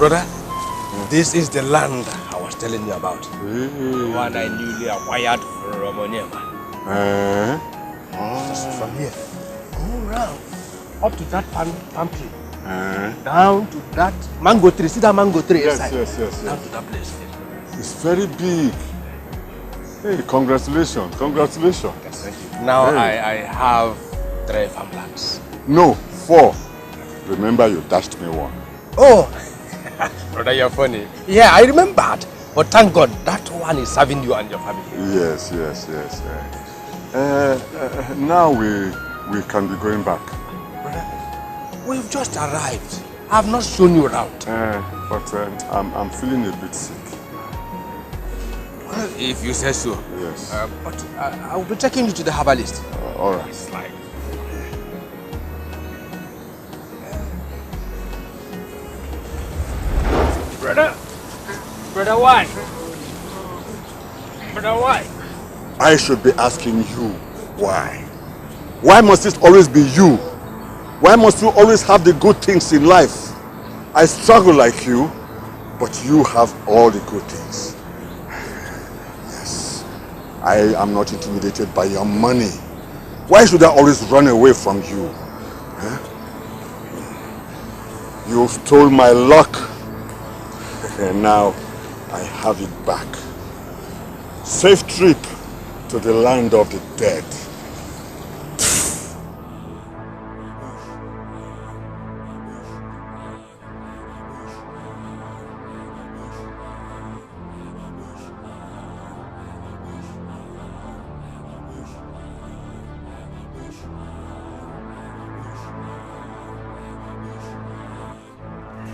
Brother, this is the land I was telling you about. The one I newly acquired from Onyema. Just from here, all round, up to that palm tree, down to that mango tree. See that mango tree inside? Yes. Down to that place. It's very big. Hey, congratulations. Yes, thank you. Now I have 3 farmlands. No, 4. Remember you dashed me 1. Oh! Brother, you're funny. Yeah, I remembered. But thank God, that one is serving you and your family. Yes. Now we can be going back. Brother, we've just arrived. I have not shown you around. But I'm feeling a bit sick. Well, if you say so. Yes. But I will be taking you to the herbalist. All right. It's like... Brother, why? Brother, why? I should be asking you why. Why must it always be you? Why must you always have the good things in life? I struggle like you, but you have all the good things. Yes, I am not intimidated by your money. Why should I always run away from you? Huh? You stole my luck, and now I have it back. Safe trip to the land of the dead.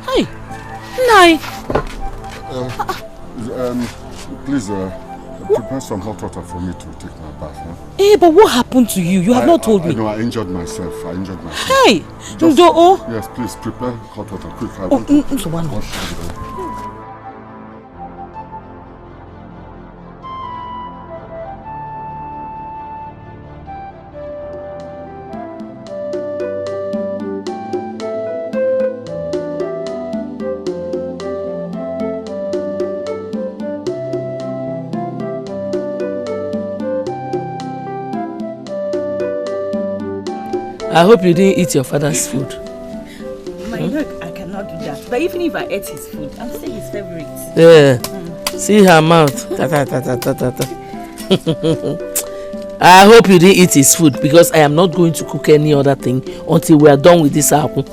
Hey, Nai. Please, prepare some hot water for me to take my bath. Huh? Hey, but what happened to you? You have not told me. No, I injured myself. Hey, Ndo. Yes, please prepare hot water quick. I want to wash it. I hope you didn't eat your father's food. Look, I cannot do that. But even if I ate his food, I'm still his favorite. Yeah. See her mouth. I hope you didn't eat his food because I am not going to cook any other thing until we are done with this apple.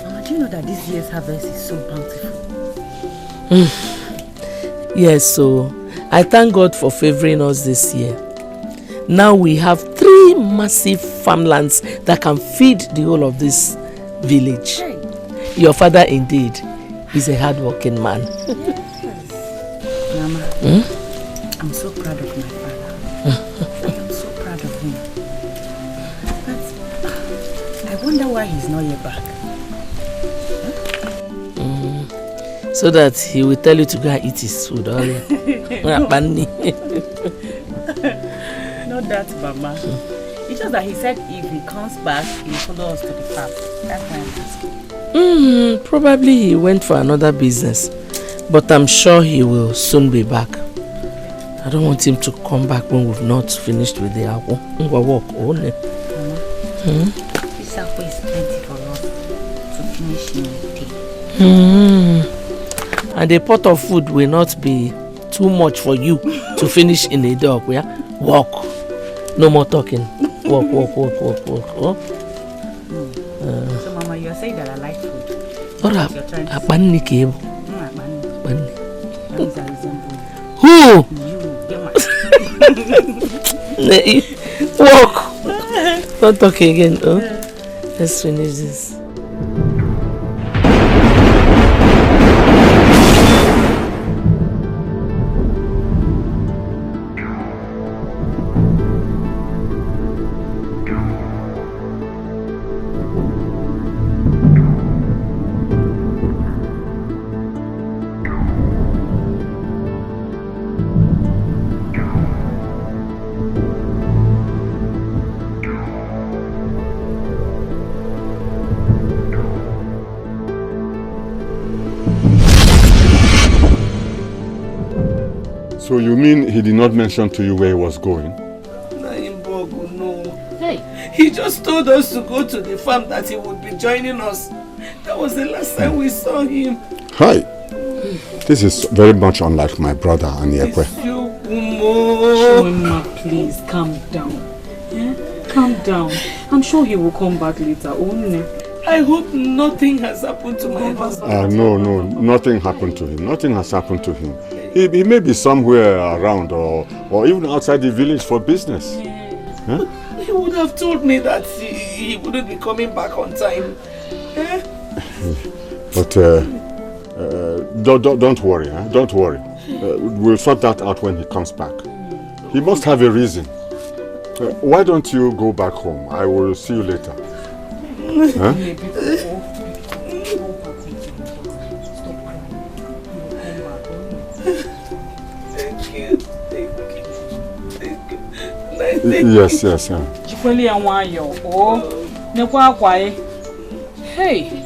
Mama, do you know that this year's harvest is so bountiful? Yes, so I thank God for favoring us this year. Now we have 3 massive farmlands that can feed the whole of this village. Hey. Your father indeed is a hard-working man. Mama, I'm so proud of my father. I'm so proud of him. But I wonder why he's not yet back. So that he will tell you to go and eat his food. Not that, Mama. It's just that he said if he comes back, he will follow us to the park. That's why I'm asking. Probably he went for another business. But I'm sure he will soon be back. I don't want him to come back when we've not finished with the apple. Mama, this apple is plenty for us to finish in a day. And a pot of food will not be too much for you to finish in a dog. Yeah? Walk. No more talking. Walk. Oh? So, Mama, you are saying that I like food. What up? Akpanni kebo. Akpanni. That means I resemble you. Who? You, get my... Walk. Don't talk again. Oh? Let's finish this. So you mean he did not mention to you where he was going? No. Hey. He just told us to go to the farm that he would be joining us. That was the last time we saw him. Hi. This is very much unlike my brother Aniekwe. Shoma, please calm down. Yeah? Calm down. I'm sure he will come back later. I hope nothing has happened to my husband. No, nothing happened to him. Nothing has happened to him. He may be somewhere around or even outside the village for business. Huh? He would have told me that he wouldn't be coming back on time. But don't worry. Huh? Don't worry. We'll sort that out when he comes back. He must have a reason. Why don't you go back home? I will see you later. Huh? Yes. Hey.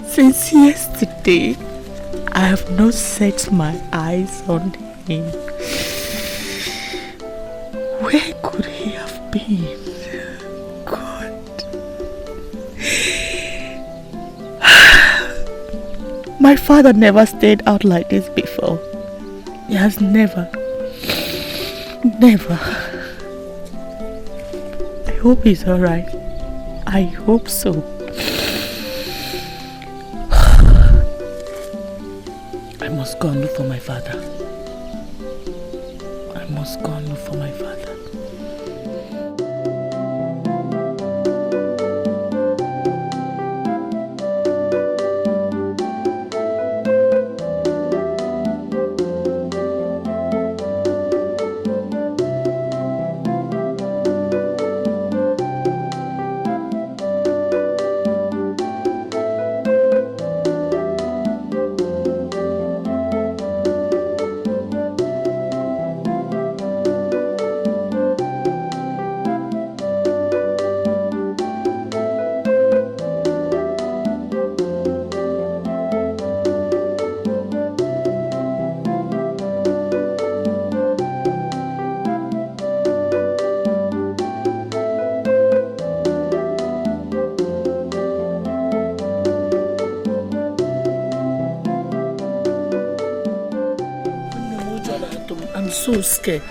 Since yesterday, I have not set my eyes on him. Where could he have been? God. My father never stayed out like this before. He has never. I hope he's alright. I hope so. I must go and look for my father. so scared.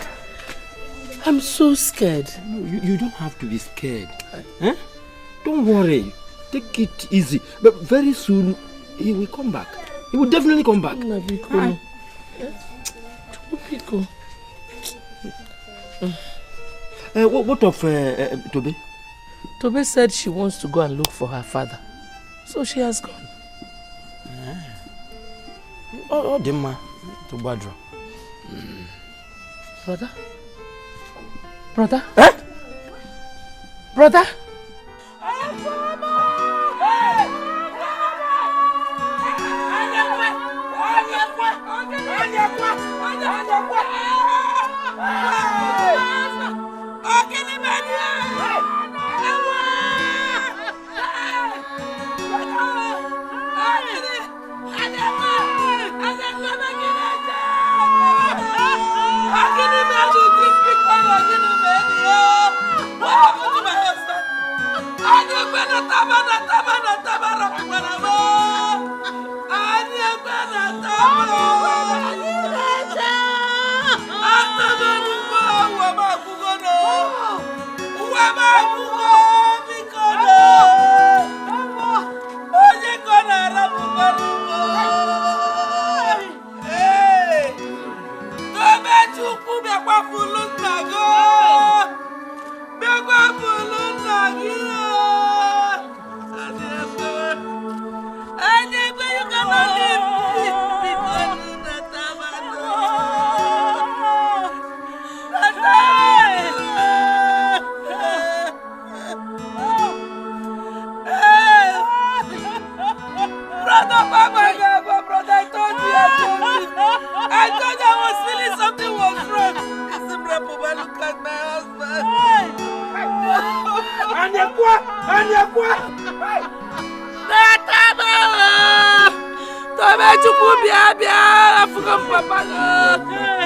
I'm so scared. No, you don't have to be scared. Eh? Don't worry. Take it easy. But very soon, he will come back. He will definitely come back. What of Tobe? Tobe said she wants to go and look for her father. So she has gone. Oh, Dema. To Badro. Brother? Brother? Eh? Brother?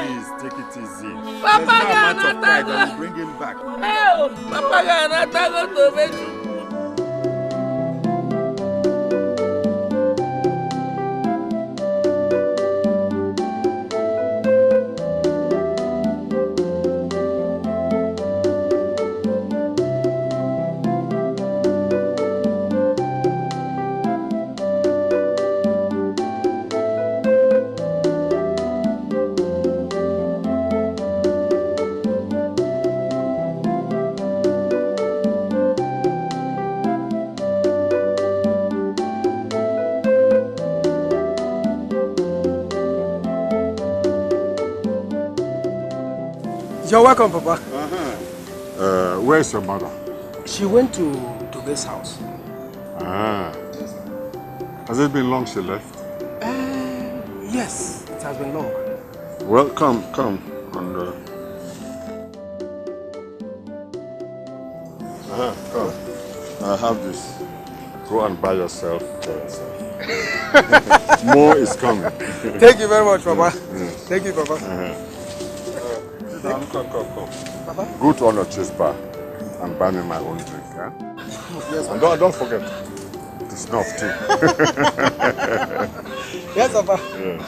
Please, take it easy. Papa, bring him back. You're welcome, Papa. Where's your mother? She went to Tobe's house. Has it been long she left? Yes, it has been long. Well, come, and come. I have this. Go and buy yourself. More is coming. Thank you very much, Papa. Thank you, Papa. Come. Papa? Go to Honor Chase Bar and buy me my own drink. Huh? Yes, and don't forget to snuff too. Yes, Papa. Yeah.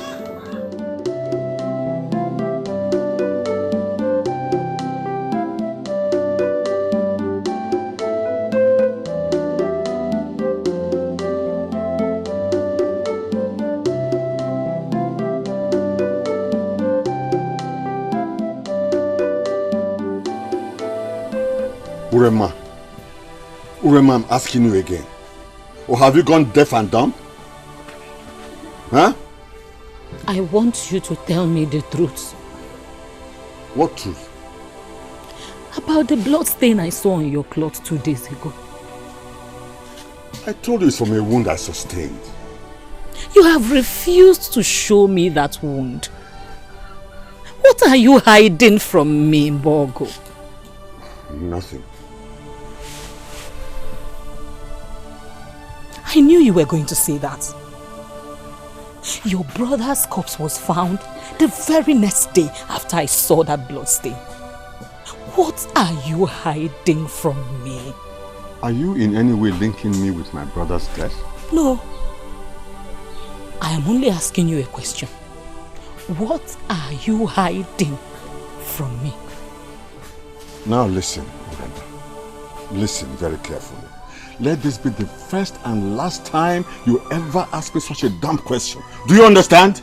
Urema, I'm asking you again. Or have you gone deaf and dumb? Huh? I want you to tell me the truth. What truth? About the blood stain I saw on your cloth 2 days ago. I told you it's from a wound I sustained. You have refused to show me that wound. What are you hiding from me, Mbogo? Nothing. I knew you were going to say that. Your brother's corpse was found the very next day after I saw that blood stain. What are you hiding from me? Are you in any way linking me with my brother's death? No. I am only asking you a question. What are you hiding? from me. Now listen, Brenda. Listen very carefully. Let this be the first and last time you ever ask me such a dumb question. Do you understand?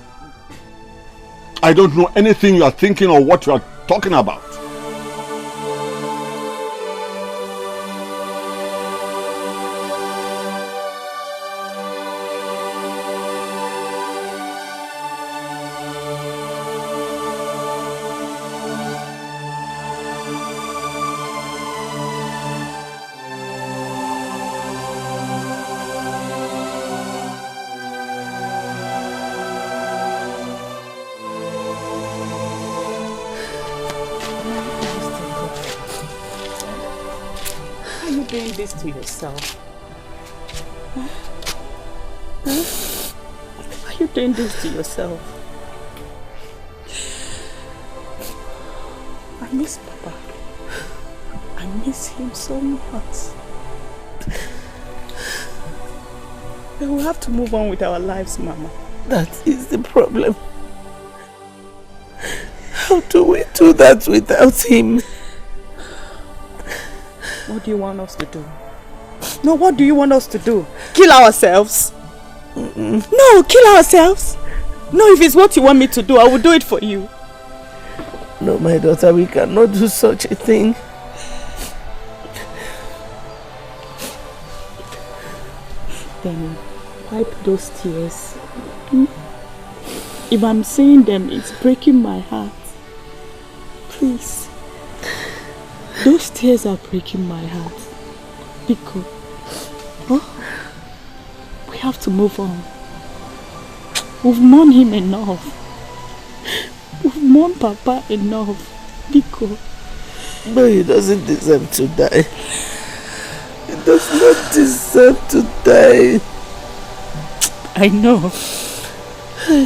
I don't know anything you are thinking or what you are talking about. To yourself. Why are you doing this to yourself? I miss Papa. I miss him so much. But we have to move on with our lives, Mama. That is the problem. How do we do that without him? What do you want us to do? No, what do you want us to do? Kill ourselves? No, kill ourselves? No, if it's what you want me to do, I will do it for you. No, my daughter, we cannot do such a thing. Then wipe those tears. If I'm seeing them, it's breaking my heart. Please. Those tears are breaking my heart. Because we have to move on. We've mourned him enough. We've mourned Papa enough. Because but he doesn't deserve to die. He does not deserve to die. I know.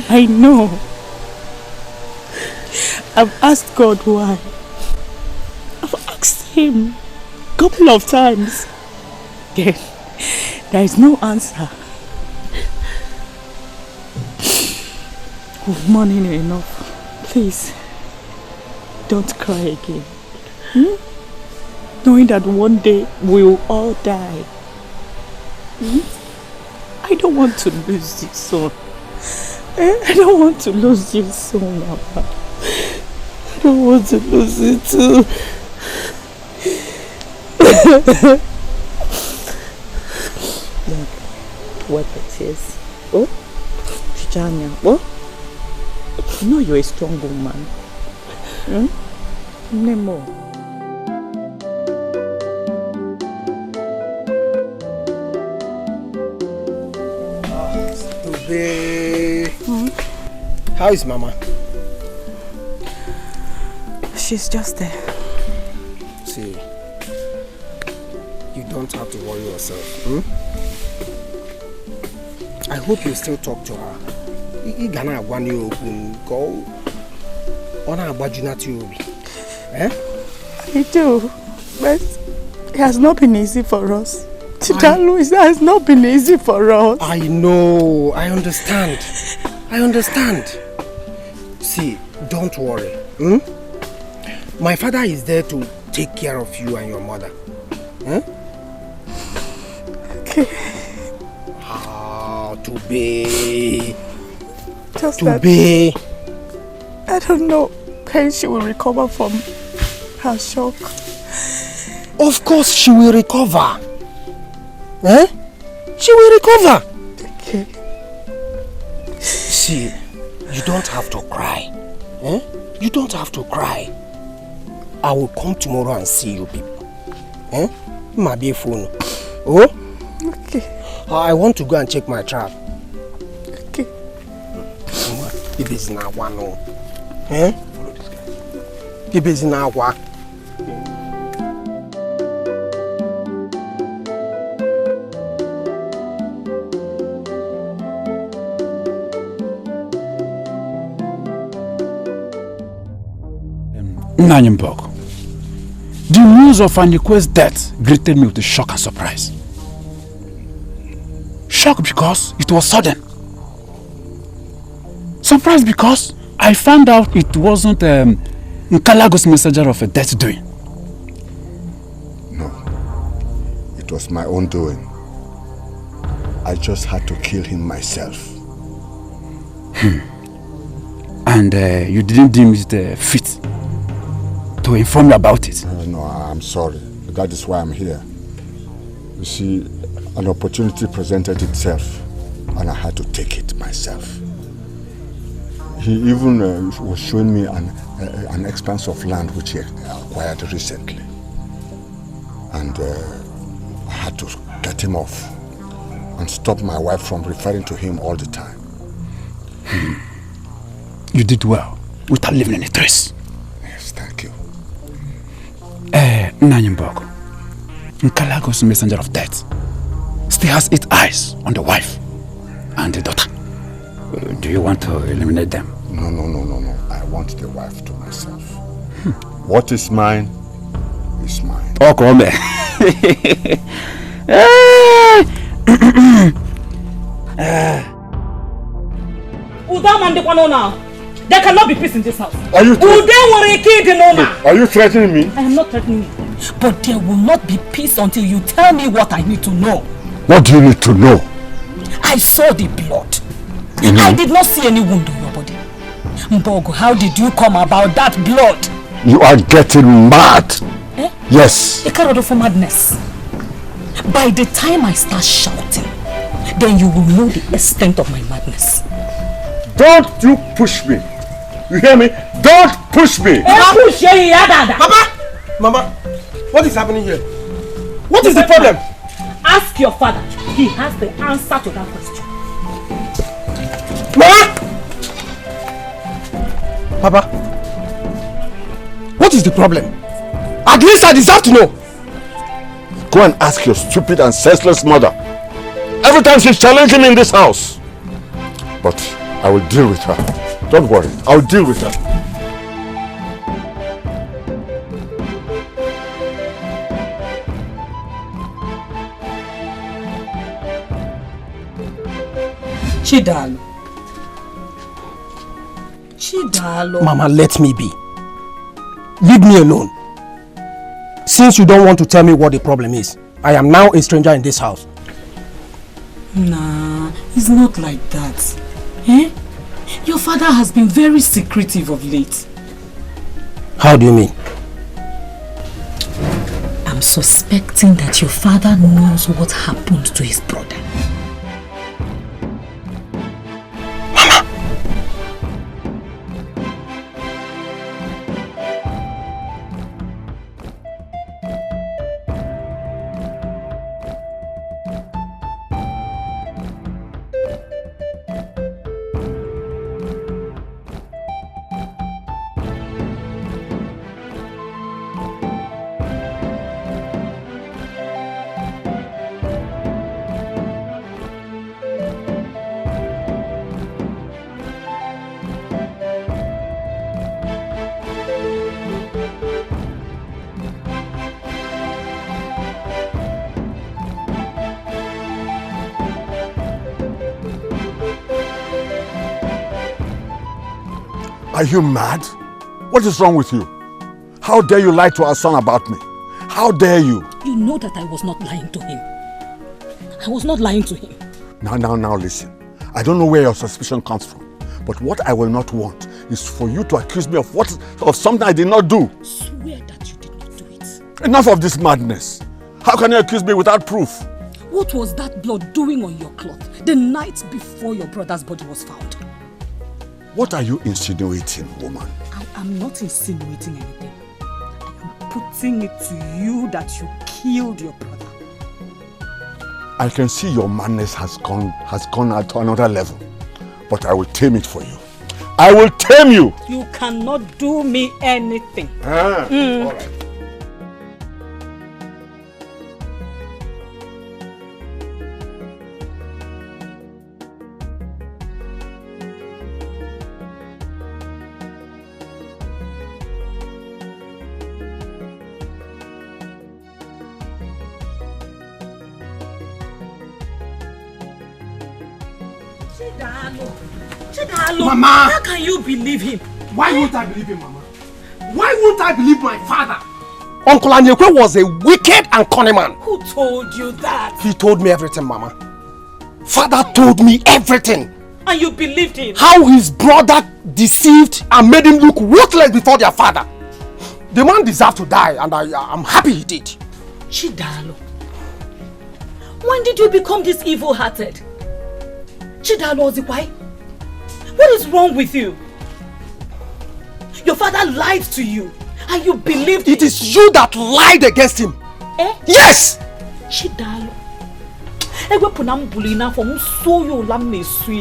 I know. I've asked God why. I've asked him a couple of times. There is no answer. We've mourned him enough. Please, don't cry again. Knowing that one day we'll all die. I don't want to lose you soon. I don't want to lose you soon, Mama. I don't want to lose you too. Look, wipe the tears. Oh, Chijanya. Oh, you know you're a strong woman. Nemo. How is Mama? She's just there. See, you don't have to worry yourself. I hope you still talk to her. You gonna want you go on a budget. Eh? I do, but it has not been easy for us. Louis, it has not been easy for us. I know, I understand. I understand. See, don't worry. My father is there to take care of you and your mother. Okay. Ah, to be. Just to that be. I don't know when she will recover from her shock. Of course she will recover. She will recover. Okay. See, you don't have to cry. You don't have to cry. I will come tomorrow and see you people. My dear phone. Oh? Okay. I want to go and check my trap. Okay. It is now one. Follow this guy. It is now one. Nanyambog. The news of Anikwe's death greeted me with a shock and surprise. Shock because it was sudden. Surprise because I found out it wasn't Nkalago's messenger of a death doing? No. It was my own doing. I just had to kill him myself. And you didn't deem it fit to inform me about it? No, I'm sorry. That is why I'm here. You see, an opportunity presented itself and I had to take it myself. He even was showing me an expanse of land which he acquired recently. And I had to get him off and stop my wife from referring to him all the time. You did well, without leaving any trace. Yes, thank you. Nanyimbogo, Nkalago's messenger of death still has its eyes on the wife and the daughter. Do you want to eliminate them? No. I want the wife to myself. What is mine is mine. Oh, come on. There cannot be peace in this house. Are you threatening me? I am not threatening you. But there will not be peace until you tell me what I need to know. What do you need to know? I saw the blood. I did not see any wound on your body. Mbogo, how did you come about that blood? You are getting mad. Eh? Yes. A carrot for madness. By the time I start shouting, then you will know the extent of my madness. Don't you push me. You hear me? Don't push me. Mama, what is happening here? What is the problem? Ask your father. He has the answer to that question. Mama! Papa, what is the problem? At least I deserve to know. Go and ask your stupid and senseless mother. Every time she's challenging me in this house. But I will deal with her. Don't worry, I'll deal with her. Chidalo. Mama, let me be. Leave me alone. Since you don't want to tell me what the problem is, I am now a stranger in this house. Nah, it's not like that. Eh? Your father has been very secretive of late. How do you mean? I'm suspecting that your father knows what happened to his brother. Are you mad? What is wrong with you? How dare you lie to our son about me? How dare you? You know that I was not lying to him. I was not lying to him. Now listen. I don't know where your suspicion comes from. But what I will not want is for you to accuse me of something I did not do. Swear that you did not do it. Enough of this madness. How can you accuse me without proof? What was that blood doing on your cloth the night before your brother's body was found? What are you insinuating, woman? I am not insinuating anything. I am putting it to you that you killed your brother. I can see your madness has gone out to another level. But I will tame it for you. I will tame you! You cannot do me anything. All right. Chidalo, Mama! How can you believe him? Why won't I believe him, Mama? Why won't I believe my father? Uncle Anyekwe was a wicked and cunning man. Who told you that? He told me everything, Mama. Father told me everything. And you believed him? How his brother deceived and made him look worthless before their father. The man deserved to die, and I'm happy he did. Chidalo, when did you become this evil-hearted? Chidalo Ozikwai, what is wrong with you? Your father lied to you, and you believed it. It is you that lied against him. Eh? Yes! Chidalo,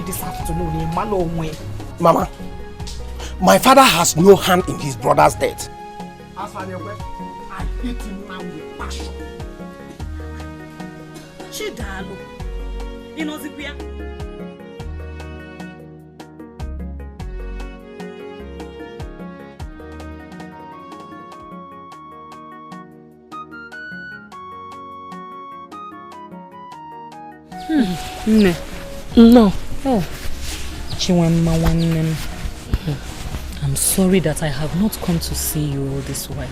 this afternoon. Mama, my father has no hand in his brother's death. As for the way, I hate him now with passion. Chidalo, you know Zipia? No. Oh. I'm sorry that I have not come to see you all this while.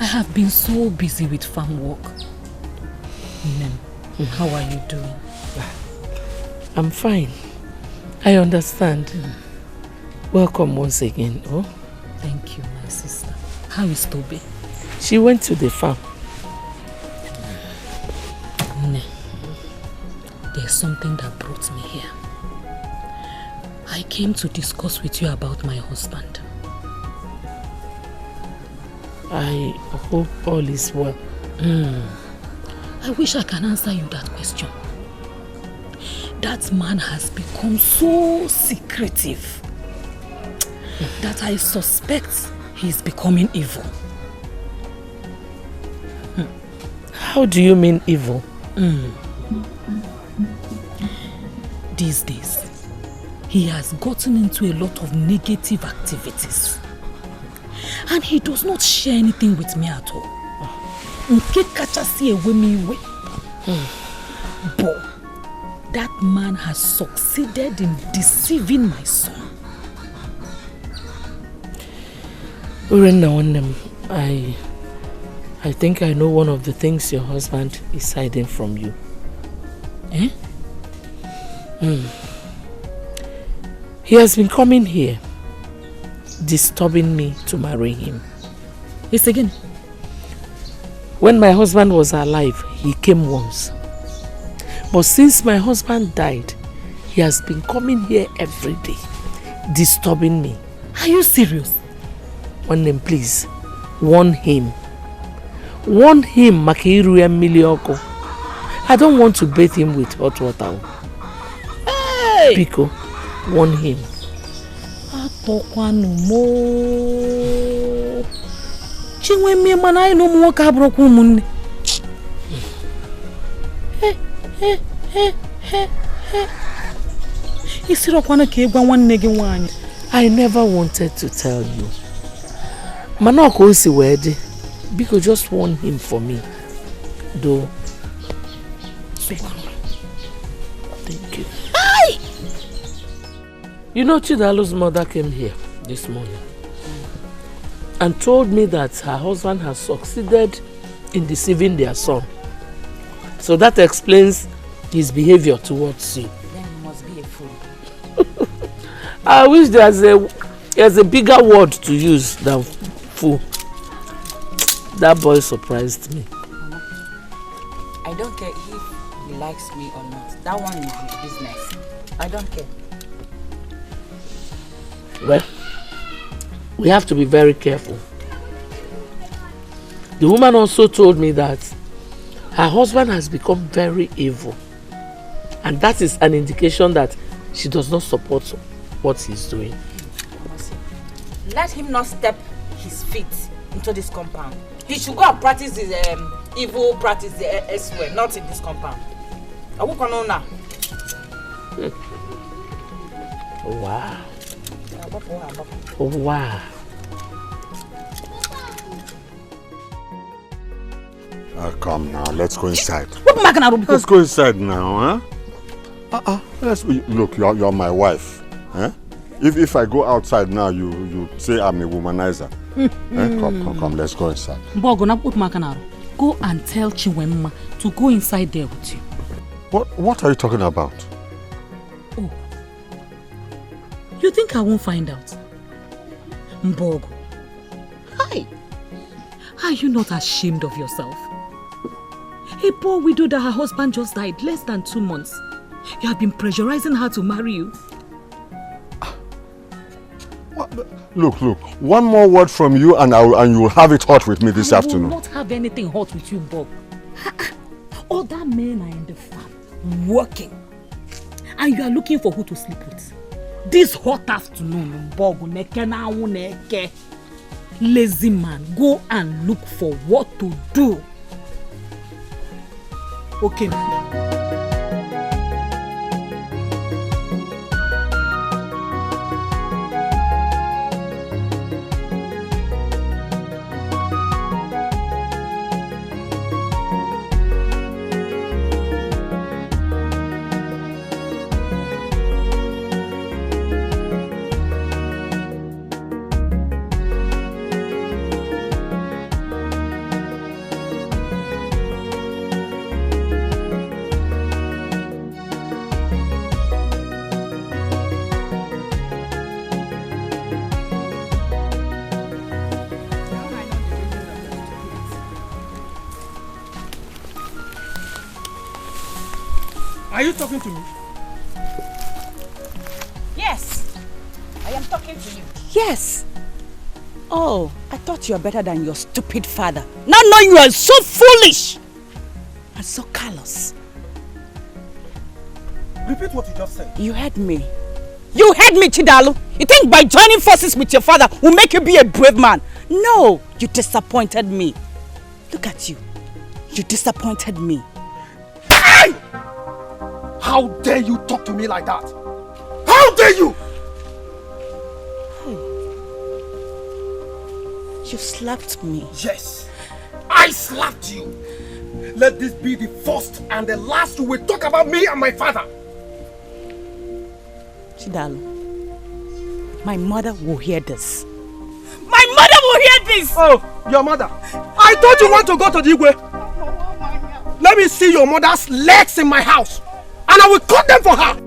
I have been so busy with farm work. How are you doing? I'm fine. I understand. Welcome once again. Oh, thank you, my sister. How is Toby? She went to the farm. There's something that brought me here. I came to discuss with you about my husband. I hope all is well. I wish I can answer you that question. That man has become so secretive that I suspect he's becoming evil. How do you mean evil? These days, he has gotten into a lot of negative activities. And he does not share anything with me at all. But that man has succeeded in deceiving my son. I think I know one of the things your husband is hiding from you. Eh? He has been coming here, disturbing me to marry him. Yes, again. When my husband was alive, he came once. But since my husband died, he has been coming here every day, disturbing me. Are you serious? One name, please. Warn him. Warn him, Makiru Emilioko. I don't want to bathe him with hot water. Hey! Pico, warn him. I never wanted to tell you. Manoko is ready. Biko, just warn him for me. Though. Thank you. Hi! You know, Chidalo's mother came here this morning and told me that her husband has succeeded in deceiving their son. So that explains his behavior towards you. Then he must be a fool. I wish there's a bigger word to use than fool. That boy surprised me. I don't care if he likes me or not. That one is his business. I don't care. Well, we have to be very careful. The woman also told me that her husband has become very evil. And that is an indication that she does not support what he's doing. Let him not step his feet into this compound. He should go and practice his evil practice elsewhere, not in this compound. I will come on now. Wow. Wow. Come now, let's go inside. What am I gonna do? Let's go inside now, huh? Look, you're my wife. Huh? If I go outside now, you say I'm a womanizer. Come, let's go inside. Go and tell Chiwemma to go inside there with you. What are you talking about? Oh, you think I won't find out? Mbogo, hi, are you not ashamed of yourself? A poor widow that her husband just died less than 2 months. You have been pressurizing her to marry you. Look, one more word from you and you'll have it hot with me this afternoon. I will not have anything hot with you, Bob. Other men are in the farm, working. And you are looking for who to sleep with. This hot afternoon, Bob, lazy man, go and look for what to do. Okay. Are you talking to me? Yes, I am talking to you. Yes. Oh, I thought you were better than your stupid father. Now knowing you are so foolish and so callous. Repeat what you just said. You heard me. You heard me, Chidalu. You think by joining forces with your father will make you be a brave man? No, you disappointed me. Look at you. You disappointed me. Hey! How dare you talk to me like that? How dare you? You slapped me. Yes, I slapped you. Let this be the first and the last you will talk about me and my father. Chidalu, my mother will hear this. My mother will hear this! Oh, your mother. I thought you want to go to the Igwe. Let me see your mother's legs in my house, and I will cut them for her.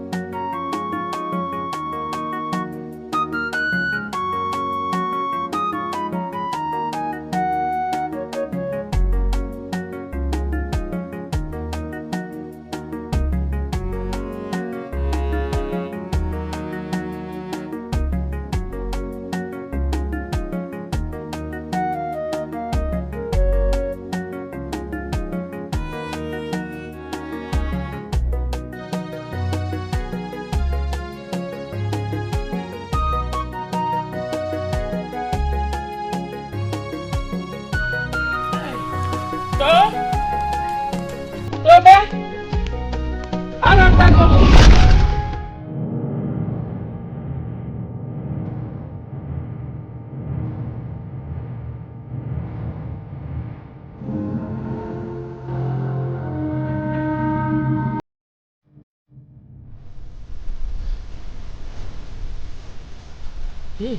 Hey.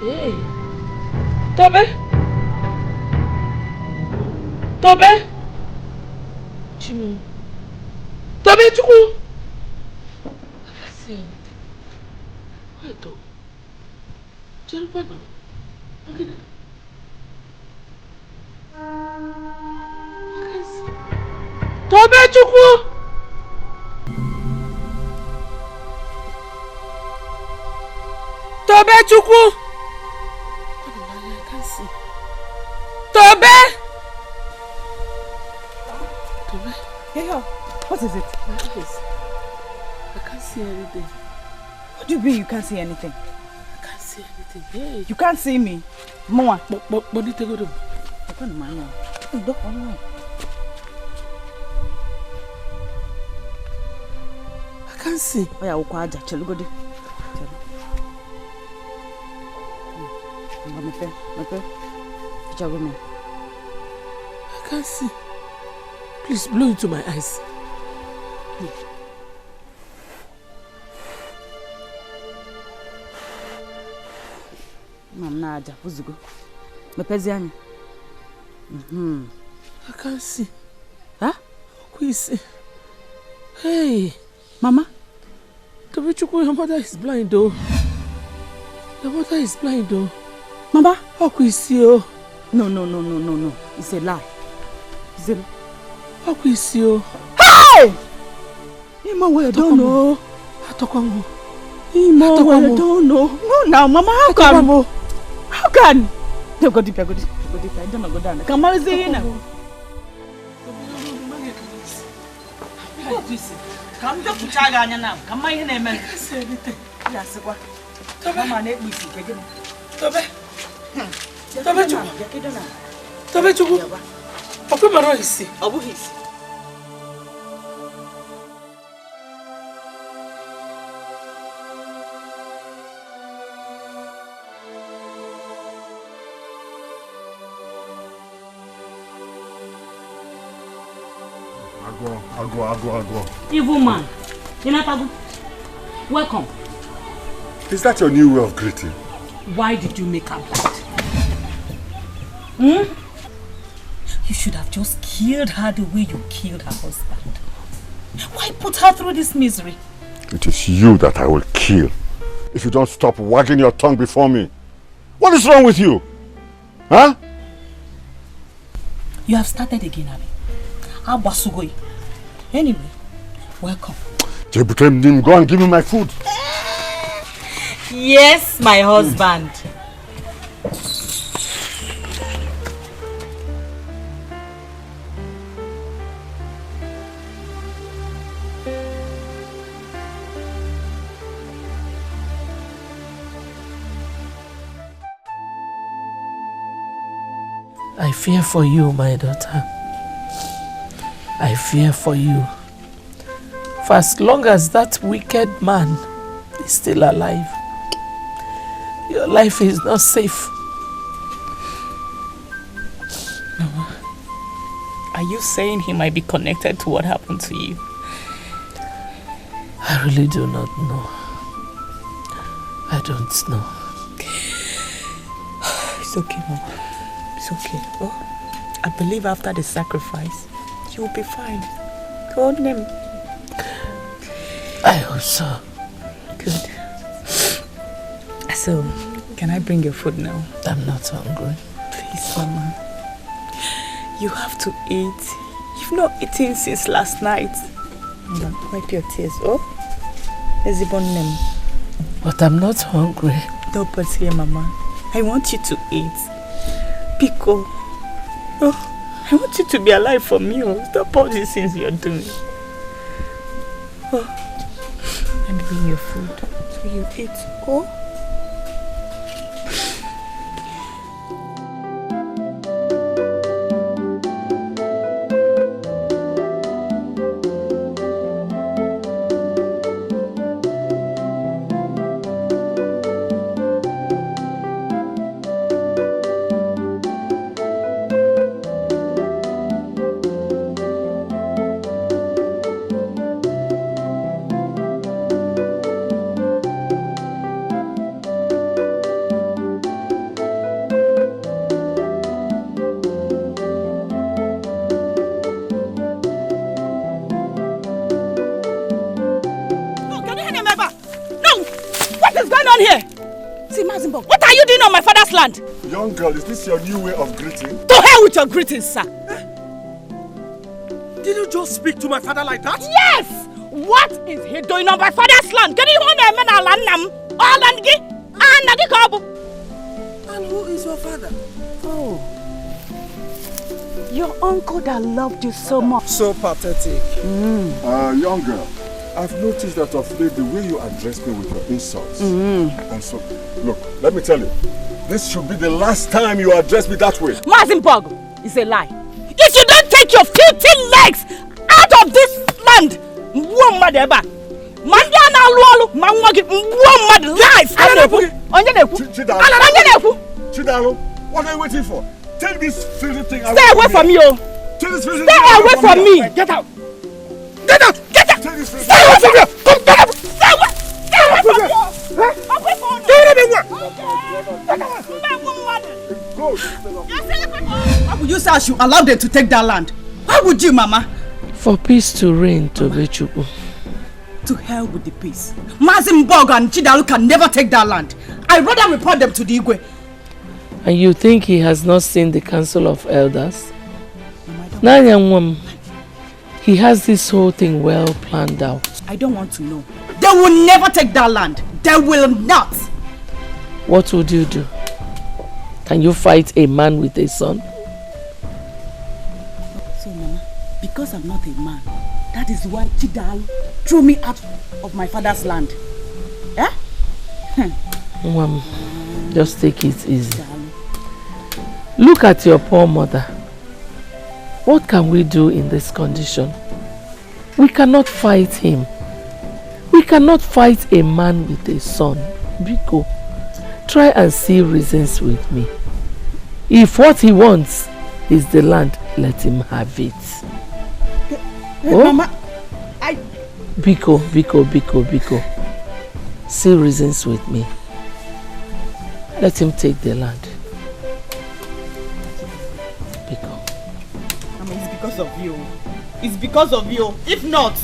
Hey. Tobe. Tobe. Chimu. Tobe Chukwu. See. Wait though. Jerubano. Okay. Tobe Chukwu. Tobe Chukwu. I can't see. Tobe. Tobe. Hey, what is it? My eyes. I can't see anything. What do you mean you can't see anything? I can't see anything. Hey. You can't see me? Mama. But you take it up. I can't see. Oh yeah, ukwaja. Chelu go di. I can't see. Please blow into my eyes. Mam naja, uzugo. Mepeziani. I can't see. Huh? Who see? Hey, Mama. Your mother is blind though. Your mother is blind though. Mama. How can you see you? No. It's a lie. It's a lie. How can you see you? Hey! Ima, we don't know. Ima, we don't know. No, now, Mama, how can? How can? Go deeper. I don't know, go down. Come on, see you now. What is it? Come to Chaga now. Come on, name. Say anything. Yes, what? Come on, let me see. Tobe. Papa Maro is here. Abu his. I'll go. Evil man. Welcome. Is that your new way of greeting? Why did you make her blind? You should have just killed her the way you killed her husband. Why put her through this misery? It is you that I will kill if you don't stop wagging your tongue before me. What is wrong with you? Huh? You have started again, Abi. Anyway, welcome. Go and give me my food. Yes, my husband. I fear for you, my daughter. I fear for you. For as long as that wicked man is still alive, your life is not safe. Mama, are you saying he might be connected to what happened to you? I really do not know. I don't know. It's okay, Mama. It's okay. Oh, I believe after the sacrifice, you'll be fine. Go on him. I hope so. Good. So, can I bring your food now? I'm not hungry. Please, Mama. You have to eat. You've not eaten since last night. Mama, wipe your tears, oh? But I'm not hungry. Don't put here, Mama. I want you to eat. Pico. Oh, I want you to be alive for me. Oh. Stop all these things you're doing. Oh, and bring your food so you eat. Oh. What are you doing on my father's land? Young girl, is this your new way of greeting? To hell with your greetings, sir. Did you just speak to my father like that? Yes! What is he doing on my father's land? Can you hold And who is your father? Oh. Your uncle that loved you so much. So pathetic. Young girl, I've noticed that of late the way you address me with your insults. And so, look, let me tell you, this should be the last time you address me that way. Mazimpog is a lie. If you don't take your filthy legs out of this land, Chidalo, what are you waiting for? Take this filthy thing away. Stay away from you. Stay away from me! Get out! Get out! Get out! Stay away from me! Come get out! Stay away! Stay away from me! Why would you say I should allow them to take that land? Why would you, Mama? For peace to reign, Tobechukwu. To hell with the peace. Mazimbog and Chidalu can never take that land. I'd rather report them to the Igwe. And you think he has not seen the Council of Elders? Nanyangwam, he has this whole thing well planned out. I don't want to know. They will never take that land. They will not. What would you do? Can you fight a man with a son? So, Mama, because I'm not a man, that is why Chidalu threw me out of my father's land. Eh? Mom, just take it easy. Look at your poor mother. What can we do in this condition? We cannot fight him. We cannot fight a man with a son. Biko, try and see reasons with me. If what he wants is the land, let him have it. Oh? Mama, Biko. See reasons with me. Let him take the land. Biko. Mama, it's because of you. It's because of you. If not,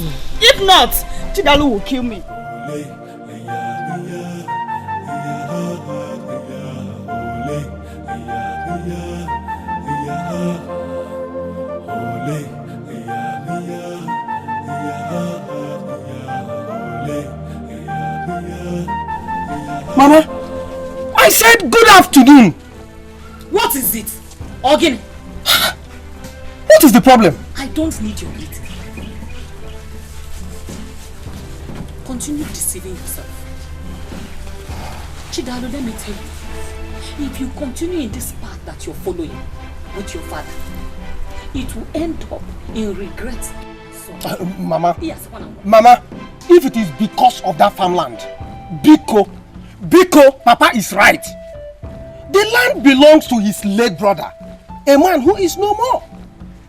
Chidalu will kill me. Mama, I said good afternoon. What is it? Ogin? What is the problem? I don't need your greeting. Continue deceiving yourself. Chidalu, let me tell you. If you continue in this path that you're following with your father, it will end up in regret. So, Mama, yes, Mama, if it is because of that farmland, Biko, Papa is right. The land belongs to his late brother, a man who is no more.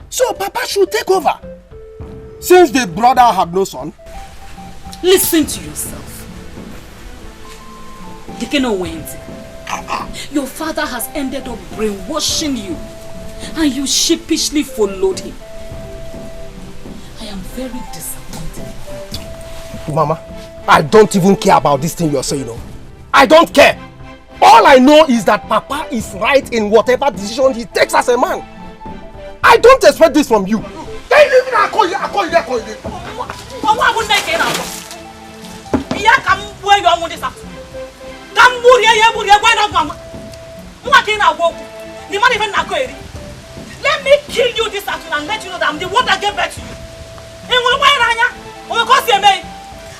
So Papa should take over. Since the brother had no son. Listen to yourself. Your father has ended up brainwashing you, and you sheepishly followed him. I am very disappointed. Mama, I don't even care about this thing you're saying. No? I don't care. All I know is that Papa is right in whatever decision he takes as a man. I don't expect this from you. I call you. Let me kill you this afternoon and let you know that I'm the one that gave birth to you.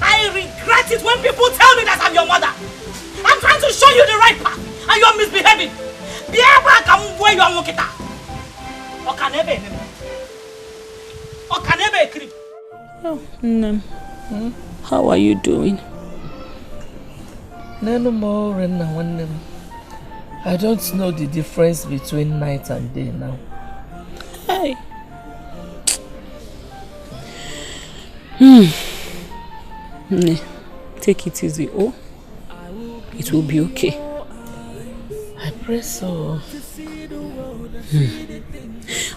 I regret it when people tell me that I'm your mother. I'm trying to show you the right path and you're misbehaving. Oh, Nnem. How are you doing? No more, I don't know the difference between night and day now. Hey. Take it easy, oh. It will be okay. I pray so.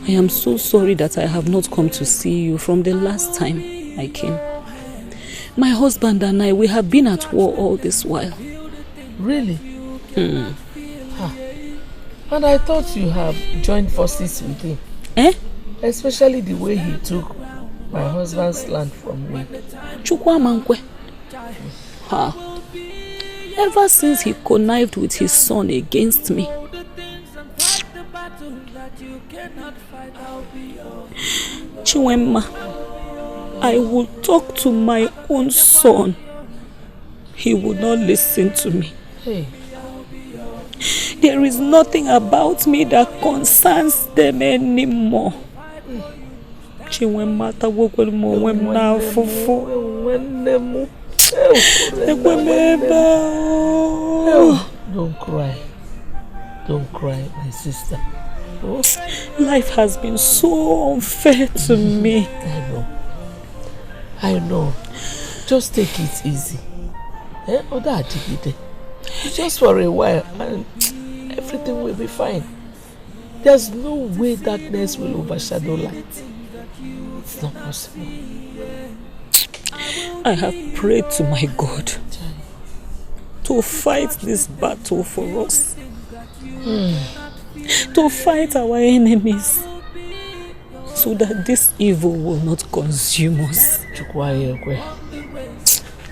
I am so sorry that I have not come to see you from the last time I came. My husband and I, we have been at war all this while. Really? And I thought you have joined forces with him. Eh? Especially the way he took my husband's land from me. Chukwamankwe. Ever since he connived with his son against me. Chiwemma, I will talk to my own son. He would not listen to me. Hey. There is nothing about me that concerns them anymore. Chiwemma, don't cry. Don't cry, my sister. Oh. Life has been so unfair to me. I know. Just take it easy. Just for a while and everything will be fine. There's no way darkness will overshadow light. It's not possible. I have prayed to my God to fight this battle for us. To fight our enemies so that this evil will not consume us.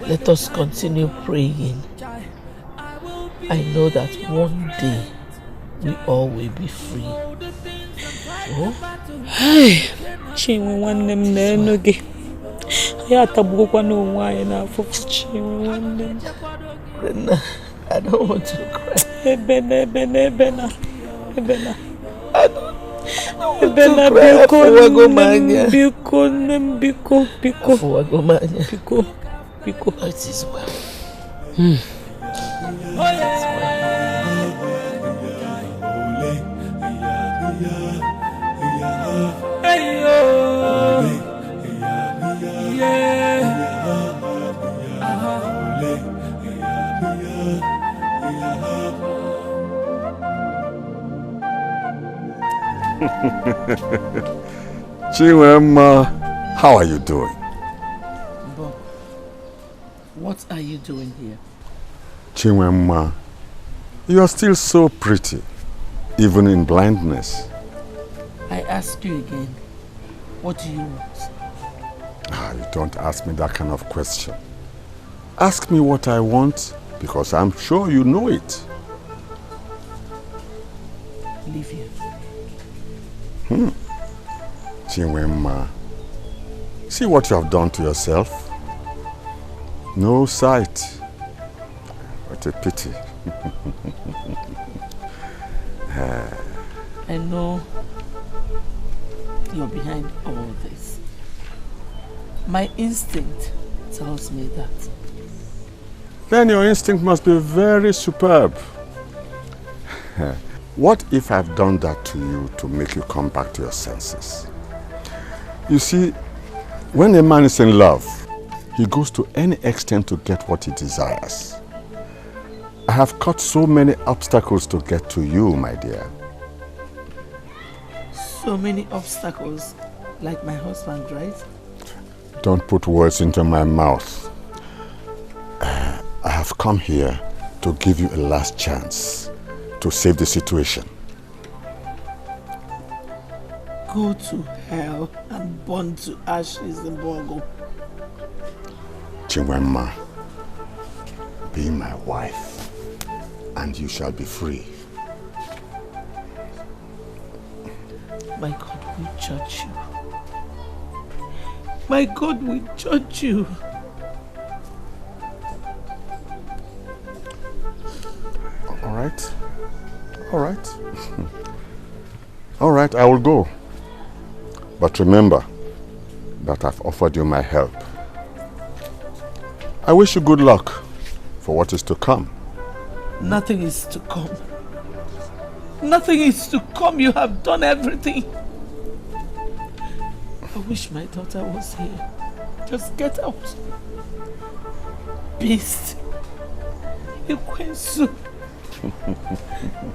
Let us continue praying. I know that one day we all will be free. Oh? Hey, Chinwe nwanne m na-enu gị. Ya atagbukwa n'onwe anyị n'afọ Chinwe nwanne m. I don't want to cry. Ebena. I don't want to cry. Biko. It is well. Chinwemma, how are you doing? Bob, what are you doing here? Chinwemma, you are still so pretty, even in blindness. I ask you again, what do you want? You don't ask me that kind of question. Ask me what I want, because I'm sure you know it. Leave here. Chinwemma, see what you have done to yourself? No sight. What a pity. I know you're behind all this. My instinct tells me that. Then your instinct must be very superb. What if I've done that to you to make you come back to your senses? You see, when a man is in love, he goes to any extent to get what he desires. I have cut so many obstacles to get to you, my dear. So many obstacles, like my husband, right? Don't put words into my mouth. I have come here to give you a last chance to save the situation. Go to hell and burn to ashes in Bogo. Chinwemma, be my wife, and you shall be free. My God will judge you. My God will judge you. All right. All right, I will go. But remember that I've offered you my help. I wish you good luck for what is to come. Nothing is to come. Nothing is to come. You have done everything. I wish my daughter was here. Just get out. Beast. Ekwensu.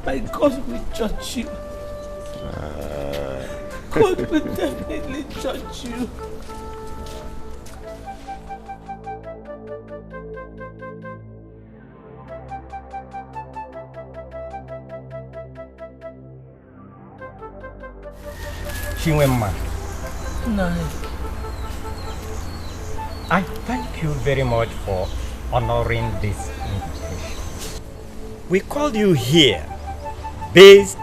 My God will judge you. God will definitely judge you. Chinwemma, No. I thank you very much for honoring this invitation. We called you here based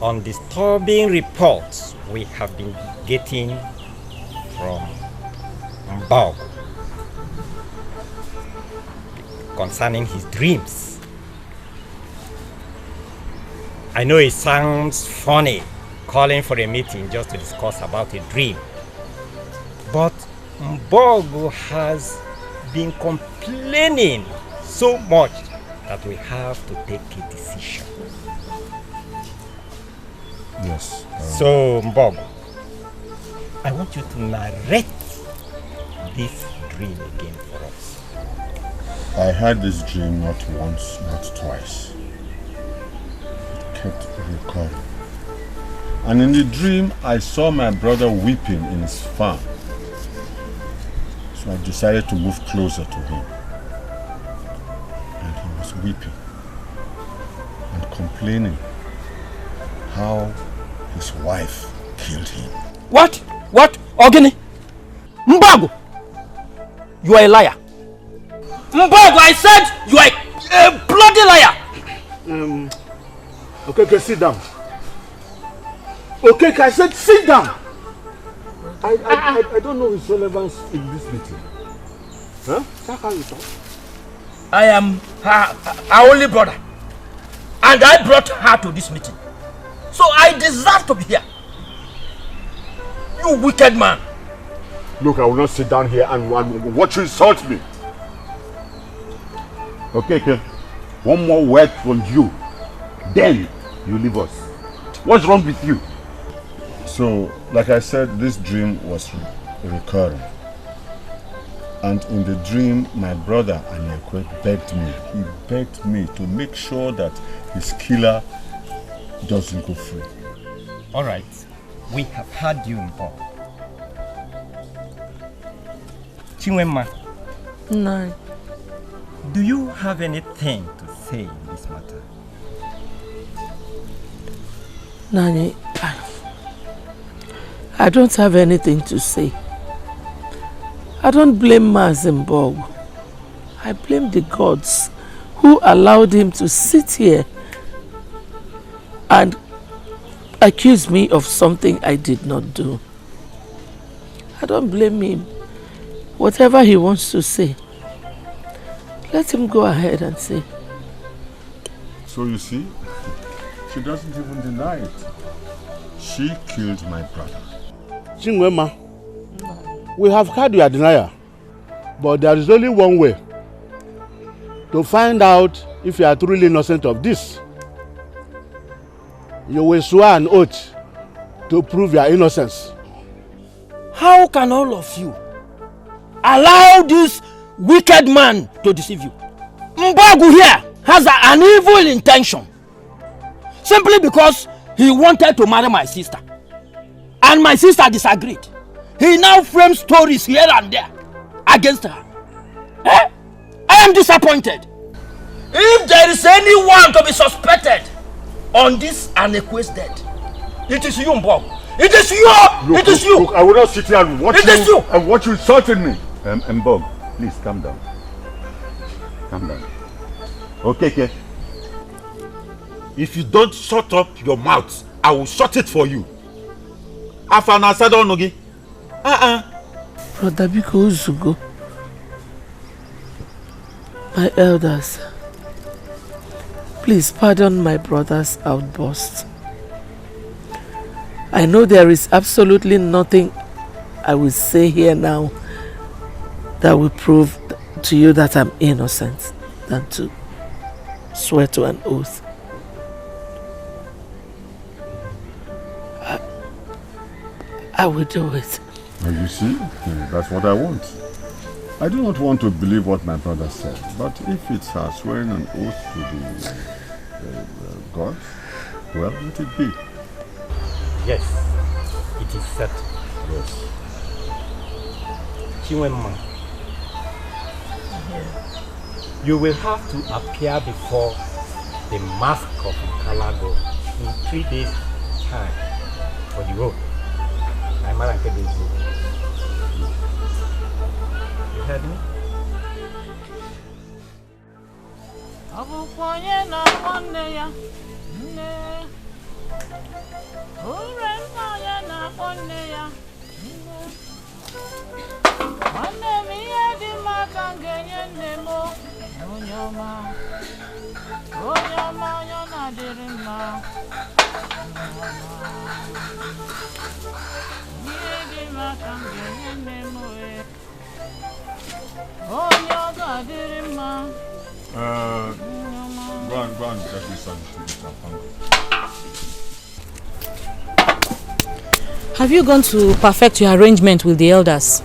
on disturbing reports we have been getting from Mbog concerning his dreams. I know it sounds funny calling for a meeting just to discuss about a dream, but Mbog has been complaining so much that we have to take a decision. Yes. So, Bob, I want you to narrate this dream again for us. I had this dream not once, not twice. It kept recurring. And in the dream, I saw my brother weeping in his farm. So I decided to move closer to him. And he was weeping and complaining how his wife killed him. What? What? Ogini? Mbago! You are a liar. Mbago, I said you are a bloody liar! Okay, sit down. Okay, I said sit down. I don't know his relevance in this meeting. Huh? That's how you talk. I am her only brother. And I brought her to this meeting. So I deserve to be here. You wicked man. Look, I will not sit down here and watch you insult me. Okay. One more word from you. Then you leave us. What's wrong with you? So, like I said, this dream was recurring. And in the dream, my brother Anyekwe begged me. He begged me to make sure that his killer doesn't go free. All right, we have heard you, Bob. Chinwema. No. Do you have anything to say in this matter? Nani, I don't have anything to say. I don't blame Mazimbog. I blame the gods who allowed him to sit here and accuse me of something I did not do. I don't blame him. Whatever he wants to say, let him go ahead and say. So you see, she doesn't even deny it. She killed my brother. Chinwema, we have heard your denial, but there is only one way to find out if you are truly innocent of this. You will swear an oath to prove your innocence. How can all of you allow this wicked man to deceive you? Mbagu here has an evil intention. Simply because he wanted to marry my sister. And my sister disagreed. He now frames stories here and there against her. I am disappointed. If there is anyone to be suspected on this Anyekwe's death, it is you, Mbagu. It is you! It is you! Look, I will not sit here and watch It is you! And watch you insulting me. Mbog, please calm down. Calm down. Okay. If you don't shut up your mouth, I will shut it for you. Afana said on Nogi. Brother Biko Uzugo, my elders, please pardon my brother's outburst. I know there is absolutely nothing I will say here now that will prove to you that I'm innocent than to swear to an oath. I will do it. Well, you see, that's what I want. I do not want to believe what my brother said, but if it's her swearing an oath to the gods, well, let it be. Yes, it is certain. Yes. Chinwema, you will have to appear before the mask of Kalago in 3 days' time for the road. You heard me? Go on, get me something. Have you gone to perfect your arrangement with the elders?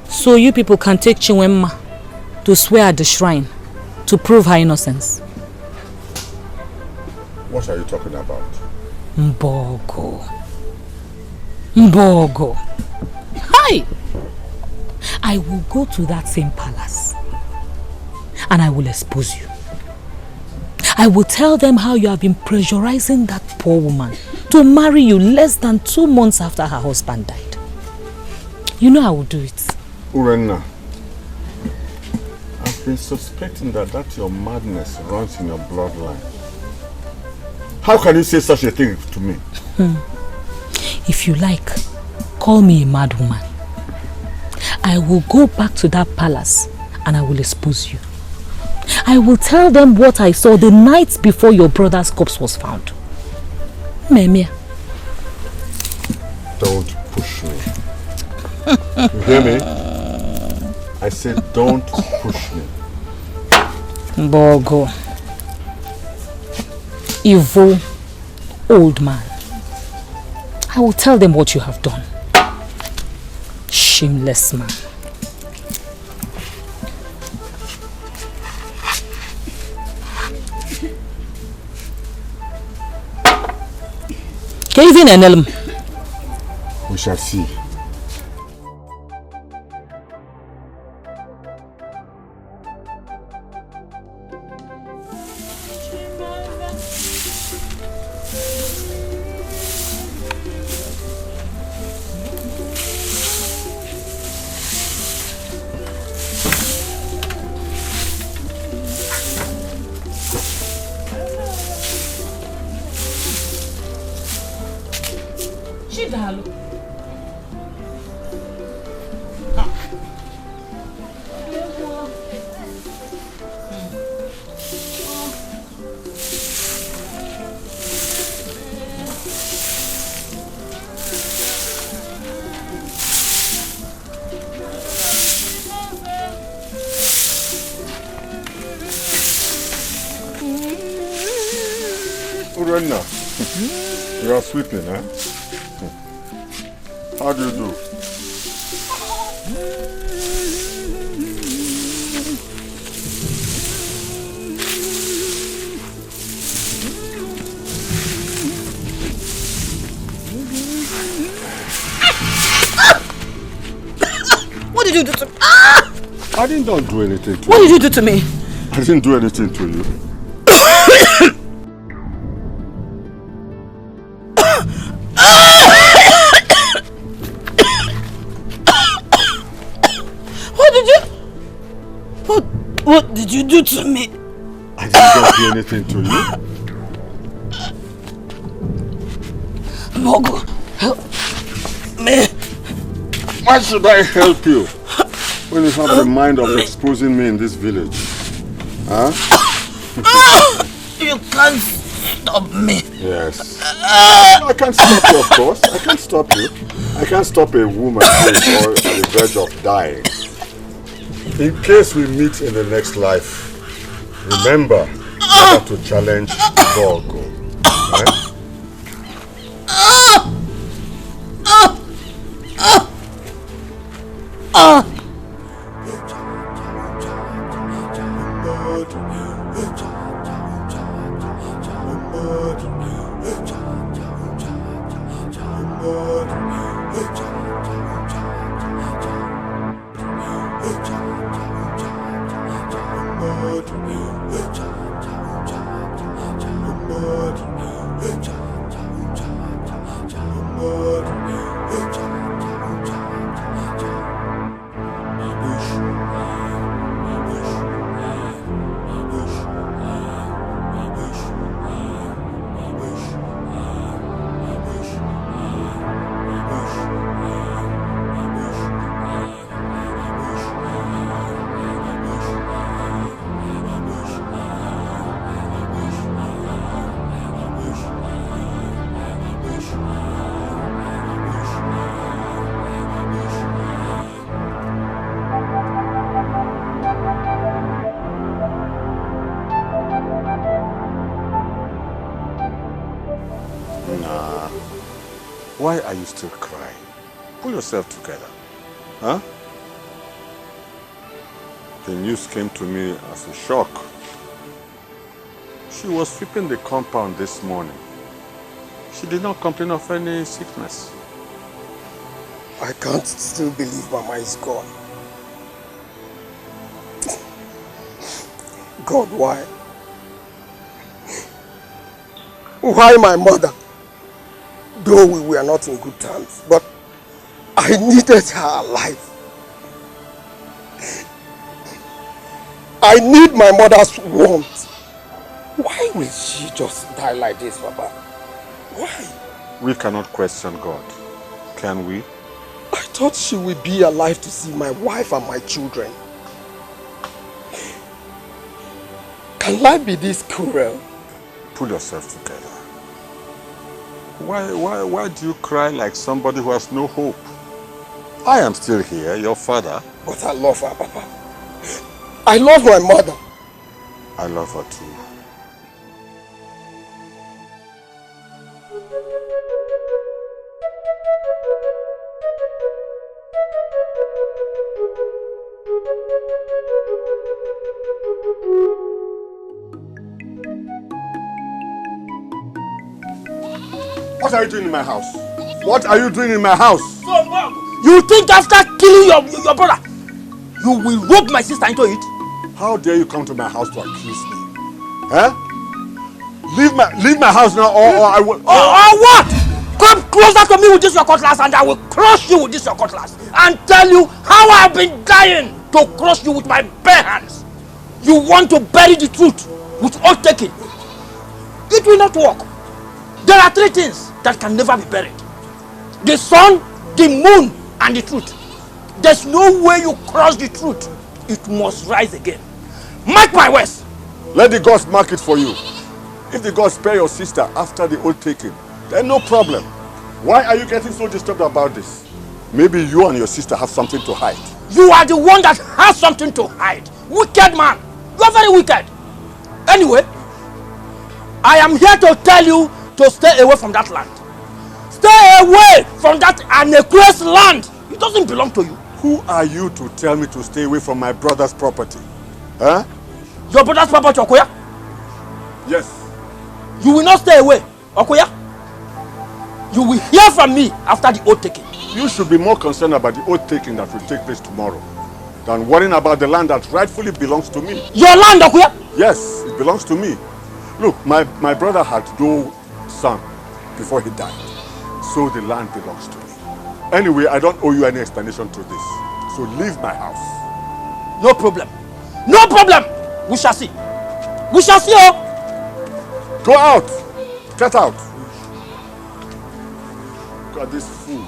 So you people can take Chinwemma to swear at the shrine to prove her innocence. What are you talking about? Mbogo. Mbogo. Hi! I will go to that same palace and I will expose you. I will tell them how you have been pressurizing that poor woman to marry you less than 2 months after her husband died. You know I will do it. Urenna, I've been suspecting that your madness runs in your bloodline. How can you say such a thing to me? If you like, call me a mad woman. I will go back to that palace and I will expose you. I will tell them what I saw the night before your brother's corpse was found. Memia. Don't push me. You hear me? I said don't push me. Bogo. Evil old man. I will tell them what you have done. Shameless man. Kevin and Elm. We shall see. Urenna, you are sweeping, eh? How do you do? What did you do to me? I didn't do anything to you. What did you do to me? I didn't do anything to you. What did you do to me? I didn't do anything to you. Mogo, help me. Why should I help you when you have the mind of exposing me in this village? Huh? You can't stop me. Yes. I can't stop you, of course. I can't stop you. I can't stop a woman who is on the verge of dying. In case we meet in the next life, remember never to challenge Bogo. Right? Why are you still crying? Pull yourself together. Huh? The news came to me as a shock. She was sweeping the compound this morning. She did not complain of any sickness. I can't still believe Mama is gone. God, why? Why my mother? Though we were not in good terms, but I needed her alive. I need my mother's warmth. Why will she just die like this, Papa? Why? We cannot question God, can we? I thought she would be alive to see my wife and my children. Can life be this cruel? Pull yourself together. Why do you cry like somebody who has no hope? I am still here, your father. But I love her, Papa. I love my mother. I love her too. What are you doing in my house? What are you doing in my house? You think after killing your brother, you will rope my sister into it? How dare you come to my house to accuse me? Huh? Leave my house now or I will... Or what? Come closer to me with this your cutlass and I will crush you with this your cutlass and tell you how I have been dying to crush you with my bare hands. You want to bury the truth with oath taking. It will not work. There are three things that can never be buried. The sun, the moon, and the truth. There's no way you cross the truth. It must rise again. Mark my words. Let the gods mark it for you. If the gods spare your sister after the oath taking, then no problem. Why are you getting so disturbed about this? Maybe you and your sister have something to hide. You are the one that has something to hide. Wicked man. You are very wicked. Anyway, I am here to tell you to stay away from that land. Stay away from that anachrous land. It doesn't belong to you. Who are you to tell me to stay away from my brother's property? Huh? Your brother's property, Okoya? Yes. You will not stay away, Okoya. You will hear from me after the oath taking. You should be more concerned about the oath taking that will take place tomorrow than worrying about the land that rightfully belongs to me. Your land, Okoya? Yes, it belongs to me. Look, my brother had no son before he died, so the land belongs to me. Anyway, I don't owe you any explanation to this, so leave my house. No problem. No problem. We shall see. We shall see. Oh. Go out. Get out. Look at this fool.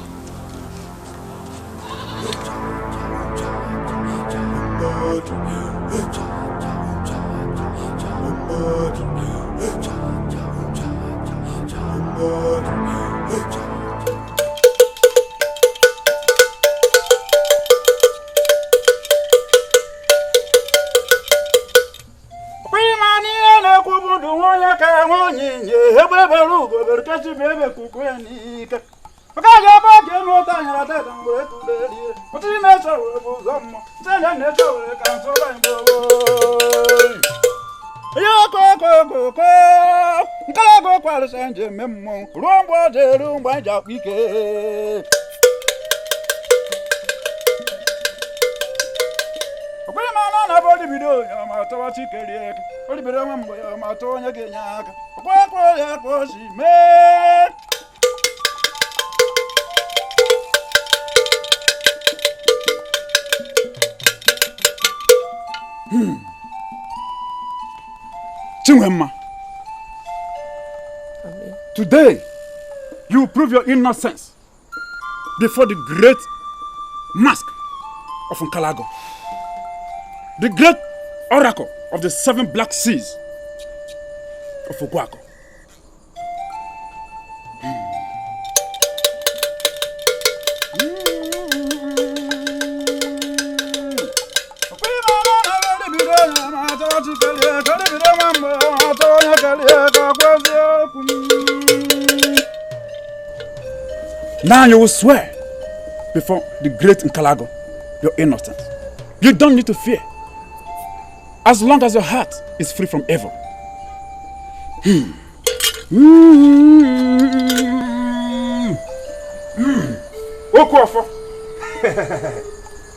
Today, you prove your innocence before the great mask of Nkalago, the great oracle of the 7 black seas of Ogwako. Now you will swear before the great Nkalago, you're innocent. You don't need to fear. As long as your heart is free from evil. Okuafo.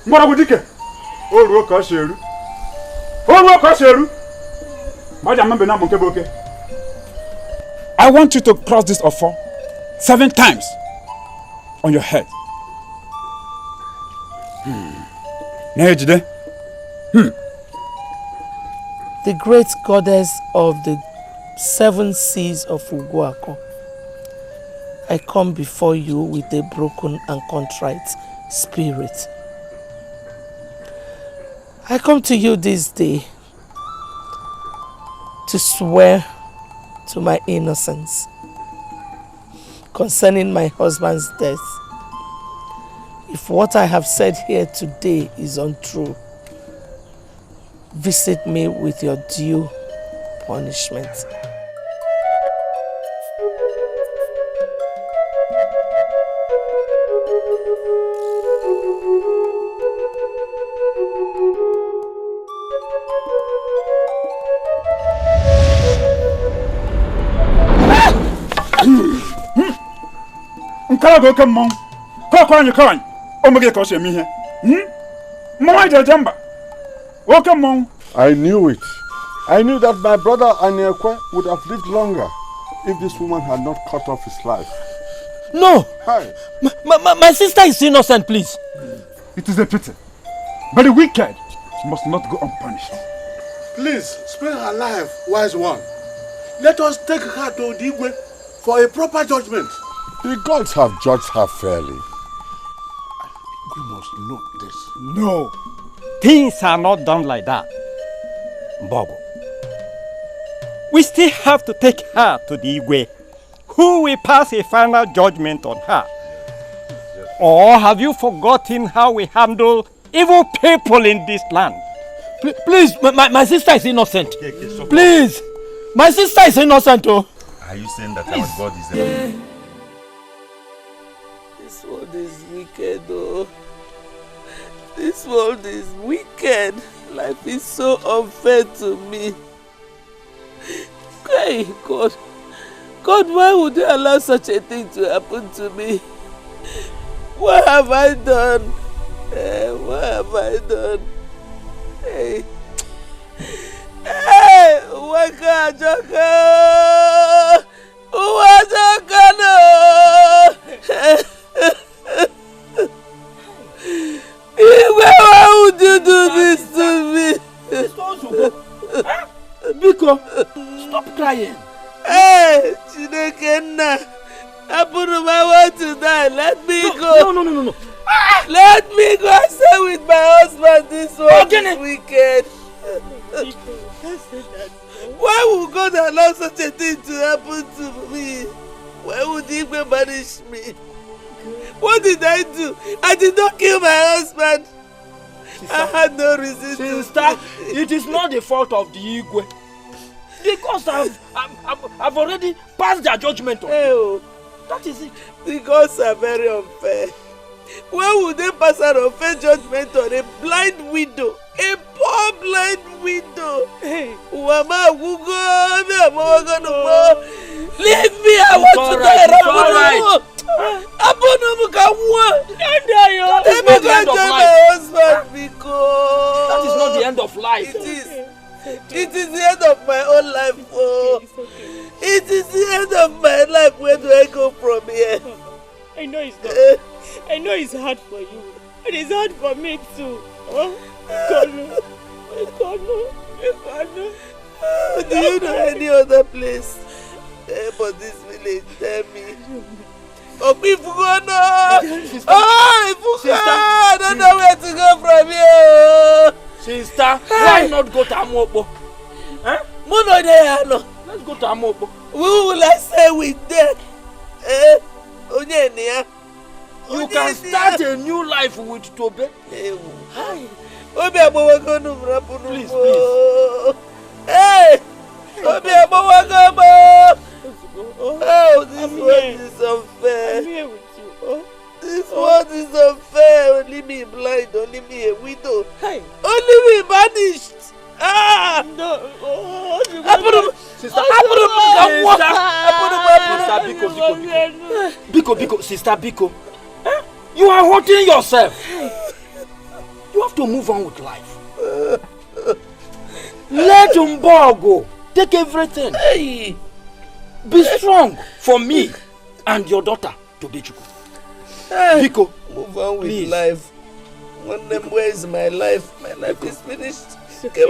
Moragudike. Oruo ka sheru. Oruo ka sheru. Maja mambe na monke boke. I want you to cross this offer 7 times on your head. Nejide. The great goddess of the 7 seas of Uguako, I come before you with a broken and contrite spirit. I come to you this day to swear to my innocence concerning my husband's death. If what I have said here today is untrue, visit me with your due punishment. Nkalago come on. Come. Omege ko se mi here. Mama jamba. Welcome on. I knew it. I knew that my brother Anyekwe would have lived longer if this woman had not cut off his life. No! Hi. My sister is innocent, please. It is a pity. But the wicked must not go unpunished. Please, spare her life, wise one. Let us take her to Odigwe for a proper judgment. The gods have judged her fairly. You must know this. No, things are not done like that, Mbogo. We still have to take her to the Igwe, who will pass a final judgment on her. Or have you forgotten how we handle evil people in this land? Please, my sister is innocent. Please, my sister is innocent. Oh. Are you saying that our God is a... This world is wicked, oh. This world is wicked. Life is so unfair to me. Hey, God. God, why would you allow such a thing to happen to me? What have I done? What have I done? Hey. Hey! Waka Joka! Waka no! Why would you do this to me? Biko, stop crying. Hey, Chinekenna, I want to die. Let me go. No. Let me go and stay with my husband. This one is wicked. Why would God allow such a thing to happen to me? Why would He banish me? What did I do? I did not kill my husband. Sister, I had no reason to. It is not the fault of the Igwe. Because I've already passed their judgment on you. That is it. The gods are very unfair. Why would they pass an unfair judgment on a blind widow? A poor blind widow. Hey, Wama, leave me! I want to die. It's alright. Let me go join my husband because that is not the end of life. It is. It is the end of my own life. Oh. It is the end of my life. Where do I go from here? I know it's not. I know it's hard for you. But it's hard for me too. Oh, do you know any other place but this village? Tell me. Oh, Ifugono! Oh, Ifugono! I don't know where to go from here. Sister, why not go to Amopo? Huh? Mono there, no. Let's go to Amopo. Who will I stay with them? Onyenia. You can start a new life with Tobe. Hi. Obi Abowagonu Rapunu. Please. Hey! Obi Abowagonu. Oh, this world is unfair. I'm here with you. This world is unfair. Only me blind, only me a widow. Hey. Only me banished. Ah! No. Sister, Biko, Sister Biko. You are hurting yourself. You have to move on with life. Let Umbo go. Take everything. Hey. Be strong for me and your daughter, Tobechuku. Biko, move on with please. Life. Where is my life? My life is finished. Okay,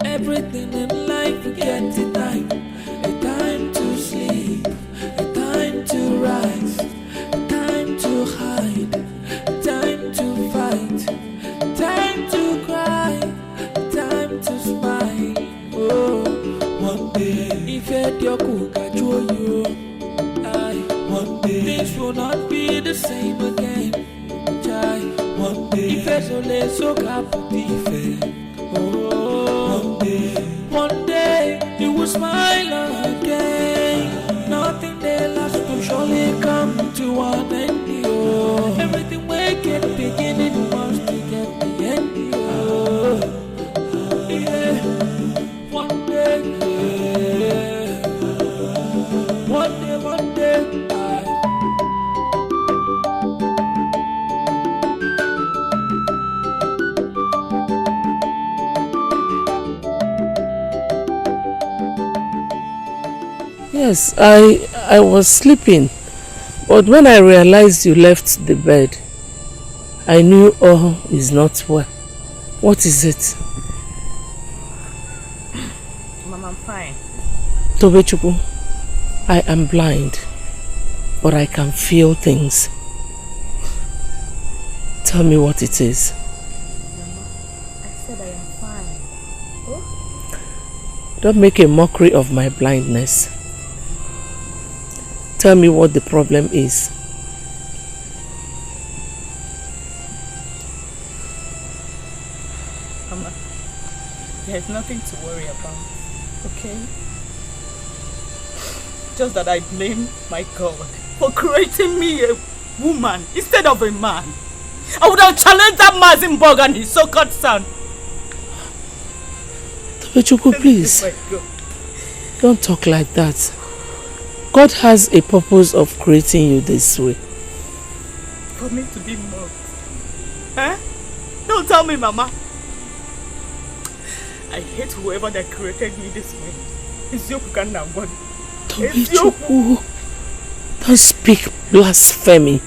everything in life gets a time to sleep, a time to rise, a time to hide, a time to fight, a time to cry, a time to smile. Oh, one day, if you're cook, I show you. One day, things will not be the same again. One day, if it's only so happy, oh, one day you will smile again. Nothing there lasts will surely come to an end. Oh, everything we get beginning wants to get the end. Oh, yeah. One day, yeah. One day. Yes, I was sleeping, but when I realized you left the bed, I knew all is not well. What is it? Mama, I'm fine. Tobechuku, I am blind, but I can feel things. Tell me what it is. Mama, I said I am fine. Oh? Don't make a mockery of my blindness. Tell me what the problem is. Mama, there's nothing to worry about, okay? Just that I blame my God for creating me a woman instead of a man. I would have challenged that Mazimbog and his so-called son. Tobechuku, please. Don't talk like that. God has a purpose of creating you this way. For me to be mocked. Eh? Don't tell me, Mama. I hate whoever that created me this way. Tobechuku, don't speak blasphemy.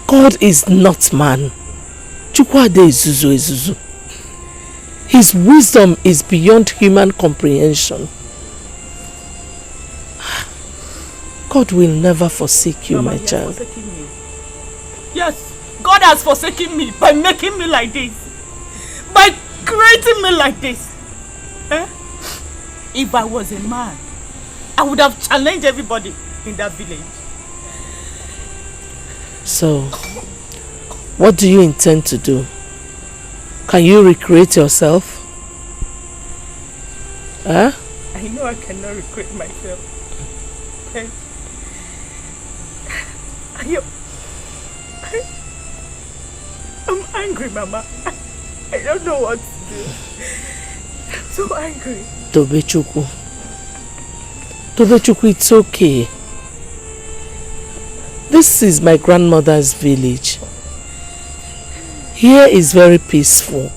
God is not man. Chukwade Izuzu Izuzu. His wisdom is beyond human comprehension. God will never forsake you, Mama, my child. Yes, God has forsaken me by making me like this. By creating me like this. Eh? If I was a man, I would have challenged everybody in that village. So, what do you intend to do? Can you recreate yourself? Huh? I know I cannot recreate myself. Okay? I'm angry, Mama. I don't know what to do. I'm so angry. Tobechuku, it's okay. This is my grandmother's village. Here is very peaceful.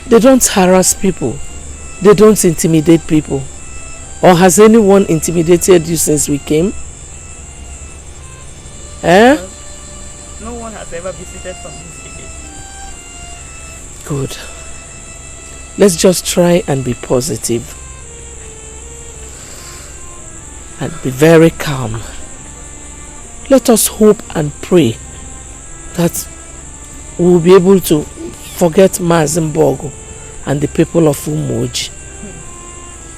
They don't harass people. They don't intimidate people. Or has anyone intimidated you since we came? Eh? No one has ever visited from this village. Good. Let's just try and be positive. And be very calm. Let us hope and pray that we'll be able to forget Mazimbogo and the people of Umoji.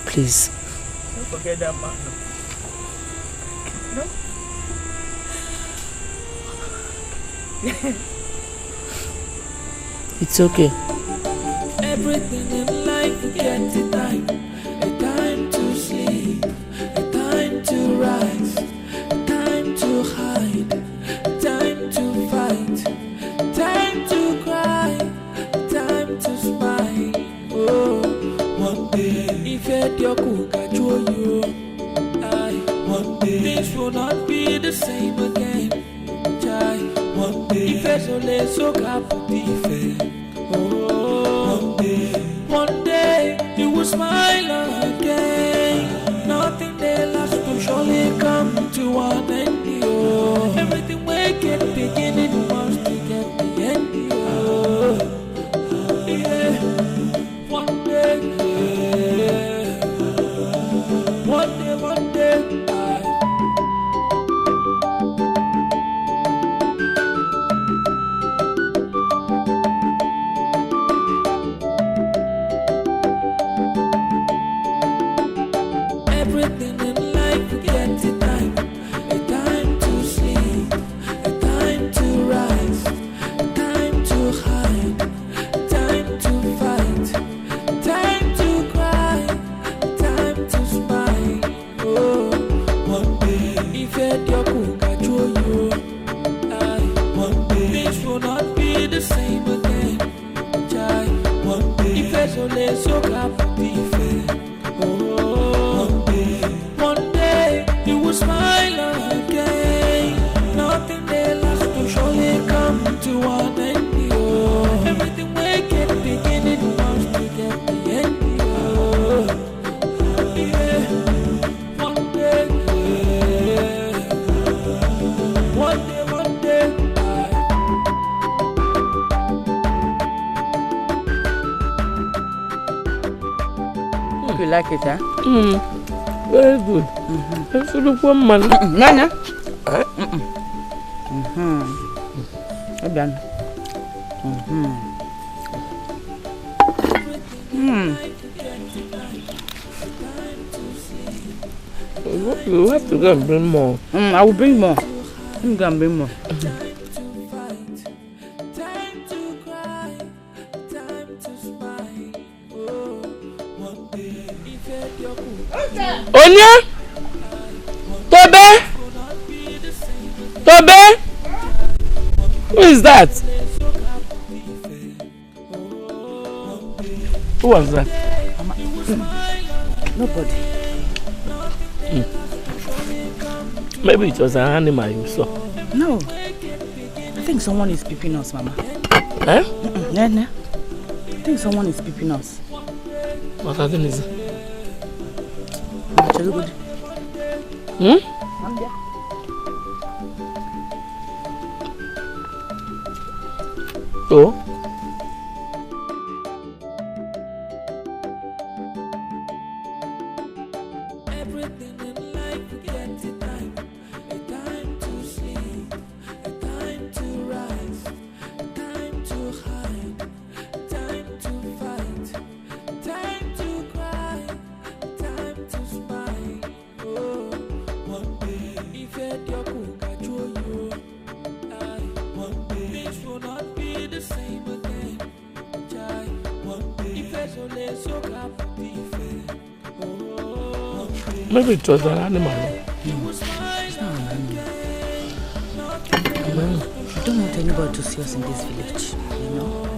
Please. Don't forget that man. No? It's okay. Everything in life gets a time to sleep, a time to rise, a time to hide, a time to fight, a time to cry, a time to smile. Oh, one day, if you're cook, I show you. One day, things will not be the same again. One day, if it's only so happy, one day you will smile again. Nothing there lasts to surely come to an end. Oh. Everything we get beginning wants to get the end. Oh. Yeah. One day, yeah. One day. Everything in life gets a time to sleep, a time to rise, a time to hide, a time to fight, a time to cry, a time to smile. Oh, one day, if you're cook, I show you. One day, things will not be the same again. One day, if it's only so happy. Smile again. Nothing there lasts to surely come to an end. Oh. Everything we get beginning wants to get the end. Oh. Yeah. One day, yeah. One day. You like it, huh? Very good. If you look one man. Nana. Done. You have to go and bring more. I will bring more. I'm going to bring more. Onya? Tobe? Who is that? Who was that? Nobody. Maybe it was an animal you saw. No. I think someone is peeping us, Mama. Eh? No. I think someone is peeping us. What I think is it? Good. So? Everything in life gets a time to sleep, a time to rise, a time to hide, a time to fight, a time to cry, a time to smile. Oh, one day, if you're cook, I show you. One day, things will not be the same again. One day, if it's only so happy. Maybe it was an animal. It's not an animal. I don't want anybody to see us in this village, you know?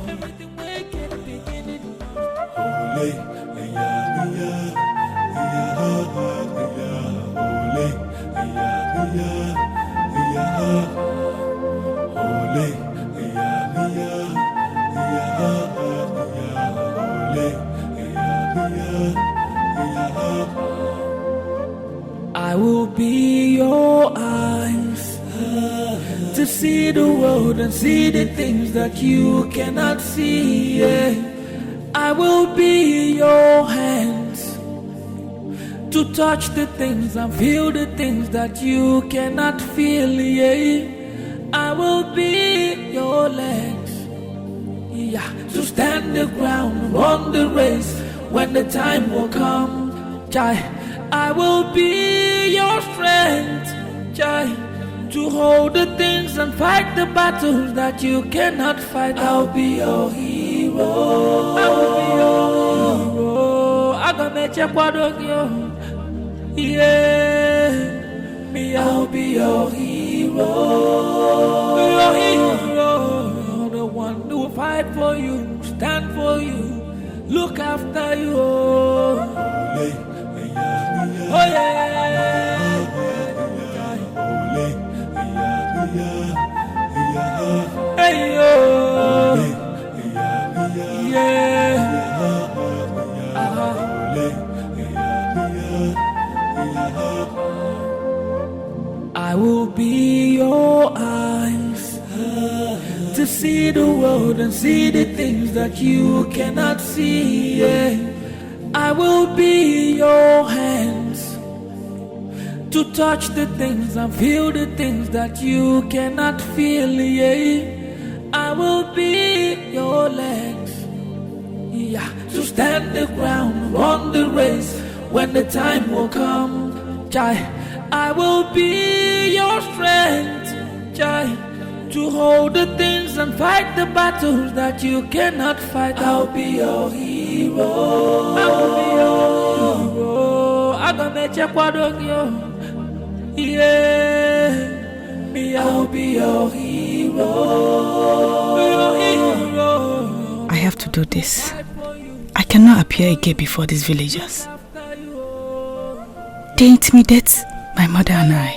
I will be your eyes to see the world and see the things that you cannot see. Yeah. I will be your hands to touch the things and feel the things that you cannot feel. Yeah. I will be your legs, yeah, to stand the ground, run the race when the time will come. I will be your strength, To hold the things and fight the battles that you cannot fight. I'll be your hero. I will be your hero. I gonna make you proud of you. Yeah, me, I'll be your hero. Your hero, the one who will fight for you, stand for you, look after you. Oh yeah. Hey yo, yeah. I will be your eyes to see the world and see the things that you cannot see. Yeah. I will be your hands to touch the things and feel the things that you cannot feel, yeah. I will be your legs, yeah, to stand the ground, run the race when the time will come, Jai. I will be your strength, Jai, to hold the things and fight the battles that you cannot fight. I'll be your hero. I will be your hero. I'm gonna make you proud of you. Yeah, me, I'll be your hero. Your hero. I have to do this. I cannot appear again before these villagers. They intimidate my mother and I.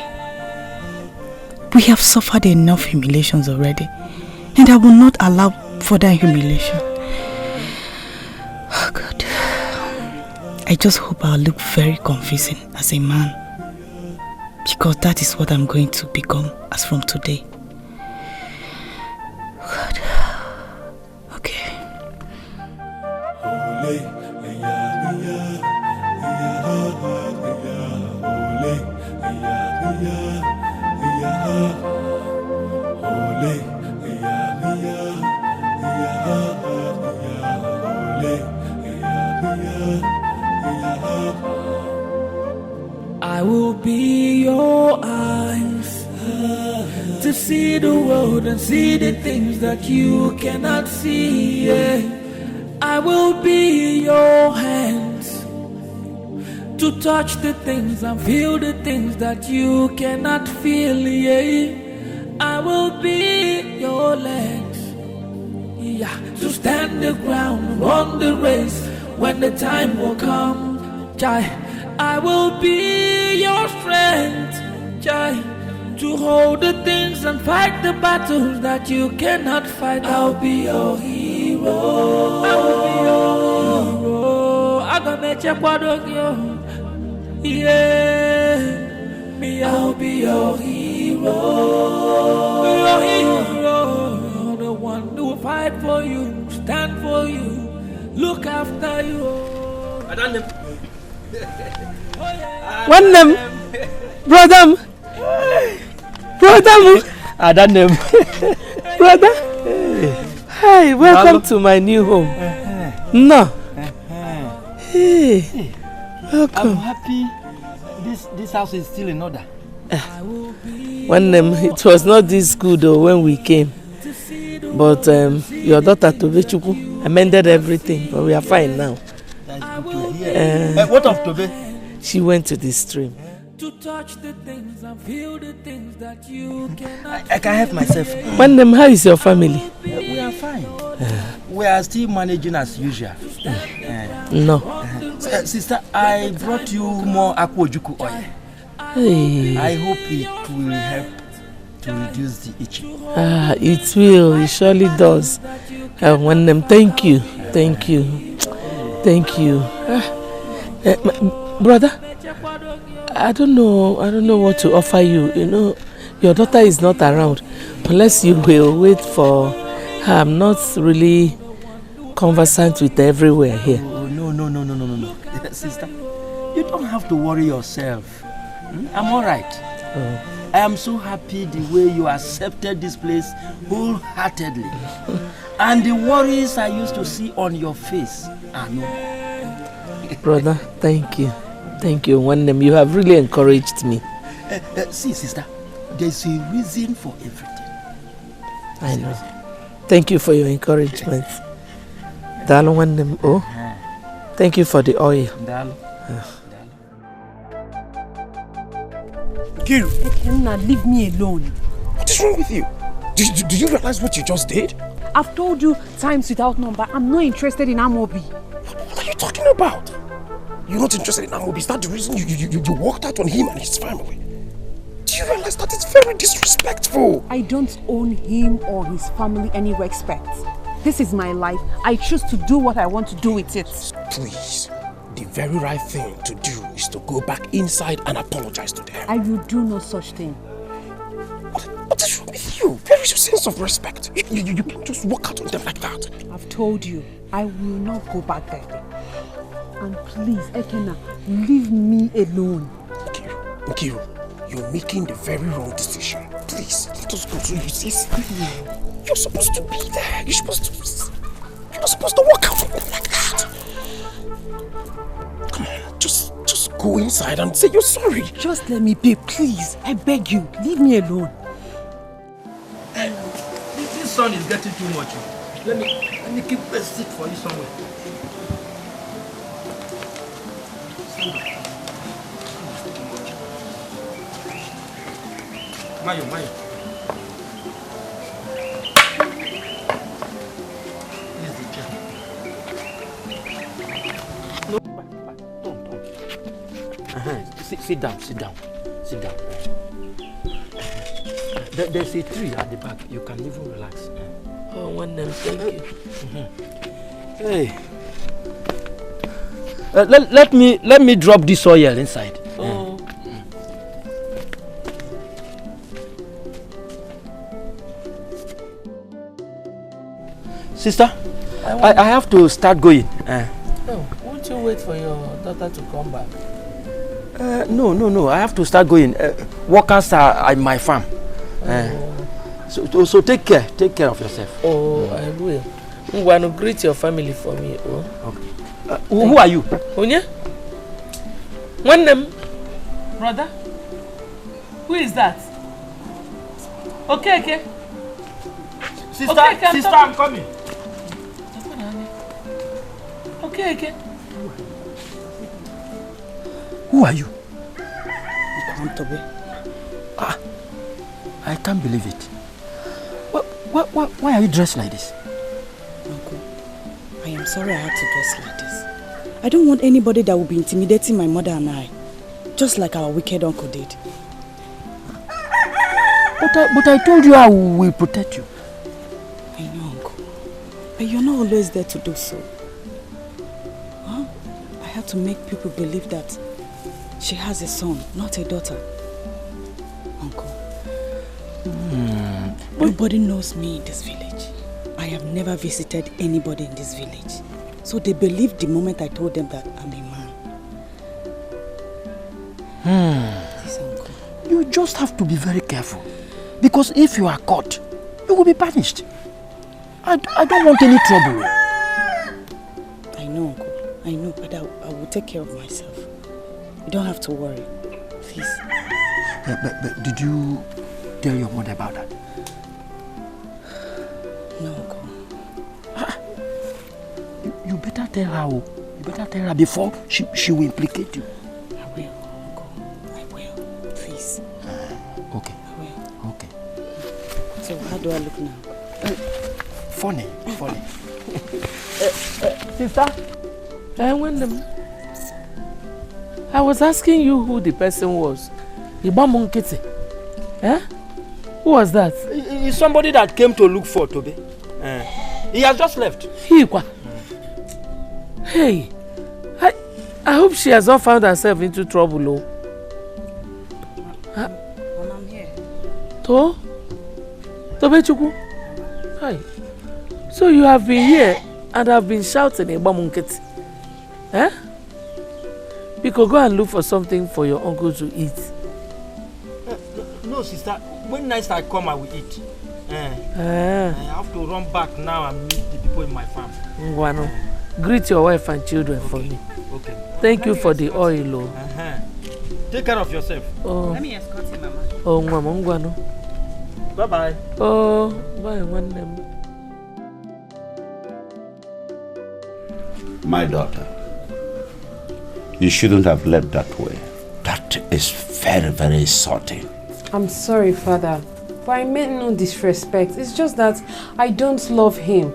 We have suffered enough humiliations already, and I will not allow further humiliation. Oh God. I just hope I'll look very convincing as a man, because that is what I'm going to become as from today. God. Okay. I will be your eyes to see the world and see the things that you cannot see. Yeah. I will be your hands to touch the things and feel the things that you cannot feel. Yeah. I will be your legs, yeah, to stand the ground, run the race when the time will come, Jai. I will be your strength, Jai, to hold the things and fight the battles that you cannot fight. I'll be your hero. I will be your hero. I'm gonna make you proud of you. Yeah, me, I'll be your hero. Your hero, the one who will fight for you, stand for you, look after you. I done them. One them, brother, I done them, brother. Hi, welcome to my new home. No. Hey, welcome. I'm happy. This house is still in order. When it was not this good when we came, but your daughter Tobechuku amended everything, but we are fine now. That's good to hear. What of Tobe? She went to the stream. To touch the things and feel the things that you cannot. I can help myself. When how is your family? We are fine. We are still managing as usual. No. Sister, I brought you more akwojuku oil. Hey. I hope it will help to reduce the itching. It will. It surely does. Thank you. Thank you. Thank you. Brother, I don't know what to offer you. You know, your daughter is not around. Unless you will wait for her. I'm not really conversant with everywhere here. Oh, no. Sister, you don't have to worry yourself. I'm alright. I am so happy the way you accepted this place wholeheartedly. And the worries I used to see on your face are no more. Brother, thank you. Thank you, Wandem. You have really encouraged me. See, sister, There's a reason for everything. I know. Thank you for your encouragement. Dalo nwannem. Oh. Thank you for the oil. Dalo. Kiru. Ekenna, leave me alone. What is wrong with you? Do you realize what you just did? I've told you times without number, I'm not interested in Amobi. What are you talking about? You're not interested in Amobi? Is that the reason you walked out on him and his family? Do you realize that it's very disrespectful? I don't owe him or his family any respect. This is my life. I choose to do what I want to do with it. Please, the very right thing to do is to go back inside and apologize to them. I will do no such thing. What is wrong with you? Where is your sense of respect? You can't just walk out on them like that. I've told you, I will not go back there. And please, Ekenna, leave me alone. Nkiru, you're making the very wrong decision. Please, let us go. So you see, you're supposed to be there. You're not supposed to walk out on them like that. Come on, just go inside and say you're sorry. Just let me be, please. I beg you, leave me alone. This sun is getting too much. Let me keep a seat for you somewhere. Mayo. This is the chair. No, don't. Sit down. There's a tree at the back. You can even relax. Oh, one name, thank you. Hey. Let me drop this oil inside. Oh. Sister, I have to start going. No, won't you wait for your daughter to come back? No. I have to start going. Workers are at my farm. So take care of yourself. Oh, I will. You want to greet your family for me? Oh. Okay. Who are you? Onya? One name? Brother? Who is that? Okay. Sister, I'm coming. Okay. Who are you? I can't believe it. Why are you dressed like this? Uncle, I am sorry I had to dress like this. I don't want anybody that will be intimidating my mother and I, just like our wicked uncle did. But I told you I will protect you. I know, Uncle. But you're not always there to do so. Huh? I have to make people believe that she has a son, not a daughter. Uncle. Nobody knows me in this village. I have never visited anybody in this village. So they believed the moment I told them that I'm a man. Please, Uncle. You just have to be very careful. Because if you are caught, you will be punished. I don't want any trouble. I know, Uncle. I know, but I will take care of myself. You don't have to worry. Please. Yeah, but did you tell your mother about that? No, Uncle. You better tell her. You better tell her before she will implicate you. I will, Uncle. I will. Please. Okay. I will. Okay. So how do I look now? Funny. Sister? I was asking you who the person was. Ibamunkiti. Who was that? He's somebody that came to look for Tobe. He has just left. Hey, I hope she has not found herself into trouble, oh. When I'm here. Tobechukwu? Hi. So you have been here and have been shouting Ibamunkiti. Because go and look for something for your uncle to eat. No, sister. When next I come, I will eat. I have to run back now and meet the people in my farm. Ngwano. Greet your wife and children for me. Okay. Thank you for the oil, oh. Take care of yourself. Oh. Let me escort you, Mama. Oh, Mama, bye-bye. Oh, bye, one name. My daughter, you shouldn't have left that way. That is very, very insulting. I'm sorry, Father, but I meant no disrespect. It's just that I don't love him.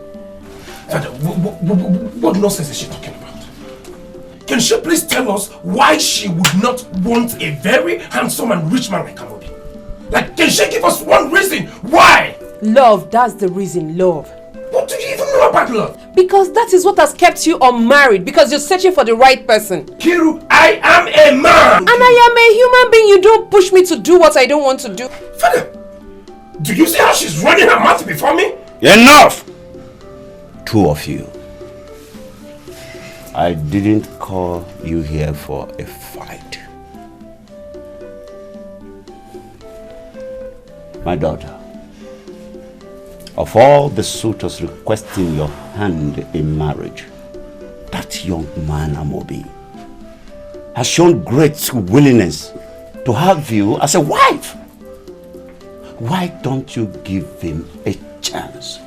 Father, what nonsense is she talking about? Can she please tell us why she would not want a very handsome and rich man like Amobi? Like, can she give us one reason why? Love, that's the reason, love. What do you even know about love? Because that is what has kept you unmarried, because you're searching for the right person. Kiru, I am a man! And I am a human being. You don't push me to do what I don't want to do. Father, do you see how she's running her mouth before me? Enough! Two of you. I didn't call you here for a fight. My daughter, of all the suitors requesting your hand in marriage, that young man, Amobi, has shown great willingness to have you as a wife. Why don't you give him a chance?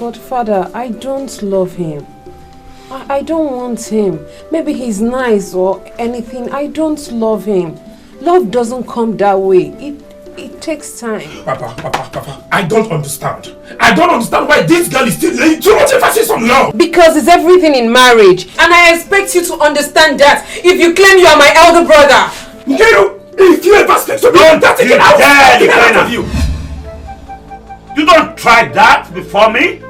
But Father, I don't love him. I don't want him. Maybe he's nice or anything. I don't love him. Love doesn't come that way. It takes time. Papa, I don't understand. I don't understand why this girl is still laying too much emphasis on love. Because it's everything in marriage. And I expect you to understand that if you claim you are my elder brother. If you ever speak to me, that's again, I will take it out of you. You don't try that before me.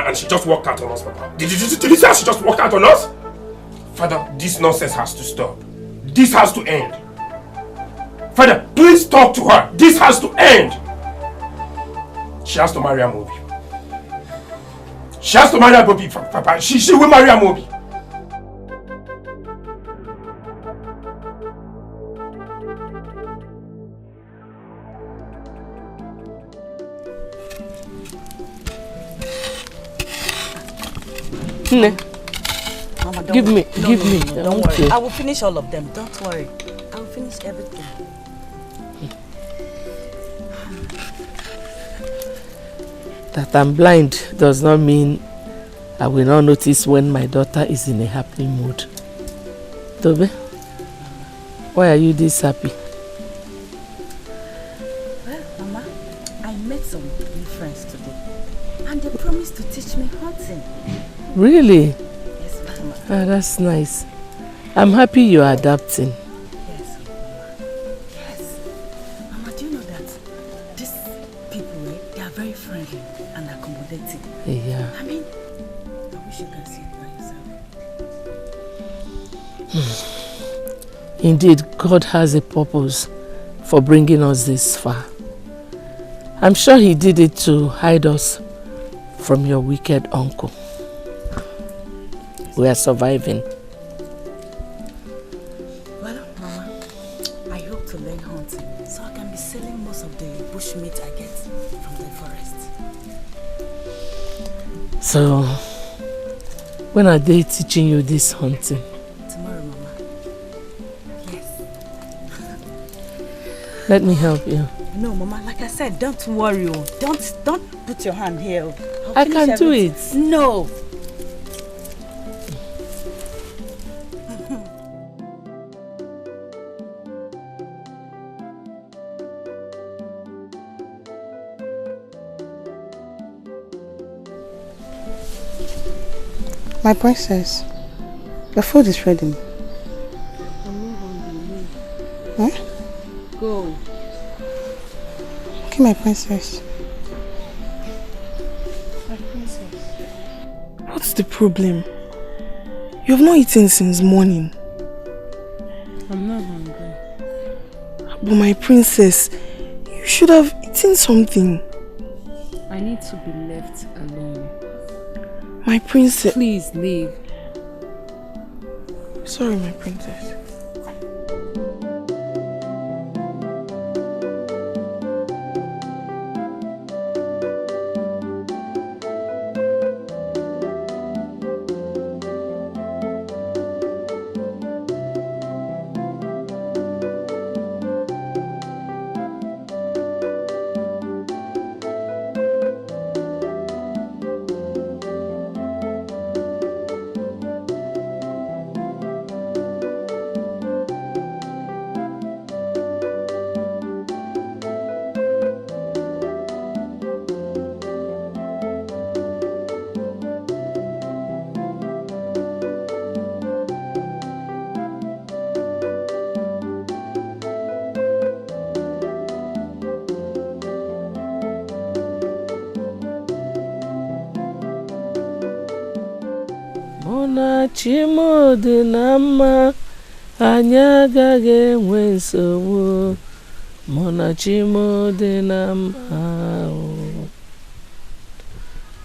And she just walked out on us, Papa. Did you see how she just walked out on us? Father, this nonsense has to stop. This has to end. Father, please talk to her. This has to end. She has to marry Amobi. She has to marry Amobi, Papa. She will marry Amobi. Mama, give me. Don't worry. I will finish all of them. Don't worry. I will finish everything. That I'm blind does not mean I will not notice when my daughter is in a happy mood. Tobe, why are you this happy? Well, Mama, I met some new friends today and they promised to teach me hunting. Really? Yes, Mama. Ah, that's nice. I'm happy you're adapting. Yes, Mama. Yes. Mama, do you know that these people, they are very friendly and accommodating. Yeah. I mean, I wish you can see it by yourself. Indeed, God has a purpose for bringing us this far. I'm sure He did it to hide us from your wicked uncle. We are surviving. Well, Mama, I hope to learn hunting so I can be selling most of the bush meat I get from the forest. So, when are they teaching you this hunting? Tomorrow, Mama. Yes. Let me help you. No, Mama, like I said, don't worry. Don't put your hand here. I can do it. No. My princess, your food is ready. I'm not hungry. Huh? Go. Okay, my princess. My princess. What's the problem? You have not eaten since morning. I'm not hungry. But my princess, you should have eaten something. I need to be left alone. My princess. Please leave. Sorry, my princess. Mona chimo dị na mma, anyị agaghị enwe nsogbu. Mona chimo dị na mma.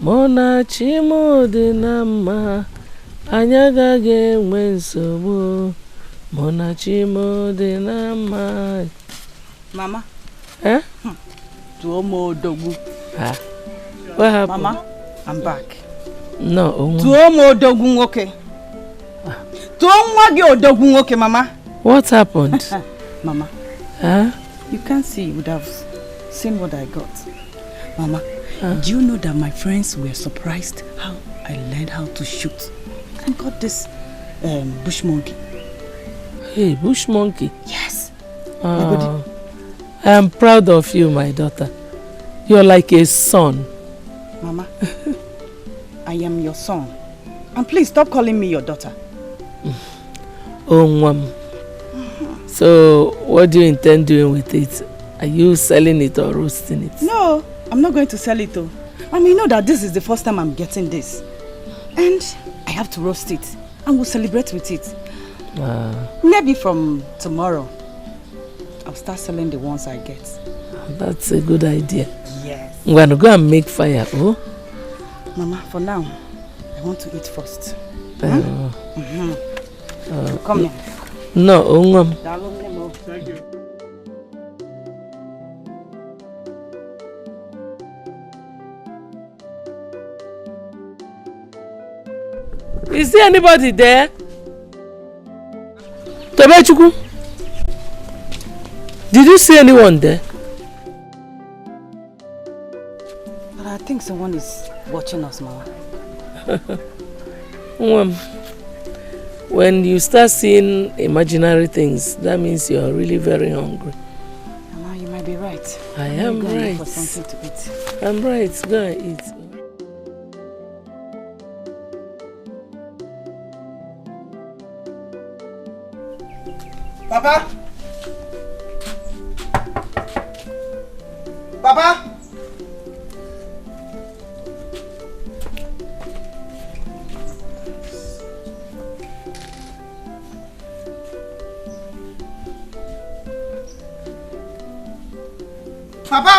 Mona chimo dị na mma, anyị agaghị enwe nsogbu. Mona chimo dị na mma. Mama. Eh? Tuomo Odogwu. Ah. What happened? Mama, I'm back. No, Tuomo Odogwu nwoke. Tuomo gi Odogwu nwoke, Mama. What happened? Mama. Huh? You can't see, you would have seen what I got. Mama, do you know that my friends were surprised how I learned how to shoot and got this bush monkey? Hey, bush monkey? Yes. I am proud of you, my daughter. You're like a son. Mama, I am your son. And please stop calling me your daughter. Oh, Mom. So, what do you intend doing with it? Are you selling it or roasting it? No, I'm not going to sell it though. I mean, you know that this is the first time I'm getting this. And I have to roast it. And we'll celebrate with it. Maybe from tomorrow, I'll start selling the ones I get. That's a good idea. Yes. I'm going to go and make fire, oh? Mama, for now, I want to eat first. Come here. No, Mom. Thank you. Is there anybody there? Tobechuku? Did you see anyone there? But I think someone is watching us, Mama. When you start seeing imaginary things, that means you're really very hungry. Mama, you might be right. I am right. For something to eat. I'm right. Go and eat. Papa? Papa? Papa?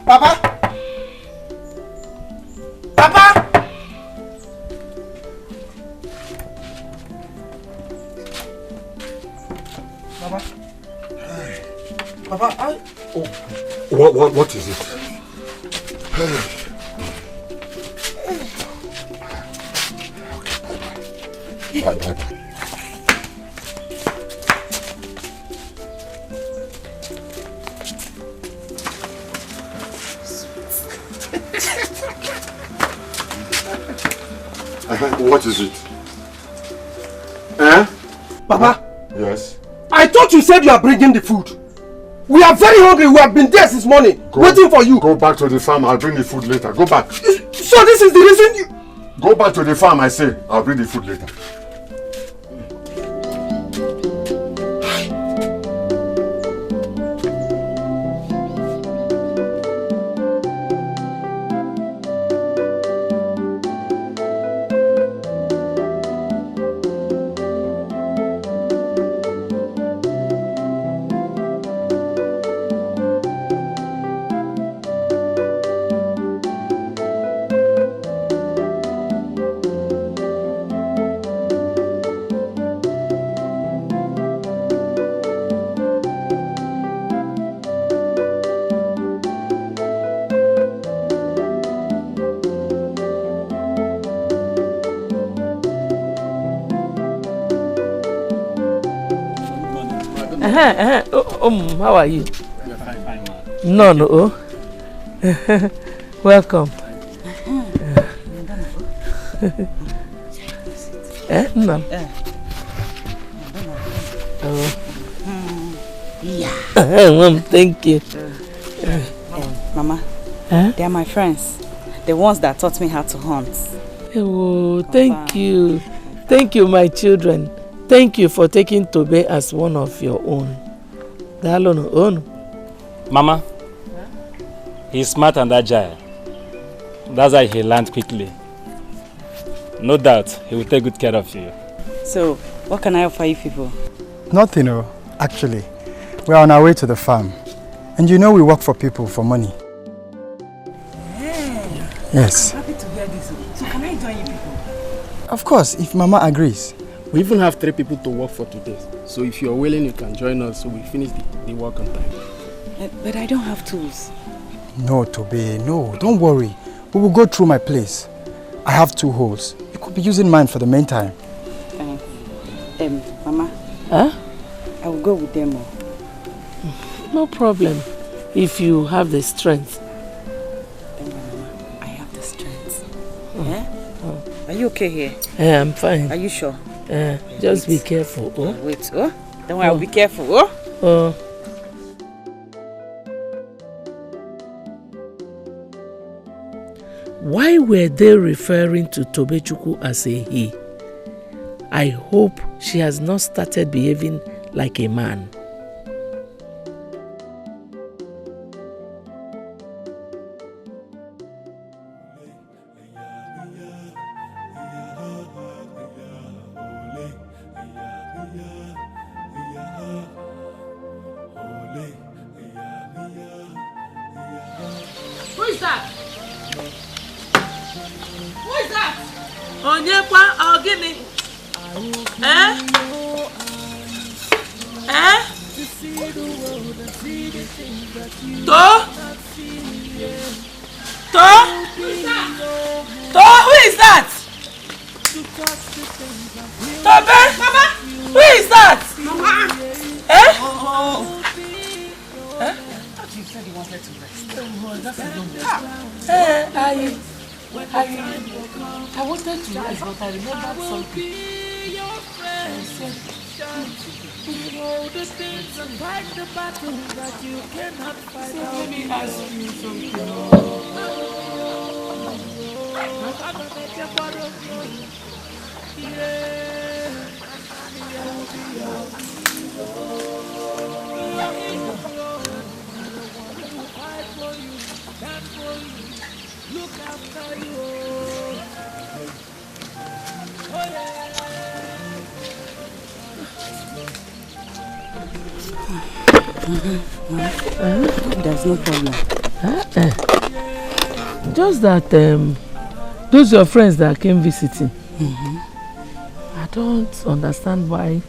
Papa? Papa? Papa? Papa, What is it? Bye. What is it? Papa? Yes? I thought you said you are bringing the food. We are very hungry. We have been there since morning, waiting for you. Go back to the farm. I'll bring the food later. Go back. So this is the reason you... Go back to the farm, I say. I'll bring the food later. How are you? We're fine, No. Welcome. No. Yeah. Thank you. Mama, they are my friends. The ones that taught me how to hunt. Oh, thank you. Thank you, my children. Thank you for taking Tobe as one of your own. Mama, he's smart and agile. That's why he learned quickly. No doubt, he will take good care of you. So, what can I offer you people? Nothing, actually. We are on our way to the farm. And you know we work for people for money. Yeah. Yes. I'm happy to hear this. So can I join you people? Of course, if Mama agrees. We even have 3 people to work for today. So if you're willing, you can join us so we finish the work on time. But I don't have tools. No, Tobe, no. Don't worry. We will go through my place. I have 2 holes. You could be using mine for the meantime. Mama. Huh? I will go with them. No problem. If you have the strength. I have the strength. Yeah? Are you okay here? Yeah, I'm fine. Are you sure? Just be careful. Oh? Wait, Don't worry, I'll be careful. Why were they referring to Tobechukwu as a he? I hope she has not started behaving like a man. Who is that? Who is that? Onyekwa Ogini? Who is that? Tobe? Mama? Who is that? Mama? You said you wanted to rest. I wanted to rest, but I remembered something. Let me ask you something. There's no problem. Just that those your friends that came visiting. I don't understand why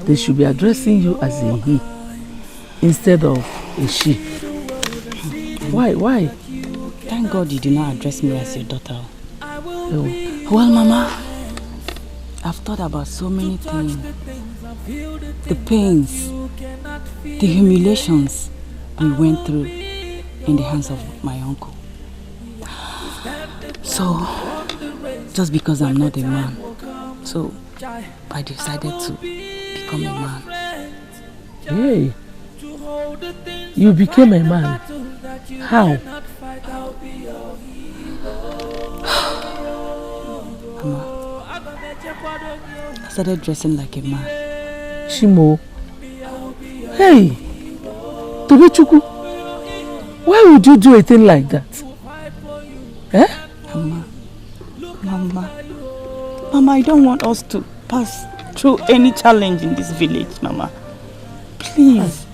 they should be addressing you as a he instead of a she. Why? Thank God you did not address me as your daughter. Well, Mama, I've thought about so many things. The pains, the humiliations we went through in the hands of my uncle. So, just because I'm not a man, so I decided to become a man. Hey, you became a man. How? Mama, I started dressing like a man. Shimo. Hey, Tobechukwu, why would you do a thing like that? Mama, I don't want us to pass through any challenge in this village, Mama. Please.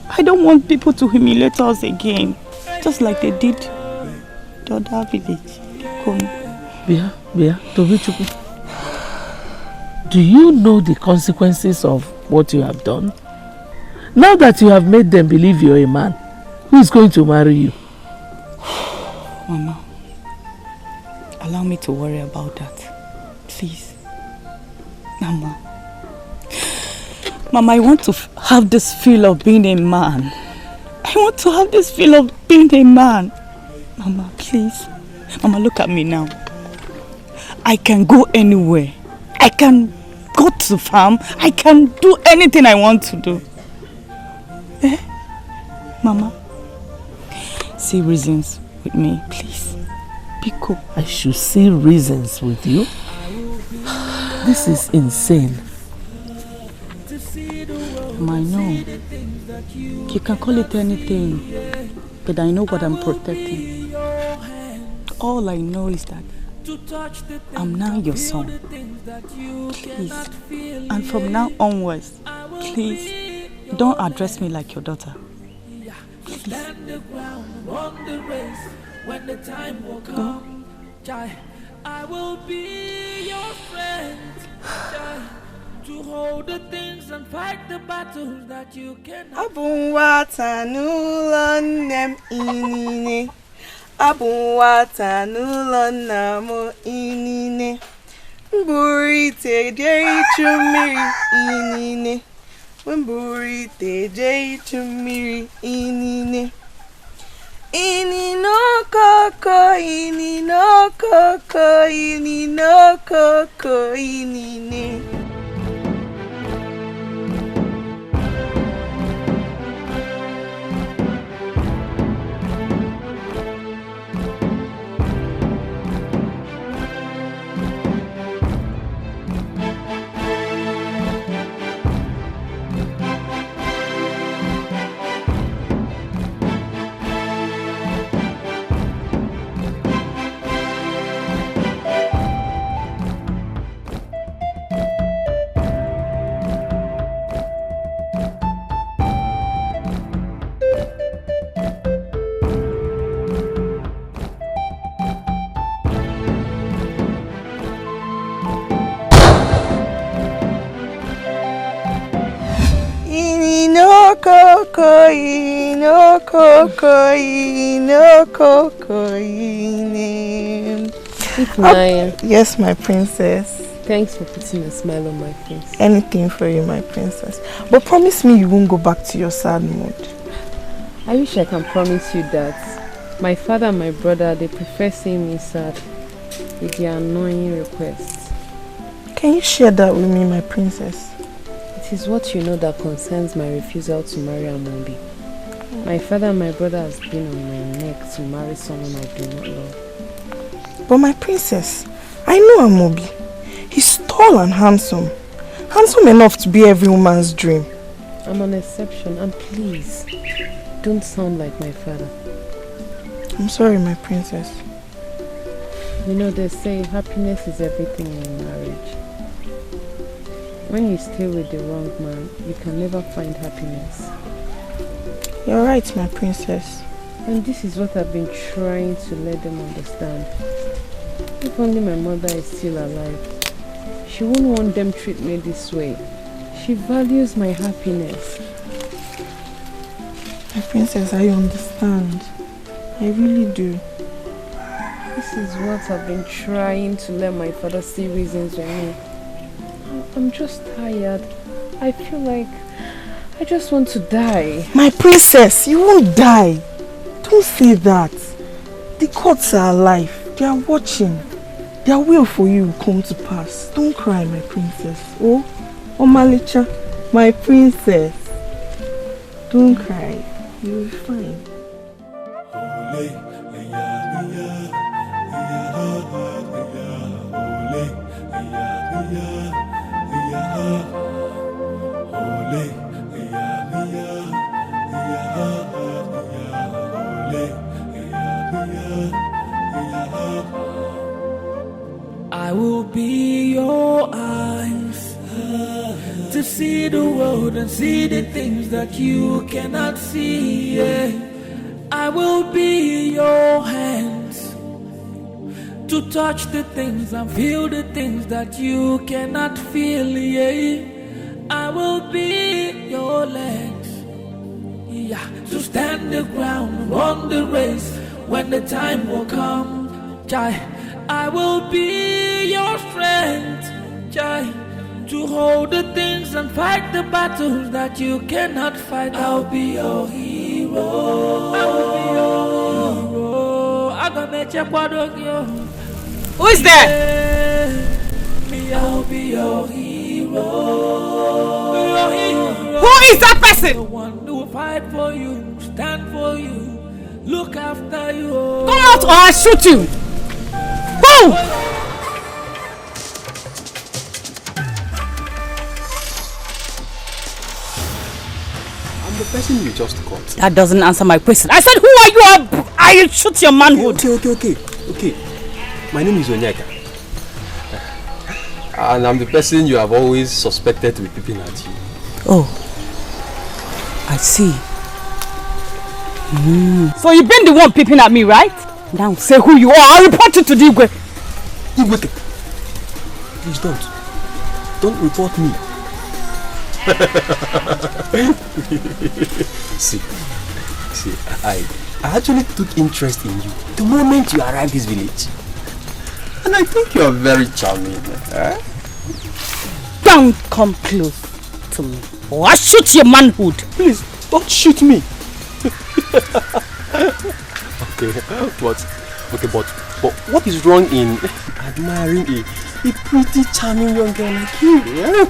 I don't want people to humiliate us again, just like they did the other village. Bia, Tobechukwu, do you know the consequences of what you have done? Now that you have made them believe you're a man, who is going to marry you? Mama, allow me to worry about that. Please. Mama, I want to have this feel of being a man. I want to have this feel of being a man. Mama, please. Mama, look at me now. I can go anywhere. I can go to the farm. I can do anything I want to do. Mama, see reasons with me, please. Pico. I should see reasons with you? This is insane. I know. You can call it anything, but I know what I'm protecting. All I know is that I'm now your son. Please, and from now onwards, please, don't address me like your daughter. When the time will come, I will be your friend. To hold the things and fight the battles that you cannot. Abunwata n'ụlọ nne m inine. Abunwata n'ụlọ nna m inine. Mburite je ichu mmiri inine. Mburite je ichu mmiri inine. Ini no koko, ini no koko, ini no koko, inine. Yes, my princess. Thanks for putting a smile on my face. Anything for you, my princess. But promise me you won't go back to your sad mood. I wish I can promise you that. My father and my brother, they prefer seeing me sad with their annoying requests. Can you share that with me, my princess? It is what you know that concerns my refusal to marry Amobi. My father and my brother has been on my neck to marry someone I do not love. But my princess, I know Amobi. He's tall and handsome. Handsome enough to be every woman's dream. I'm an exception, and please, don't sound like my father. I'm sorry, my princess. You know, they say happiness is everything in marriage. When you stay with the wrong man, you can never find happiness. You're right, my princess. And this is what I've been trying to let them understand. If only my mother is still alive, she wouldn't want them to treat me this way. She values my happiness. My princess, I understand. I really do. This is what I've been trying to let my father see reasons with me. I'm just tired. I feel like I just want to die. My princess, you won't die. Don't say that. The courts are alive. They are watching. Their will for you will come to pass. Don't cry, my princess. Oh, Omalicha, my princess. Don't cry. You'll be fine. I will be your eyes to see the world and see the things that you cannot see. Yeah. I will be your hands to touch the things and feel the things that you cannot feel. Yeah. I will be your legs, yeah, to stand the ground, run the race when the time will come. I will be your strength, to hold the things and fight the battles that you cannot fight. I'll be your hero. I will be your hero. I'm gonna check what you. Who is there? I'll be your hero. Who is that person? The one who will fight for you, stand for you, look after you. Come out or I'll shoot you. Who? I'm the person you just caught. That doesn't answer my question. I said, who are you? I shoot your manhood. Okay. Okay, my name is Onyeka. And I'm the person you have always suspected to be peeping at you. Oh, I see. So you've been the one peeping at me, right? Now say who you are. I'll report you to the Igwe. Igwe, please don't. Don't report me. See, I actually took interest in you the moment you arrived this village. And I think you are very charming. Eh? Don't come close to me or I'll shoot your manhood. Please, don't shoot me. but what is wrong in admiring a pretty charming young girl like you? Yeah?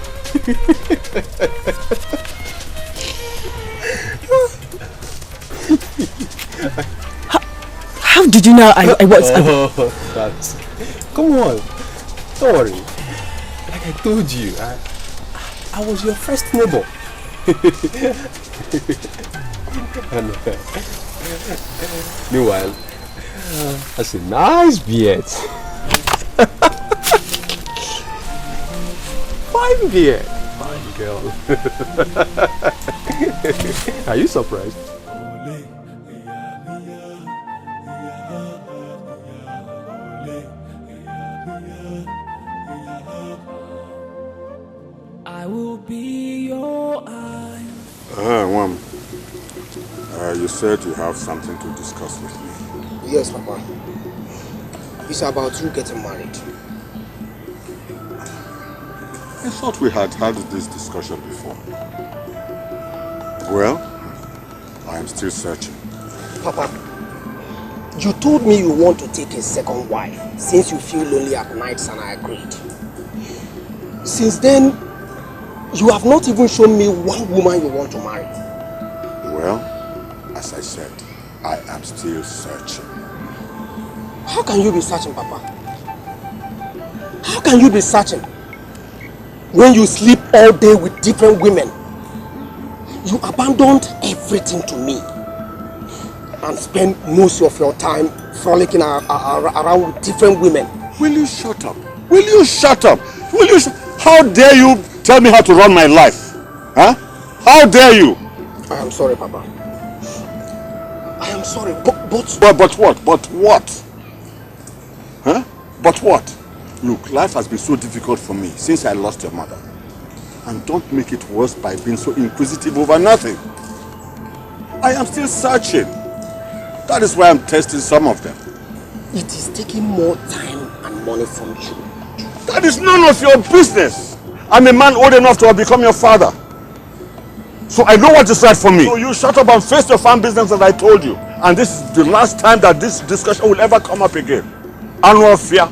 How did you know I was? Oh, that's... Come on, don't worry. Like I told you, I was your first neighbor. And meanwhile, that's a nice beard. Fine beard, fine girl. Are you surprised? I will be your eye. Mom, you said you have something to discuss with me. Yes, Papa. It's about you getting married. I thought we had had this discussion before. Well, I am still searching. Papa, you told me you want to take a second wife since you feel lonely at nights, and I agreed. Since then, you have not even shown me one woman you want to marry. Well, as I said, I am still searching. How can you be searching, Papa? How can you be searching when you sleep all day with different women? You abandoned everything to me and spend most of your time frolicking around with different women. Will you shut up? Will you shut up? Will you How dare you tell me how to run my life? Huh? How dare you? I am sorry, Papa. I am sorry, but what? But what? Huh? But what? Look, life has been so difficult for me since I lost your mother. And don't make it worse by being so inquisitive over nothing. I am still searching. That is why I'm testing some of them. It is taking more time and money from you. That is none of your business. I'm a man old enough to have become your father. So I know what is right for me. So you shut up and face your farm business as I told you. And this is the last time that this discussion will ever come up again. Annual fear.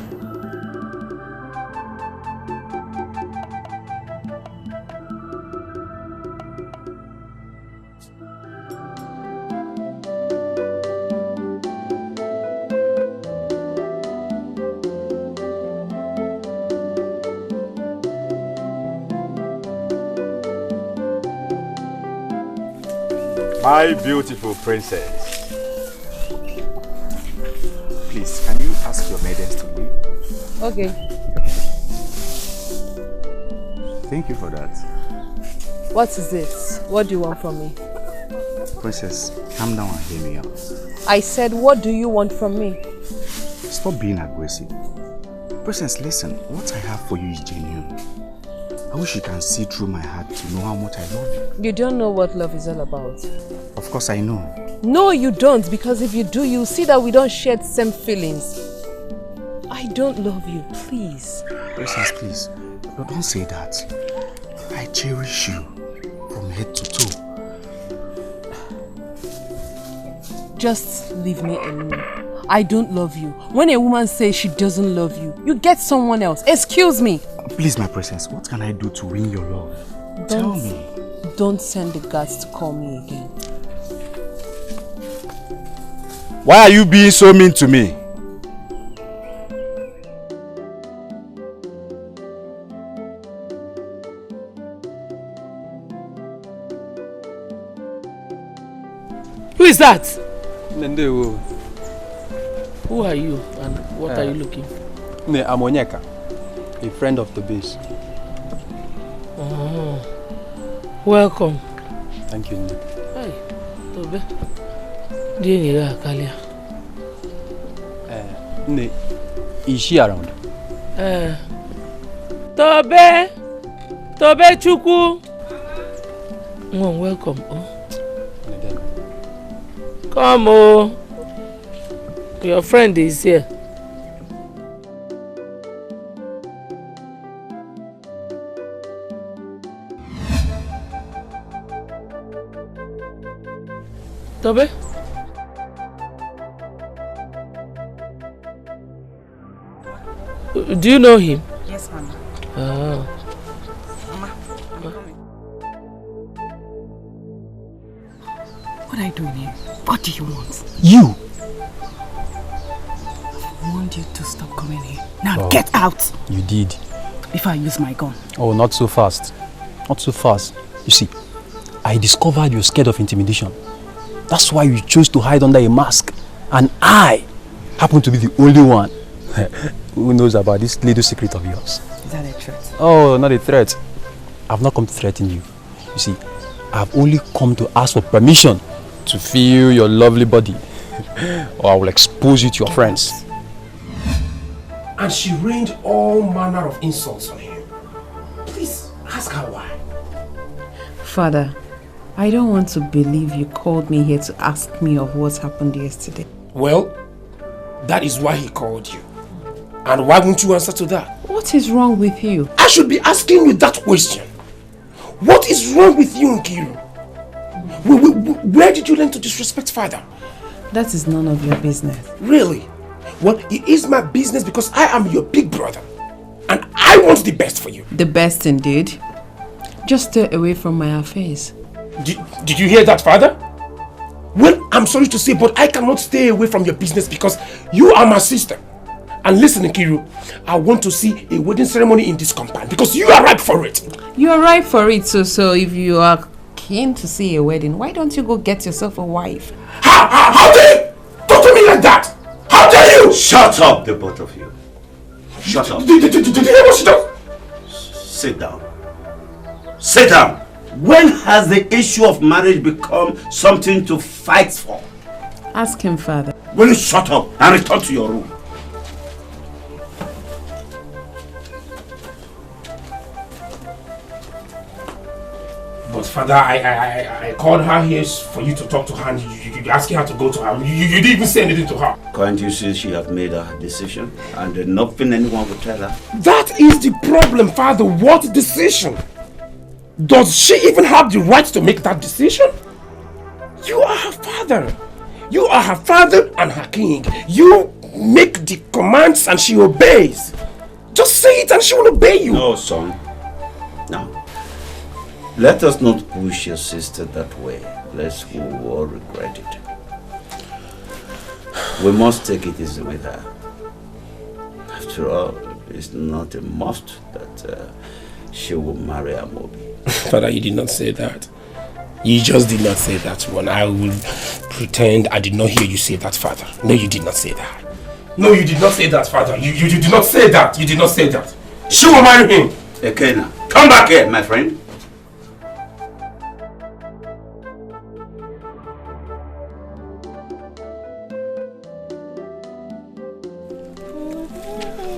My beautiful princess. Please, can you ask your maidens to leave? Okay. Thank you for that. What is it? What do you want from me? Princess, calm down and hear me out. I said, what do you want from me? Stop being aggressive. Princess, listen, what I have for you is genuine. I wish you can see through my heart to know how much I love you. You don't know what love is all about. Of course I know. No, you don't, because if you do, you'll see that we don't share the same feelings. I don't love you, please. Princess, please, don't say that. I cherish you from head to toe. Just leave me alone. I don't love you. When a woman says she doesn't love you, you get someone else. Excuse me. Please, my princess, what can I do to win your love? Tell me. Don't send the guards to call me again. Why are you being so mean to me? Who is that? Nendewo. Who are you and what are you looking for? I'm Onyeka, a friend of the base. Oh. Welcome. Thank you, Nne. Hey, Tobe. Nne, is she around? Tobe! Tobe Chukwu! Welcome. Oh. Come, oh. Your friend is here. Tobe? Do you know him? Yes, Mama. Ah. Mama, I'm coming. What are you doing here? What do you want? You! I warned you to stop coming here. Now get out! You did. Before I use my gun. Oh, not so fast. Not so fast. You see, I discovered you're scared of intimidation. That's why you chose to hide under a mask. And I happen to be the only one who knows about this little secret of yours. Is that a threat? Oh, not a threat. I've not come to threaten you. You see, I've only come to ask for permission to feel your lovely body. Or I will expose you to your friends. And she rained all manner of insults on him. Please, ask her why. Father, I don't want to believe you called me here to ask me of what happened yesterday. Well, that is why he called you. And why won't you answer to that? What is wrong with you? I should be asking you that question. What is wrong with you, Nkiru? Where did you learn to disrespect father? That is none of your business. Really? Well, it is my business because I am your big brother. And I want the best for you. The best indeed. Just stay away from my affairs. Did you hear that, father? Well, I'm sorry to say, but I cannot stay away from your business because you are my sister. And listen, Nkiru, I want to see a wedding ceremony in this compound because you are ripe for it. You are ripe for it, so if you are keen to see a wedding, why don't you go get yourself a wife? How dare you talk to me like that? How dare you? Shut up, the both of you. Shut up. Did you hear what she does? Sit down. Sit down. When has the issue of marriage become something to fight for? Ask him, Father. Will you shut up and return to your room? But father, I called her here for you to talk to her and you asking her to go to her. You didn't even say anything to her. Can't you see she have made her decision and nothing anyone will tell her? That is the problem, father. What decision? Does she even have the right to make that decision? You are her father. You are her father and her king. You make the commands and she obeys. Just say it and she will obey you. No, son. No. Let us not push your sister that way, lest we will all regret it. We must take it easy with her. After all, it's not a must that she will marry Amobi. Father, you did not say that. You just did not say that one. I will pretend I did not hear you say that, Father. No, you did not say that. No, you did not say that, Father. You did not say that. You did not say that. She will marry him. Ekena, come back here, my friend.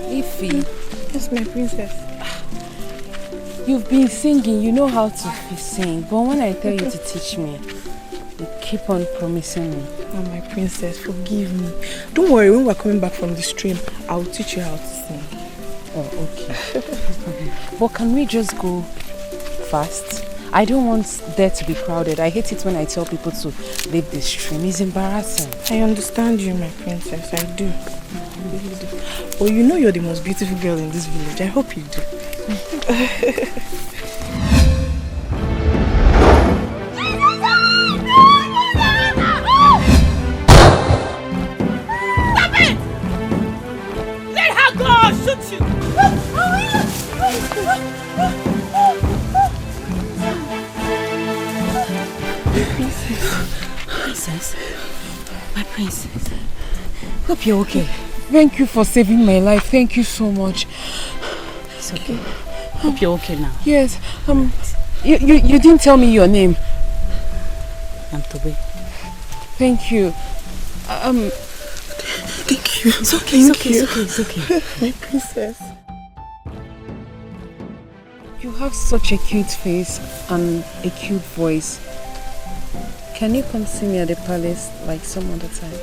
Ify. Yes, my princess. You've been singing, you know how to sing, but when I tell you to teach me, you keep on promising me. Oh, my princess, forgive me. Don't worry, when we're coming back from the stream, I'll teach you how to sing. Oh, okay. But can we just go fast? I don't want there to be crowded. I hate it when I tell people to leave the stream. It's embarrassing. I understand you, my princess. I do. But you know you're the most beautiful girl in this village. I hope you do. Stop it! Let her go! I'll shoot you! Princess, my princess, Hope you're okay. Thank you for saving my life. Thank you so much. It's okay. Hope you're okay now. Yes. You didn't tell me your name. I'm Tobe. Thank you. Thank you. It's okay, it's okay. My princess. You have such a cute face and a cute voice. Can you come see me at the palace like some other time?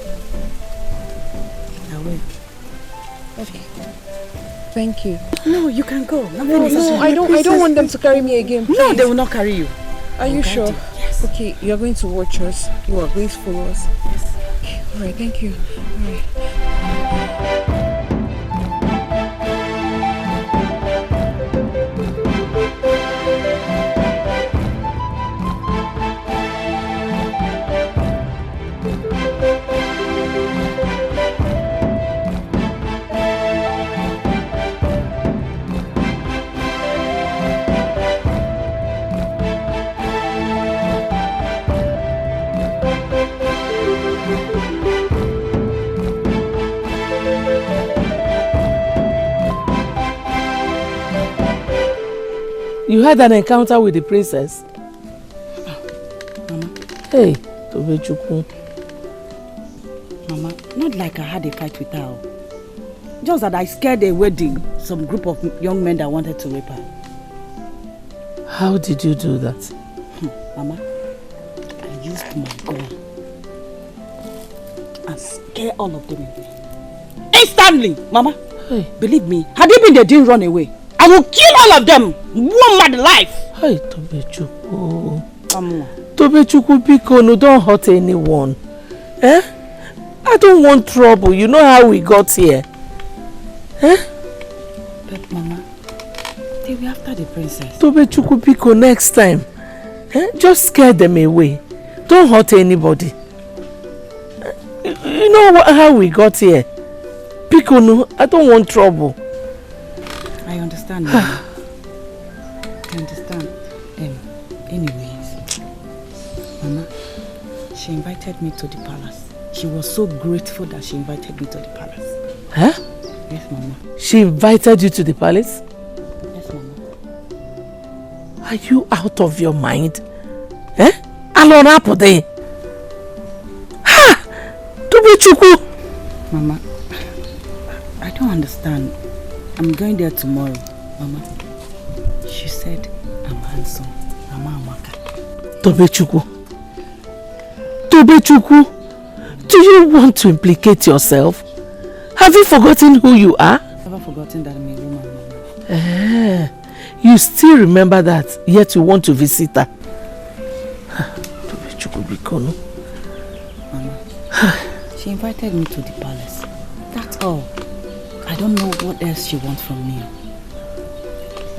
I will. Okay. Thank you. No, you can go. No, I don't want them to carry me again. Please. No, they will not carry you. Are you sure? Yes. Okay, you are going to watch us. You are going to follow us. Yes. Okay, alright, thank you. Alright. You had an encounter with the princess? Mama. Hey, Tobechukwu. Mama, not like I had a fight with her. Just that I scared away some group of young men that wanted to rape her. How did you do that? Mama, I used my gun and scared all of them away. Instantly, Mama. Hey. Believe me, had it been they didn't run away, I will kill all of them, one mad life. Hey, Tobechukwu. Mama. Tobechukwu, Biko, no, don't hurt anyone. Eh? I don't want trouble. You know how we got here. Eh? But Mama, they were after the princess. Tobechukwu, Biko, next time, just scare them away. Don't hurt anybody. You know how we got here. Biko, no, I don't want trouble. I understand, Mama. I understand. Anyways, Mama, she invited me to the palace. She was so grateful that she invited me to the palace. Huh? Yes, Mama. She invited you to the palace? Yes, Mama. Are you out of your mind? Eh? Alona Pode. Ha! Tobechukwu. Mama, I don't understand. I'm going there tomorrow, Mama. She said I'm handsome. Mama Amaka. Tobechukwu. Tobechukwu. Do you want to implicate yourself? Have you forgotten who you are? I've never forgotten that I'm a woman, Mama. You still remember that, yet you want to visit her. Tobechukwu Bikono. Mama, she invited me to the palace. That's all. I don't know what else she wants from me.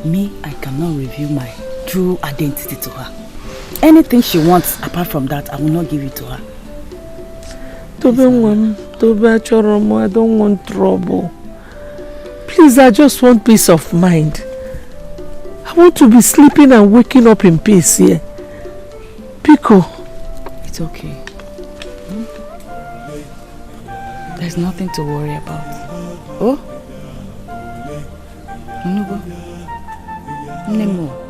Me, I cannot reveal my true identity to her. Anything she wants apart from that, I will not give it to her. Tobe Achoromo, I don't want trouble. Please, I just want peace of mind. I want to be sleeping and waking up in peace here. Biko. It's okay. There's nothing to worry about. Oh? Nugo. Nemo.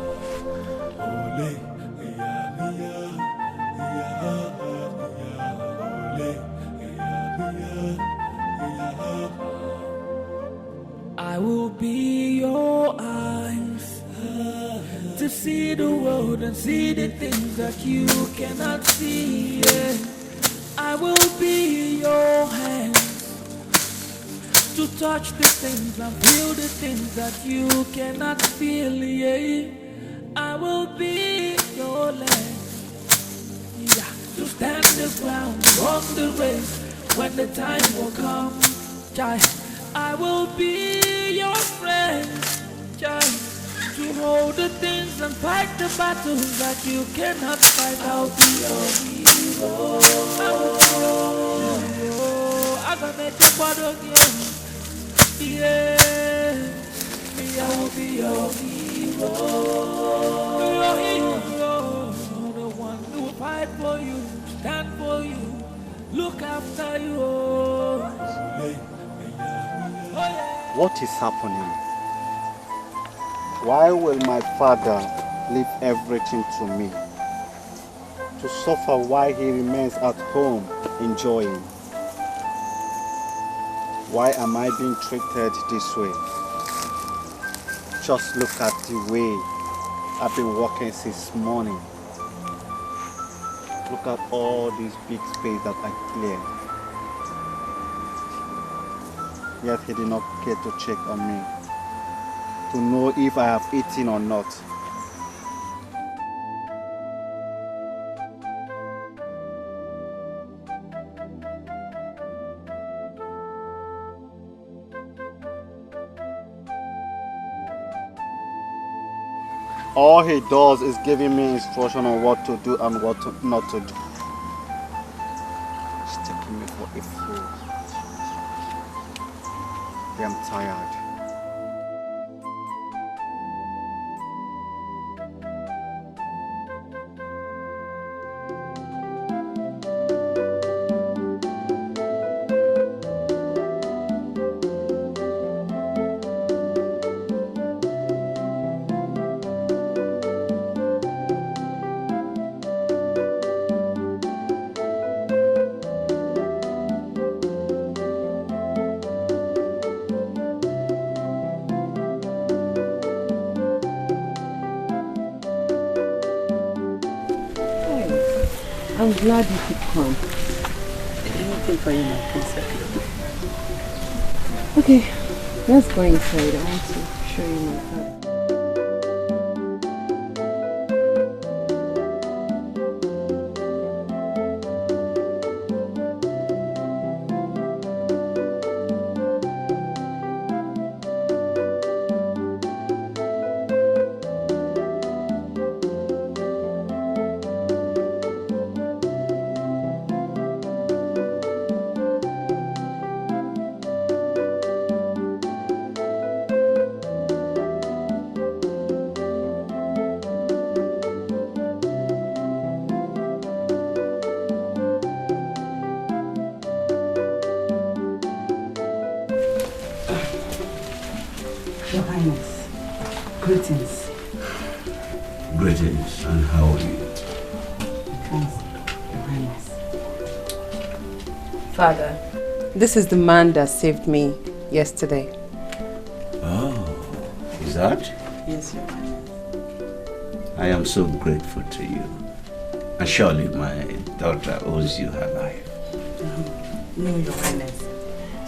I will be your eyes to see the world and see the things that you cannot see. Yeah. I will be your hands to touch the things and feel the things that you cannot feel. Yeah. I will be your legs, yeah, to stand the ground, walk the race when the time will come. Child, I will be your friend, child, to hold the things and fight the battles that you cannot fight. I'll be your hero. I will be your hero. I'm gonna make you part of you. Yeah, me, I will be your hero. Your hero, the one who will fight for you, stand for you, look after you. What is happening? Why will my father leave everything to me? To suffer while he remains at home enjoying? Why am I being treated this way? Just look at the way I've been working since morning. Look at all these big space that I cleared. Yet he did not care to check on me, to know if I have eaten or not. All he does is giving me instruction on what to do and what not to do. He's taking me for a fool. I am tired. I'm glad you could come. Anything for you, my princess. Okay, let's go inside. I want to show you my father. Your Highness, greetings. Greetings, and how are you? Thanks, Your Highness. Father, this is the man that saved me yesterday. Oh, is that? Yes, Your Highness. I am so grateful to you. And surely my daughter owes you her life. No, Your Highness.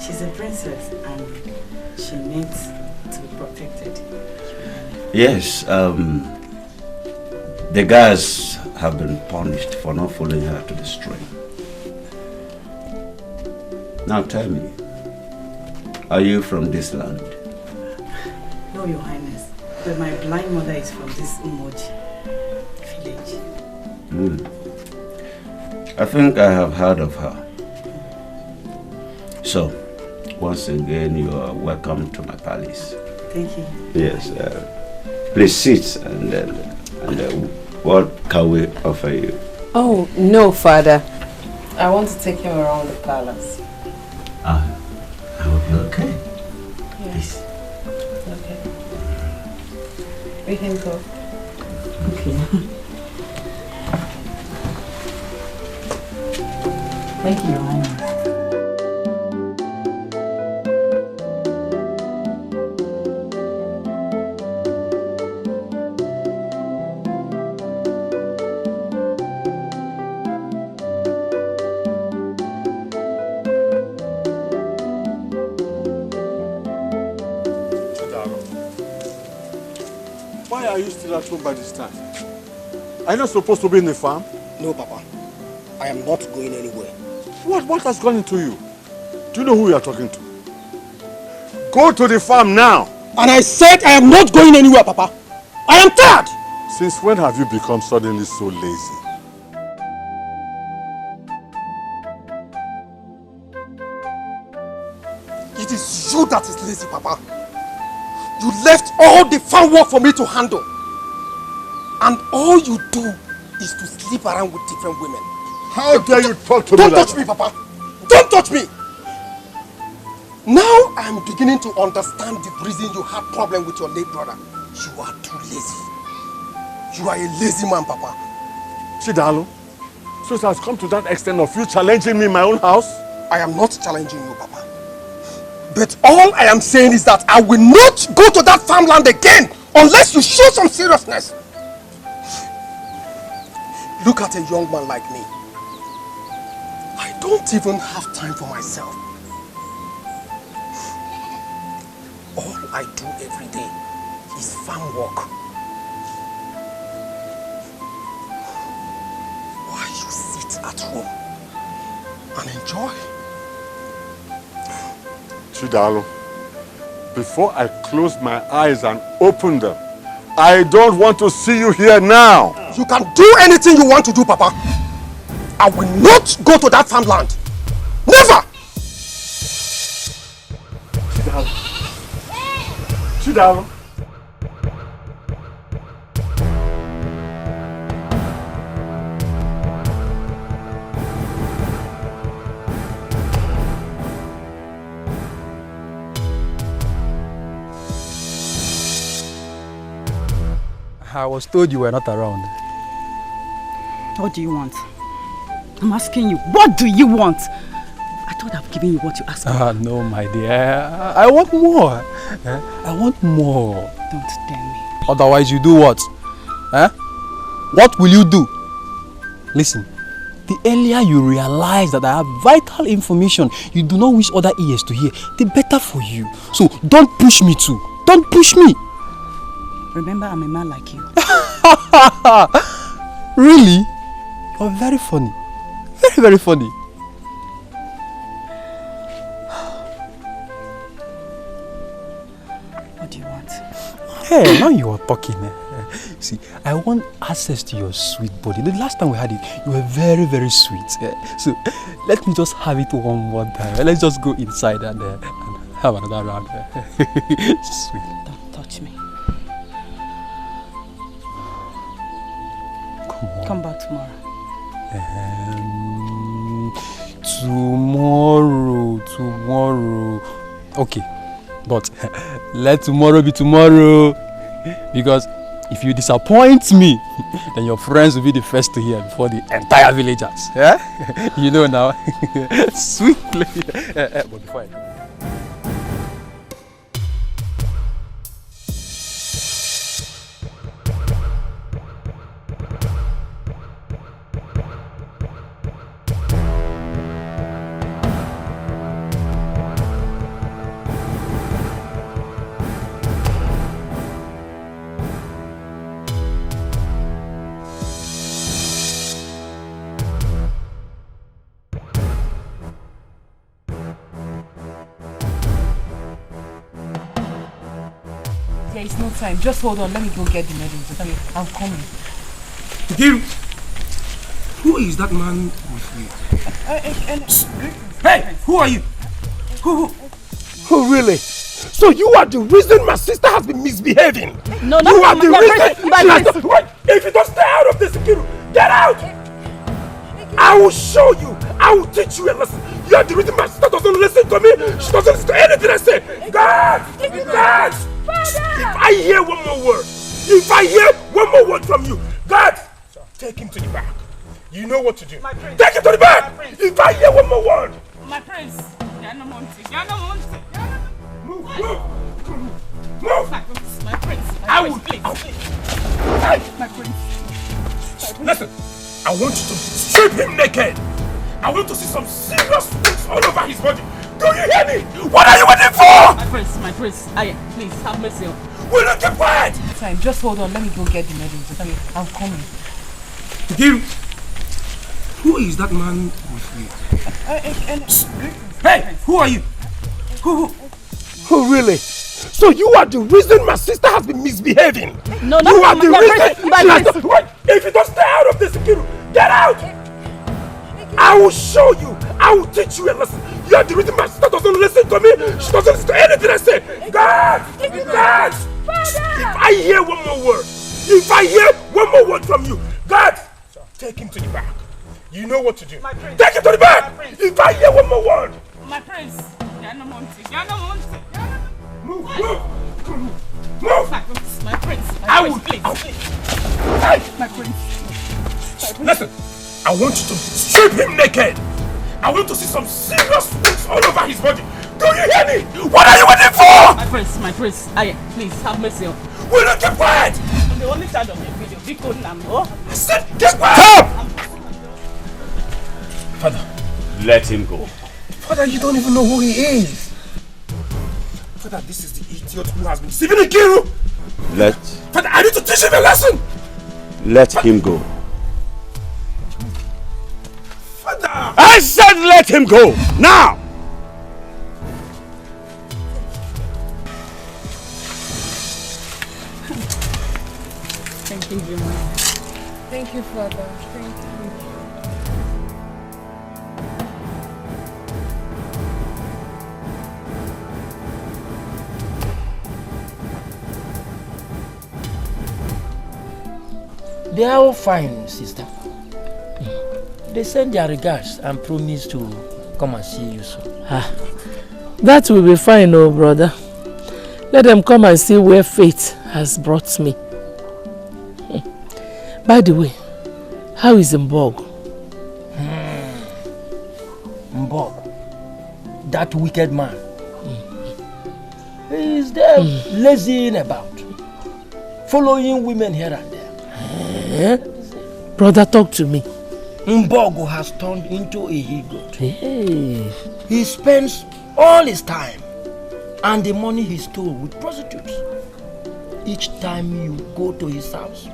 She's a princess and she needs to be protected. Yes, the guys have been punished for not following her to the stream. Now tell me, are you from this land? No, Your Highness, but my blind mother is from this Umoji village. I think I have heard of her. So, once again, you are welcome to my palace. Thank you. Yes, please sit and what can we offer you? Oh, no, Father. I want to take him around the palace. I hope you're okay. Yes. Okay. We can go. Okay. Thank you, Your Highness. Why are you still at home by this time? Are you not supposed to be in the farm? No, Papa. I am not going anywhere. What has gone into you? Do you know who you are talking to? Go to the farm now! And I said I am not going anywhere, Papa. I am tired! Since when have you become suddenly so lazy? It is you that is lazy, Papa. You left all the farm work for me to handle. And all you do is to sleep around with different women. How dare you talk to me like that? Don't touch me, Papa. Don't touch me. Now I'm beginning to understand the reason you had problem with your late brother. You are too lazy. You are a lazy man, Papa. Chidalo, so it has come to that extent of you challenging me in my own house? I am not challenging you, Papa. But all I am saying is that I will not go to that farmland again unless you show some seriousness. Look at a young man like me. I don't even have time for myself. All I do every day is farm work. Why you sit at home and enjoy? Chidalo, before I close my eyes and open them, I don't want to see you here now. You can do anything you want to do, Papa. I will not go to that farmland. Never! Chidalo. Chidalo. I was told you were not around. What do you want? I'm asking you, what do you want? I thought I've given you what you asked for. No, my dear. I want more. I want more. Don't tell me. Otherwise, you do what? What will you do? Listen, the earlier you realize that I have vital information you do not wish other ears to hear, the better for you. So don't push me too. Don't push me. Remember, I'm a man like you. Really? You're very funny. Very, very funny. What do you want? Hey, now you are talking. See, I want access to your sweet body. The last time we had it, you were very, very sweet. So let me just have it one more time. Let's just go inside and have another round. Sweet. Don't touch me. Come on. Come back tomorrow. Tomorrow. Okay, but let tomorrow be tomorrow. Because if you disappoint me, then your friends will be the first to hear before the entire villagers. You know now. Sweet play. But before I go. There is no time. Just hold on. Let me go get the medicine. Okay, I'm coming. Giru, who is that man with you? Hey, who are you? Who? Oh, really? So you are the reason my sister has been misbehaving? No, you are the reason. Wait, if you don't stay out of this, Giru, get out! I will show you. I will teach you a lesson. You are the reason my sister doesn't listen to me. She doesn't listen to anything I say. God! God! If I hear one more word from you, God, take him to the back. You know what to do. Take him to the back. If I hear one more word. My prince. Move. My prince. I will. My prince. Listen, I want you to strip him naked. I want to see some serious things all over his body. Do you hear me? What are you waiting for? My prince. Please have mercy on me. Will you keep quiet? Time. Just hold on. Let me go get the medicine. Okay, I'm coming. Giru, who is that man with you? Hey, who are you? Who? Oh, really? So you are the reason my sister has been misbehaving? No, you are the reason. Wait, if you don't stay out of this, Giru, get out! I will show you. I will teach you a lesson. You are the reason my sister doesn't listen to me. She doesn't listen to anything I say. God! God! If I hear one more word from you, God, take him to the back. You know what to do. Take him to the back. If I hear one more word. My prince. Move! Move! My prince, please. My prince. Listen, I want you to strip him naked. I want to see some serious things all over his body. Do you hear me? What are you waiting for? My prince, please have mercy on me. Will you keep quiet? I'm the only child of the video. Big old Nambo. I said, keep quiet! Father. Let him go. Father, you don't even know who he is. Father, this is the idiot who has been deceiving the Kiru. Father, I need to teach him a lesson. Let him go. Father! I said let him go! Now! Thank you very much. Thank you, Father. Thank you. They are all fine, sister. They send their regards and promise to come and see you soon. That will be fine, oh brother. Let them come and see where fate has brought me. By the way, how is Mbog? Mbog, that wicked man. He is there lazying about, following women here and there. Brother, talk to me. Mbogo has turned into a he-goat. Hey. He spends all his time and the money he stole with prostitutes. Each time you go to his house,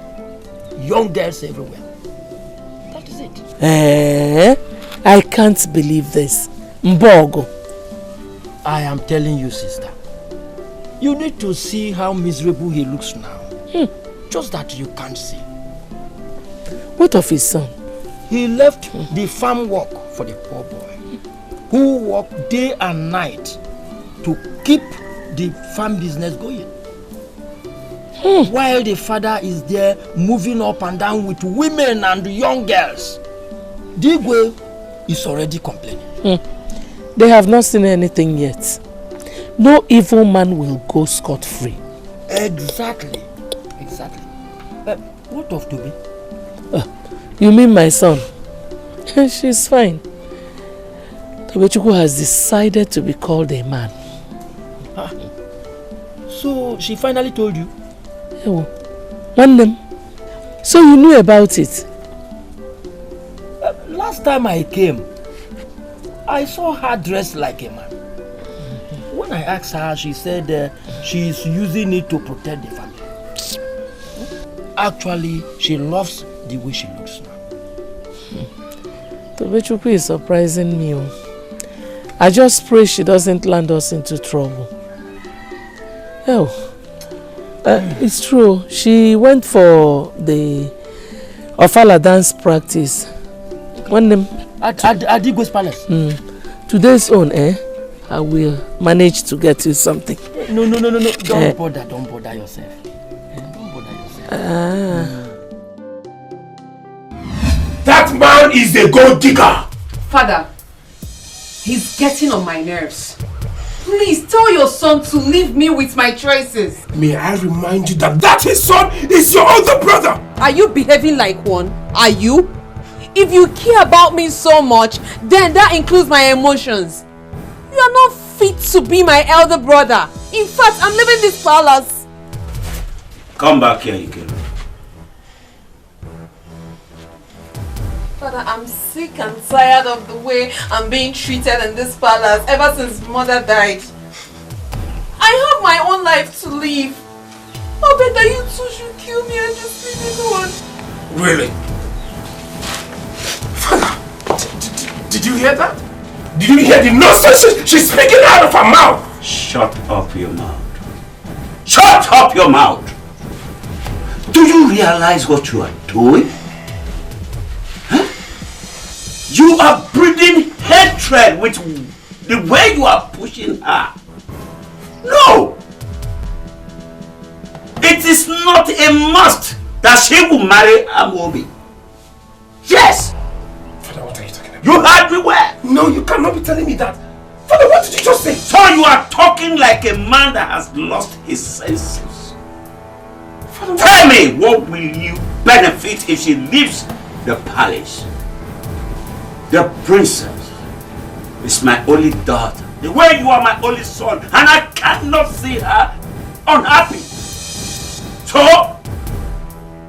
young girls everywhere. That is it. I can't believe this. Mbogo. I am telling you, sister. You need to see how miserable he looks now. Just that you can't see. What of his son? He left the farm work for the poor boy, who worked day and night to keep the farm business going. While the father is there moving up and down with women and young girls, Digwe is already complaining. They have not seen anything yet. No evil man will go scot-free. Exactly. What of Toby? You mean my son? She's fine. Tobechuku has decided to be called a man. So she finally told you? One name. So you knew about it? Last time I came, I saw her dressed like a man. When I asked her, she said she is using it to protect the family. Actually, she loves the way she looks now. Tobechuku is surprising me. I just pray she doesn't land us into trouble. It's true. She went for the Ofala dance practice. One name? At Digwe's palace. Today's own, I will manage to get you something. No. Don't bother yourself. That man is a gold digger! Father, he's getting on my nerves. Please tell your son to leave me with my choices. May I remind you that his son is your older brother! Are you behaving like one? Are you? If you care about me so much, then that includes my emotions. You are not fit to be my elder brother. In fact, I'm leaving this palace. Come back here, Ike. Father, I'm sick and tired of the way I'm being treated in this palace ever since mother died. I have my own life to live. I bet that you two should kill me and just leave me alone. Really? Father, did you hear that? Did you hear the nonsense she's speaking out of her mouth? Shut up your mouth. Shut up your mouth! Do you realize what you are doing? You are breeding hatred with the way you are pushing her. No! It is not a must that she will marry Amobi. Yes! Father, what are you talking about? You heard me well? No, you cannot be telling me that. Father, what did you just say? So you are talking like a man that has lost his senses. Father, tell me, what will you benefit if she leaves the palace? The princess is my only daughter. The way you are my only son, and I cannot see her unhappy. So,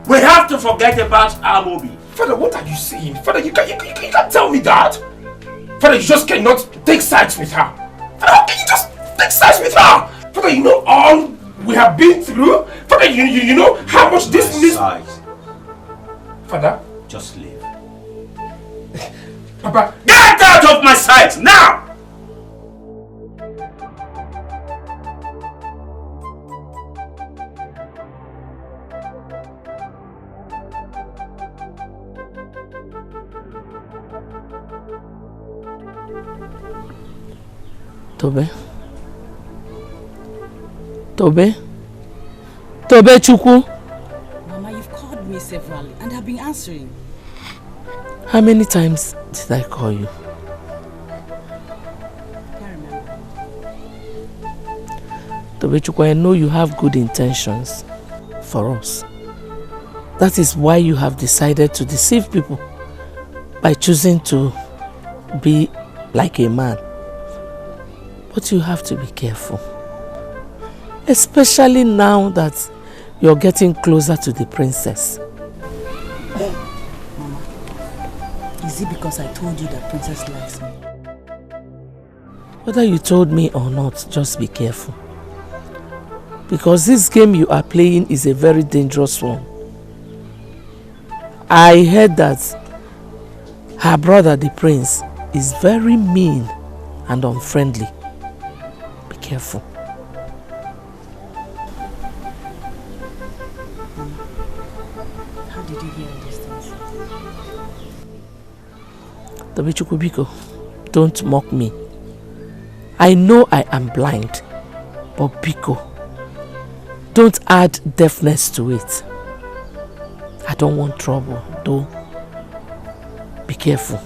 we have to forget about Amobi. Father, what are you saying? Father, you can't tell me that. Father, you just cannot take sides with her. Father, how can you just take sides with her? Father, you know all we have been through. Father, you know how much this means. Father, just leave. Papa, get out of my sight now! Tobe? Tobe? Tobe Chukwu? Mama, you've called me severally and I've been answering. How many times did I call you? I can't remember. Tobe Chukwu, I know you have good intentions for us. That is why you have decided to deceive people by choosing to be like a man. But you have to be careful. Especially now that you're getting closer to the princess. Mama, is it because I told you that princess likes me? Whether you told me or not, just be careful. Because this game you are playing is a very dangerous one. I heard that her brother, the prince, is very mean and unfriendly. Be careful. How did you hear these things? Tobichukwu, don't mock me. I know I am blind, but Biko, don't add deafness to it. I don't want trouble, though. Be careful.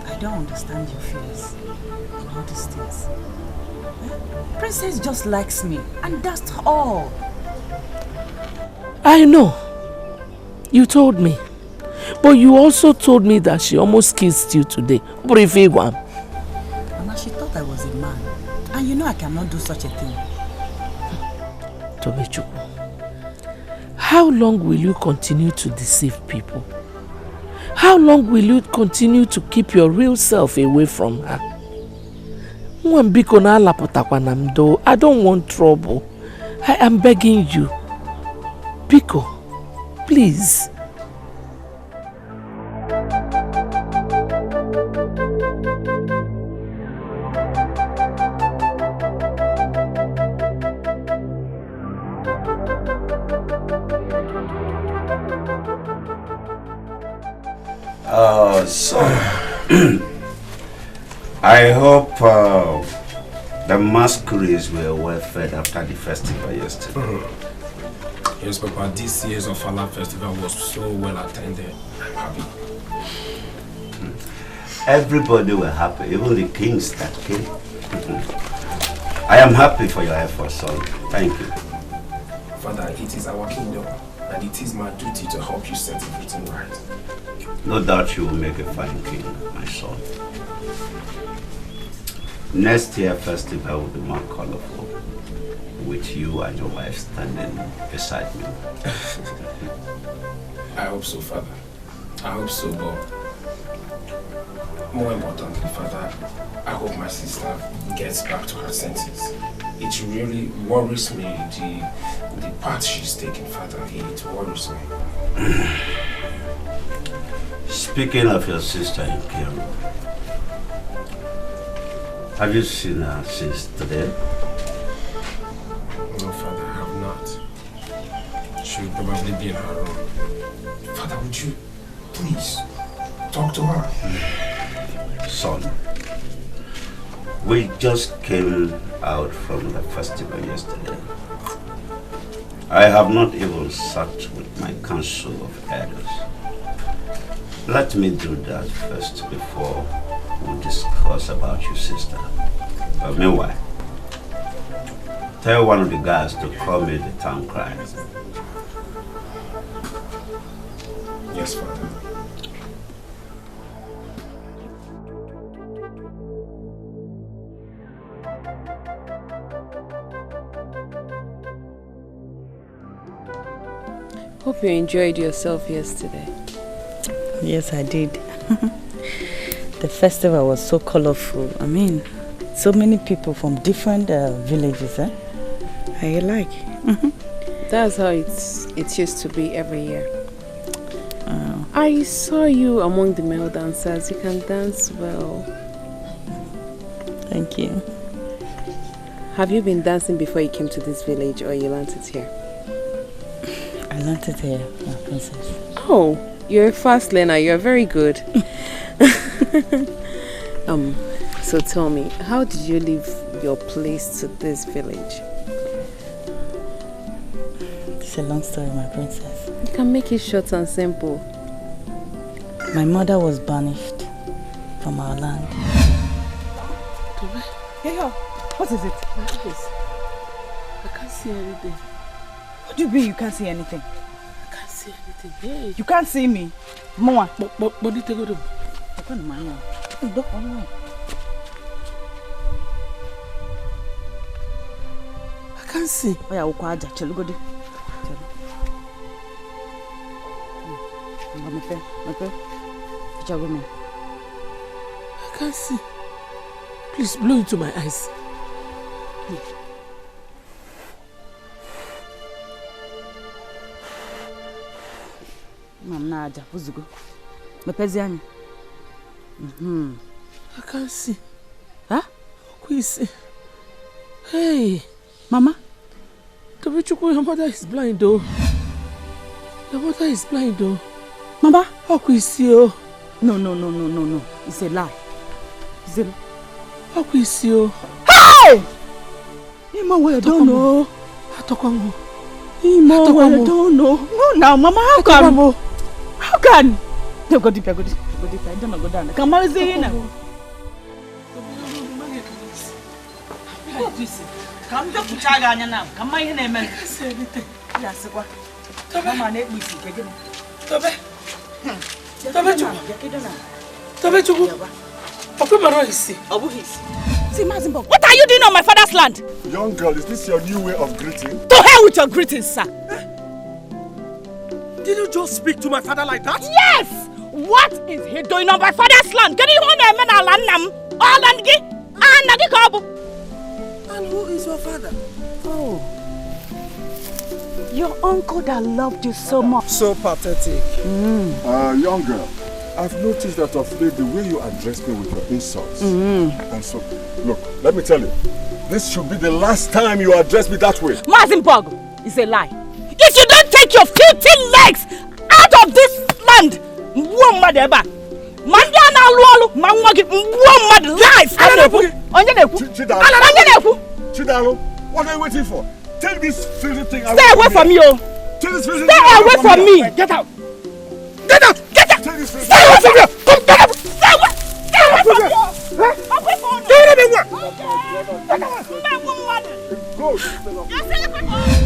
I don't understand your fears and all these things. Princess just likes me, and that's all. I know. You told me. But you also told me that she almost kissed you today. Mama, she thought I was a man. And you know I cannot do such a thing. Tobichukwu, how long will you continue to deceive people? How long will you continue to keep your real self away from her? I don't want trouble. I am begging you. Biko, please. So I hope the masquerades were well fed after the festival yesterday. Yes, Papa, this year's Ofala festival was so well attended. I'm happy. Everybody were happy, even the kings that came. I am happy for your efforts, son. Thank you. Father, it is our kingdom, and it is my duty to help you set everything right. No doubt you will make a fine king, my son. Next year festival will be more colorful, with you and your wife standing beside me. I hope so, Father. I hope so, but more importantly, Father, I hope my sister gets back to her senses. It really worries me, the path she's taking, Father. It worries me. Speaking of your sister in Kiro, have you seen her since today? No, Father, I have not. She will probably be in her room. Father, would you please talk to her? Son, we just came out from the festival yesterday. I have not even sat with my council of elders. Let me do that first before we discuss about your sister. But meanwhile, tell one of the guys to call me the town crier. Yes, Father. Hope you enjoyed yourself yesterday. Yes, I did. The festival was so colorful. I mean, so many people from different villages, eh? I like. That's how it used to be every year. I saw you among the male dancers. You can dance well. Thank you. Have you been dancing before you came to this village, or you learned it here? I learned it here, my princess. Oh, you're a fast learner. You're very good. So tell me, how did you leave your place to this village? It's a long story, my princess. You can make it short and simple. My mother was banished from our land. Hey, what is it? What is this? I can't see anything. What do you mean you can't see anything? I can't see anything. Hey. You can't see me? Mama. But you take it up. I can't see. Oh, yeah, Ukwaja. Chelo go de. I can't see. Please blow into my eyes. Mam naja, buzugo. Mepeziani. I can't see. Huh? Who is see? Hey, Mama. Your mother is blind though. Your mother is blind though. Mama. How could you see you? No. It's a lie. It's a lie. How could you see you? Hey! Ima, I don't know. I don't know. No, now, Mama, how come? How can? No, go deeper. I don't know, go down. Come on, say now. Come to Puchaga now. Come on, name. I can't say anything. Yes, what? Mama, let me see again. Tobe, what are you doing on my father's land? Young girl, is this your new way of greeting? To hell with your greetings, sir. Did you just speak to my father like that? Yes! What is he doing on my father's land? Can you And who is your father? Oh. Your uncle that loved you so much. So pathetic. Young girl, I've noticed that of late the way you address me with your insults. And so, look, let me tell you, this should be the last time you address me that way. Mazimpog is a lie. If you don't take your filthy legs out of this land, Chidalo, what are you waiting for? Take this filthy thing away. Stay away from me, oh. Take this filthy Stay away from me. Get out. Get out. Get out. Stay away from me. Come get out. Stay away. Stay away from me. Away from me.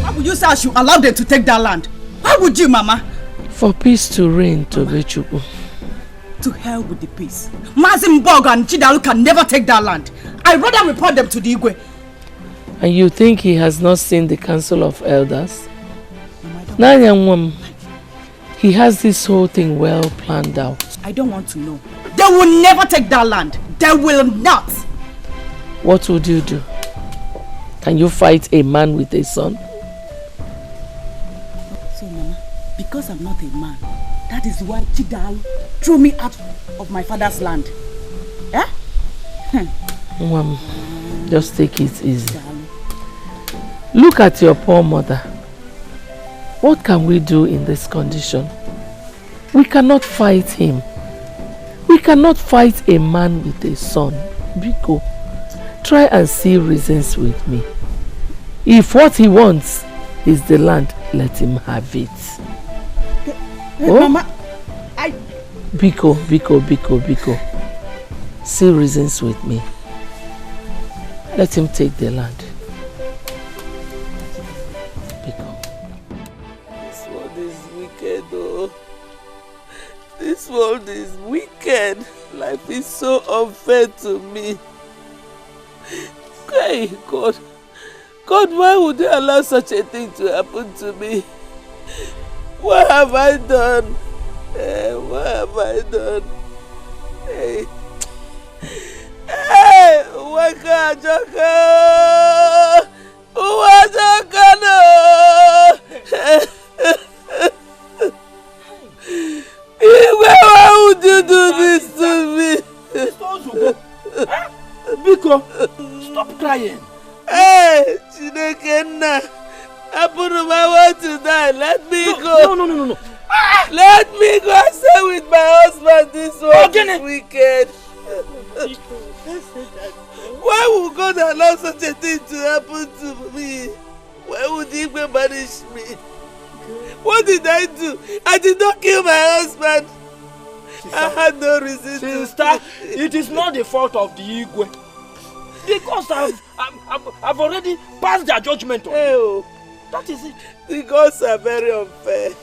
Why would you say I should allow them to take that land? Why would you, Mama? For peace to reign, Tobechuku. To hell with the peace. Mazimpog and Chidalu can never take that land. I'd rather report them to the Igwe. And you think he has not seen the Council of Elders? Nanyangwam, he has this whole thing well planned out. I don't want to know. They will never take that land. They will not. What would you do? Can you fight a man with a son? So, Mama, because I'm not a man, that is why Chidalu threw me out of my father's land. Eh? Mom, just take it easy. Look at your poor mother. What can we do in this condition? We cannot fight him. We cannot fight a man with a son. Biko, try and see reasons with me. If what he wants is the land, let him have it. Mama, Biko. See reasons with me. Let him take the land. Biko. This world is wicked, oh. This world is wicked. Life is so unfair to me. Hey, God, why would you allow such a thing to happen to me? What have I done? What have I done? Hey, Waka Jaka! Waka no! Why would you do this to me? Biko, stop crying. Hey, Chinekenna, I want to die. Let me go. No. Let me go and stay with my husband. This world is wicked. Why would God allow such a thing to happen to me? Why would He punish me? What did I do? I did not kill my husband. Sister, I had no reason to. It is not the fault of the Igwe. Because I've already passed their judgment on you. That is it. The gods are very unfair.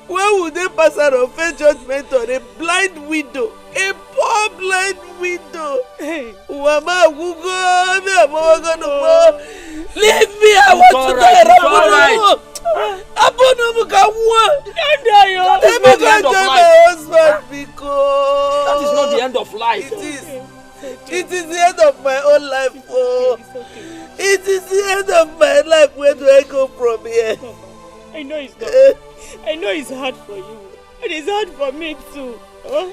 Why would they pass an unfair judgment on a blind widow? A poor blind widow. Hey. Leave me, I want to die. It's alright. That is not the end of life. It is the end of my own life. Oh. It is the end of my life. Where do I go from here? I know it's not. I know it's hard for you. It is hard for me too. Oh,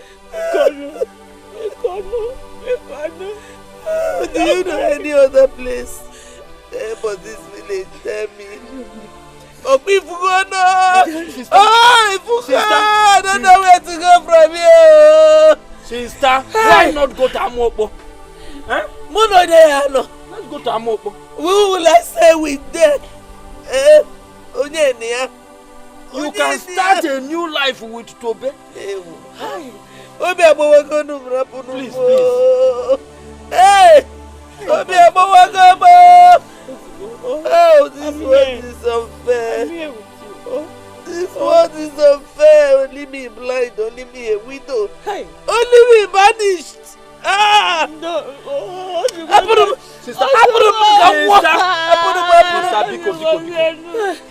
do you know any other place but this village? Tell me. Oh, Ifugono! Oh, Ifugono! I don't know where to go from here. Sister, why not go to Amopo? Let's go to Amopo. Who will I stay with them? You can start a new life with Tobe. Please. Hey! Oh, this world is unfair. This world is unfair. Only me blind, only me a widow. Only me banished. No. Sister,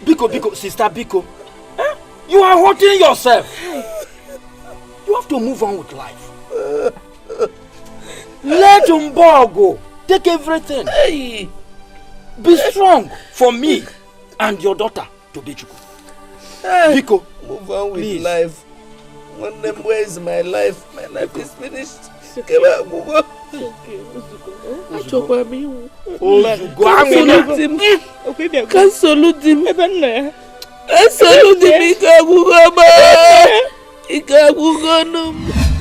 Biko, Sister Biko. You are hurting yourself. You have to move on with life. Let Umbo go. Take everything. Hey. Be strong for me and your daughter, Tobechuku. Biko, move on with please. Life. One them, where is my life? My life is finished. My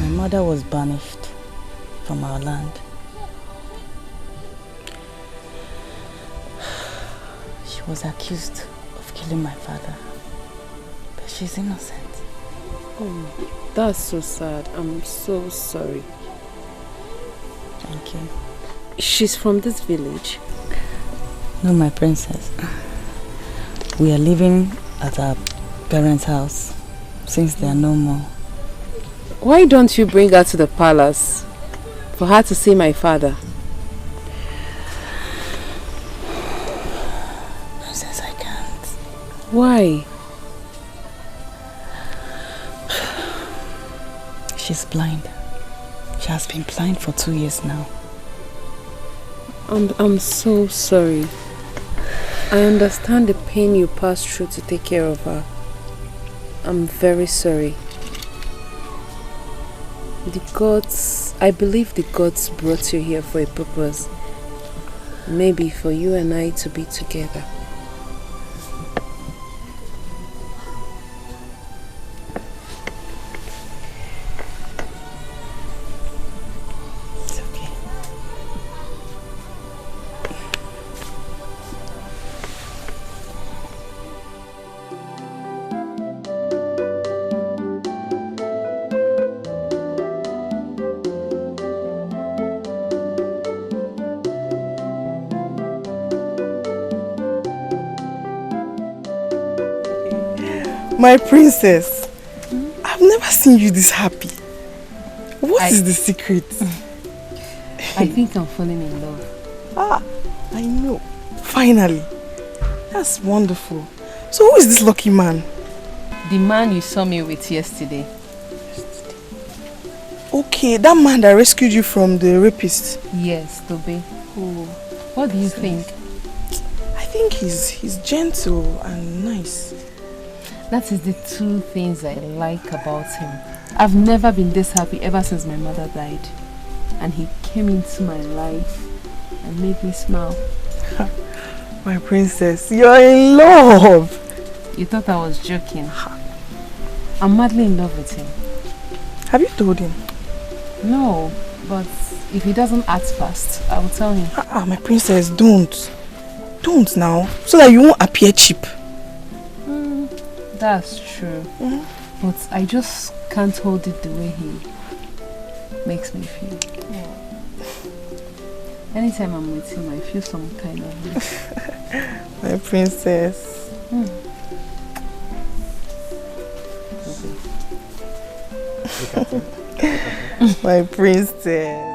mother was banished from our land. She was accused of killing my father, but she's innocent. Oh, that's so sad. I'm so sorry. Thank you. She's from this village? No, my princess. We are living at our parents' house since they are no more. Why don't you bring her to the palace for her to see my father? Princess, I can't. Why? She's blind. She has been blind for 2 years now. I'm so sorry. I understand the pain you passed through to take care of her. I'm very sorry. I believe the gods brought you here for a purpose. Maybe for you and I to be together. My princess, I've never seen you this happy. What is the secret? I think I'm falling in love. Ah, I know. Finally. That's wonderful. So who is this lucky man? The man you saw me with yesterday. Okay, that man that rescued you from the rapist. Yes, Tobe. Oh, what do you think? I think he's gentle and nice. That is the two things I like about him. I've never been this happy ever since my mother died. And he came into my life and made me smile. My princess, you're in love. You thought I was joking. I'm madly in love with him. Have you told him? No, but if he doesn't act fast, I will tell him. My princess, don't. Don't now, so that you won't appear cheap. That's true. But I just can't hold it the way he makes me feel. Anytime I'm with him, I feel some kind of bliss. My princess. My princess.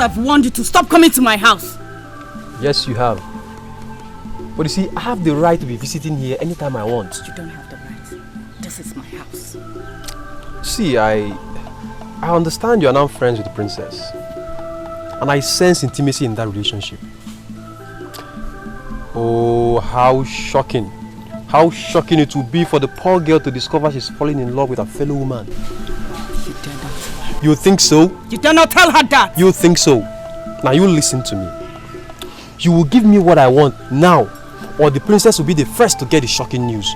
I've warned you to stop coming to my house. Yes, you have. But you see, I have the right to be visiting here anytime I want. You don't have the right. This is my house. See, I understand you are now friends with the princess. And I sense intimacy in that relationship. Oh, how shocking. How shocking it will be for the poor girl to discover she's falling in love with a fellow woman. You dare not tell her. You think so? You dare not tell her that! You think so? Now you listen to me. You will give me what I want now, or the princess will be the first to get the shocking news.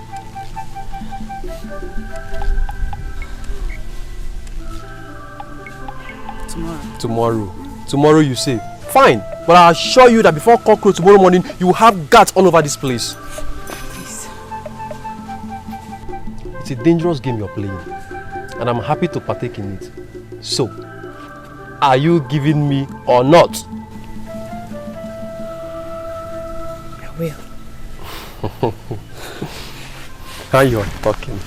Tomorrow you say. Fine, but I assure you that before cockroach tomorrow morning, you will have guts all over this place. Please. It's a dangerous game you're playing, and I'm happy to partake in it. So, are you giving me or not? I will. Now you're talking.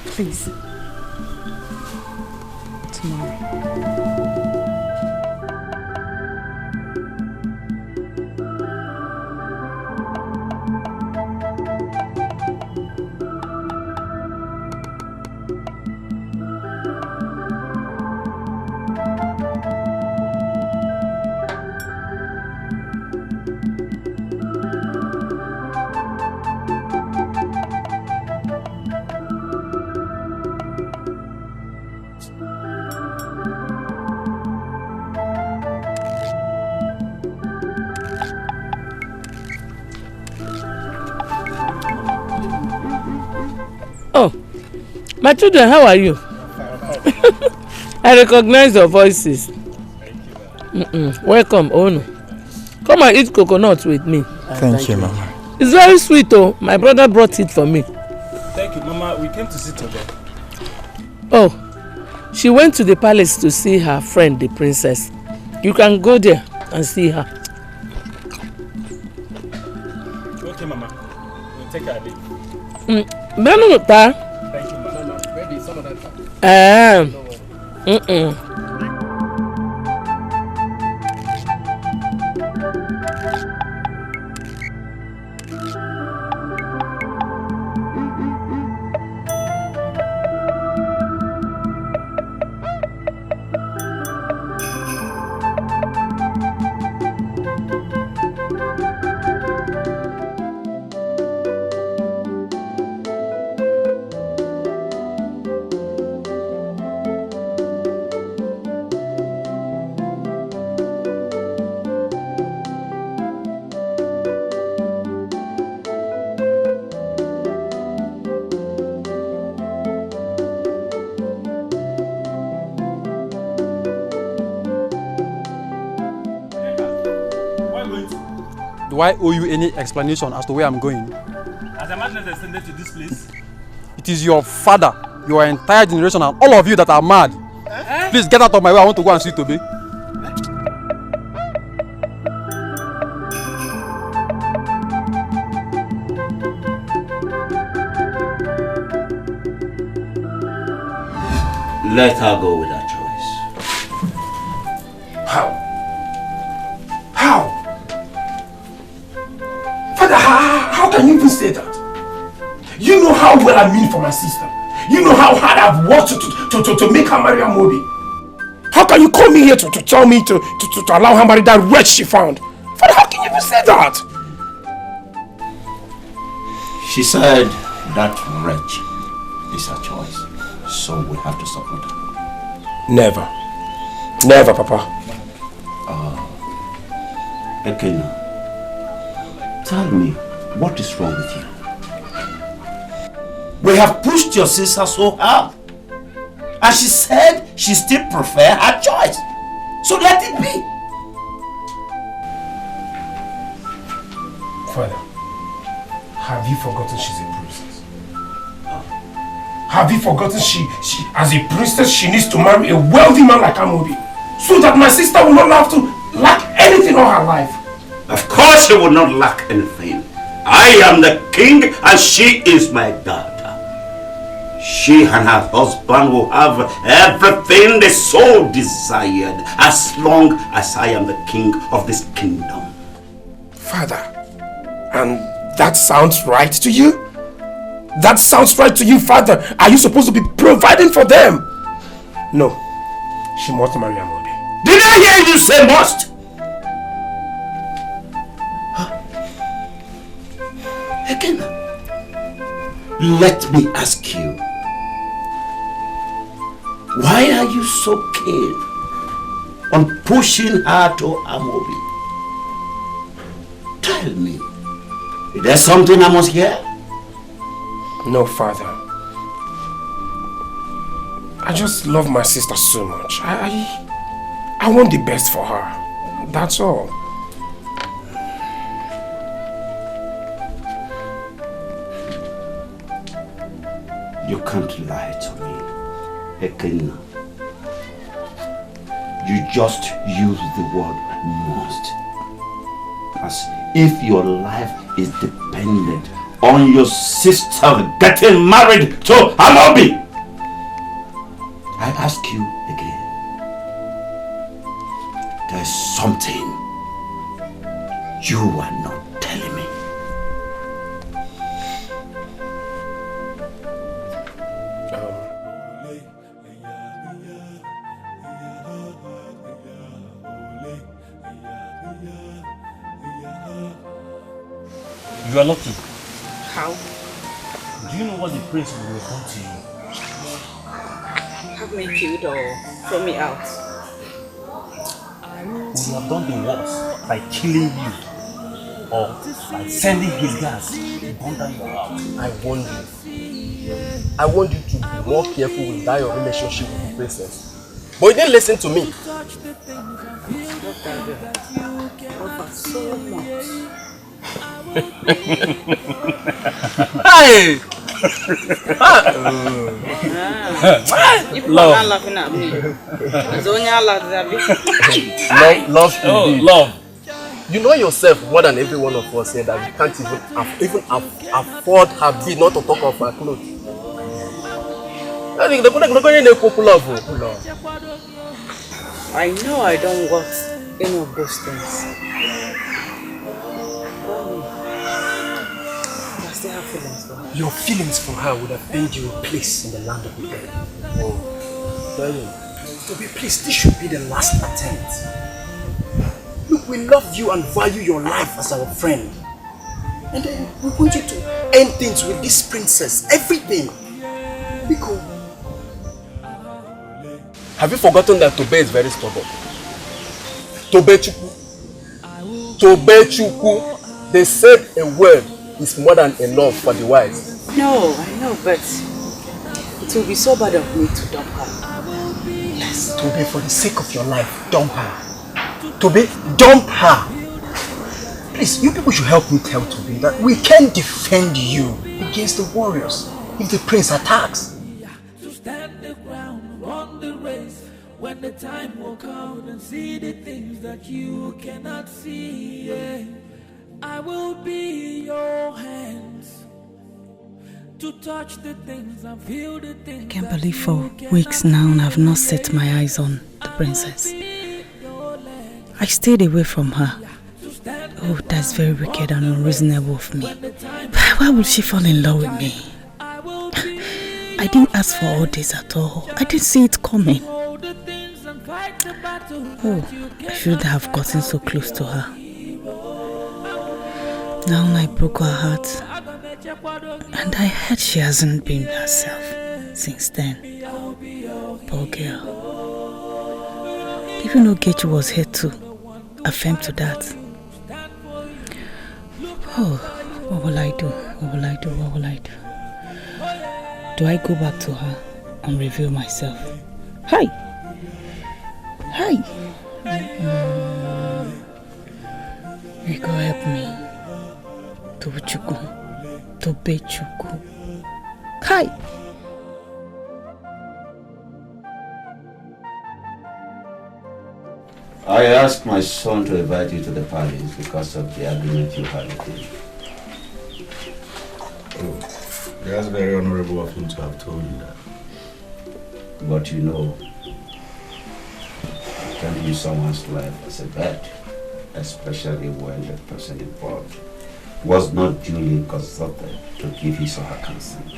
Please. Tomorrow. My children, how are you? I recognize your voices. Welcome, Ono. Come and eat coconut with me. Thank you, Mama. It's very sweet, oh. My brother brought it for me. Thank you, Mama. We came to sit today. Oh, she went to the palace to see her friend, the princess. You can go there and see her. Okay, Mama. We'll take her leave. Thank you, Mama. Maybe some other time. Do I owe you any explanation as to where I'm going? Has a madness extended to this place? It is your father, your entire generation, and all of you that are mad. Please get out of my way. I want to go and see Toby. Let her go with her choice. How? How? Father, how can you even say that? You know how well I mean for my sister. You know how hard I've worked to make her marry Amobi. How can you call me here to tell me to allow her marry that wretch she found? Father, how can you even say that? She said that wretch is her choice. So we have to support her. Never. Never, Papa. Ekena, tell me, what is wrong with you? We have pushed your sister so hard. And she said she still prefers her choice. So let it be. Father, have you forgotten she's a princess? Have you forgotten she as a princess, she needs to marry a wealthy man like Amobi, so that my sister will not have to lack anything all her life? Of course she will not lack anything. I am the king and she is my daughter. She and her husband will have everything the soul desired as long as I am the king of this kingdom. Father, and that sounds right to you? That sounds right to you, Father? Are you supposed to be providing for them? No, she must marry Amobi. Did I hear you say must? Again, let me ask you, why are you so keen on pushing her to Amobi? Tell me, is there something I must hear? No, Father. I just love my sister so much. I want the best for her. That's all. You can't lie to me, Ekena. You just use the word must. As if your life is dependent on your sister getting married to Amobi. I ask you again. There's something you are not telling me. You are lucky. How? Do you know what the prince will report to you? Have me killed or throw me out? He would have done the worst by killing you or by sending his guards to burn down your house. I warn you. I want you to be more careful with that your relationship with the princess. But you didn't listen to me. Hey! If you are laughing at me, it's only love, love. You know yourself more than every one of us here that we can't even afford her bill, not to talk of her clothes. I know I don't want any of those things. I still have feelings for her. Your feelings for her would have earned you a place in the land of the dead. Oh, darling, Toby, please, this should be the last attempt. Look, we love you and value your life as our friend. And then we want you to end things with this princess. Everything. Because have you forgotten that Tobe is very stubborn? Tobe Chukwu. They said a word is more than enough for the wise. No, I know, but it will be so bad of me to dump her. Yes, Tobe, for the sake of your life, dump her. Tobe, dump her. Please, you people should help me tell Tobe that we can defend you against the warriors if the prince attacks. When the time will come and see the things that you cannot see, yeah. I will be your hands to touch the things and feel the things. I can't believe for weeks now I've not set my eyes on the princess. I stayed away from her. Oh, that's very wicked and unreasonable of me. Why would she fall in love with me? I didn't ask for all this at all. I didn't see it coming. Oh, I shouldn't have gotten so close to her. Now I broke her heart. And I heard she hasn't been herself since then. Poor girl. Even though Gechi was here to affirm to that. Oh, what will I do? What will I do? What will I do? Do I go back to her and reveal myself? Hi! Hi! You go help me. Tobe Chukwu. Hi! I asked my son to invite you to the palace because of the agreement you had with him. Oh, that's very honorable of him to have told you that. But you know, you can't use someone's life as a bet, especially when the person involved was not duly consulted to give his or her consent.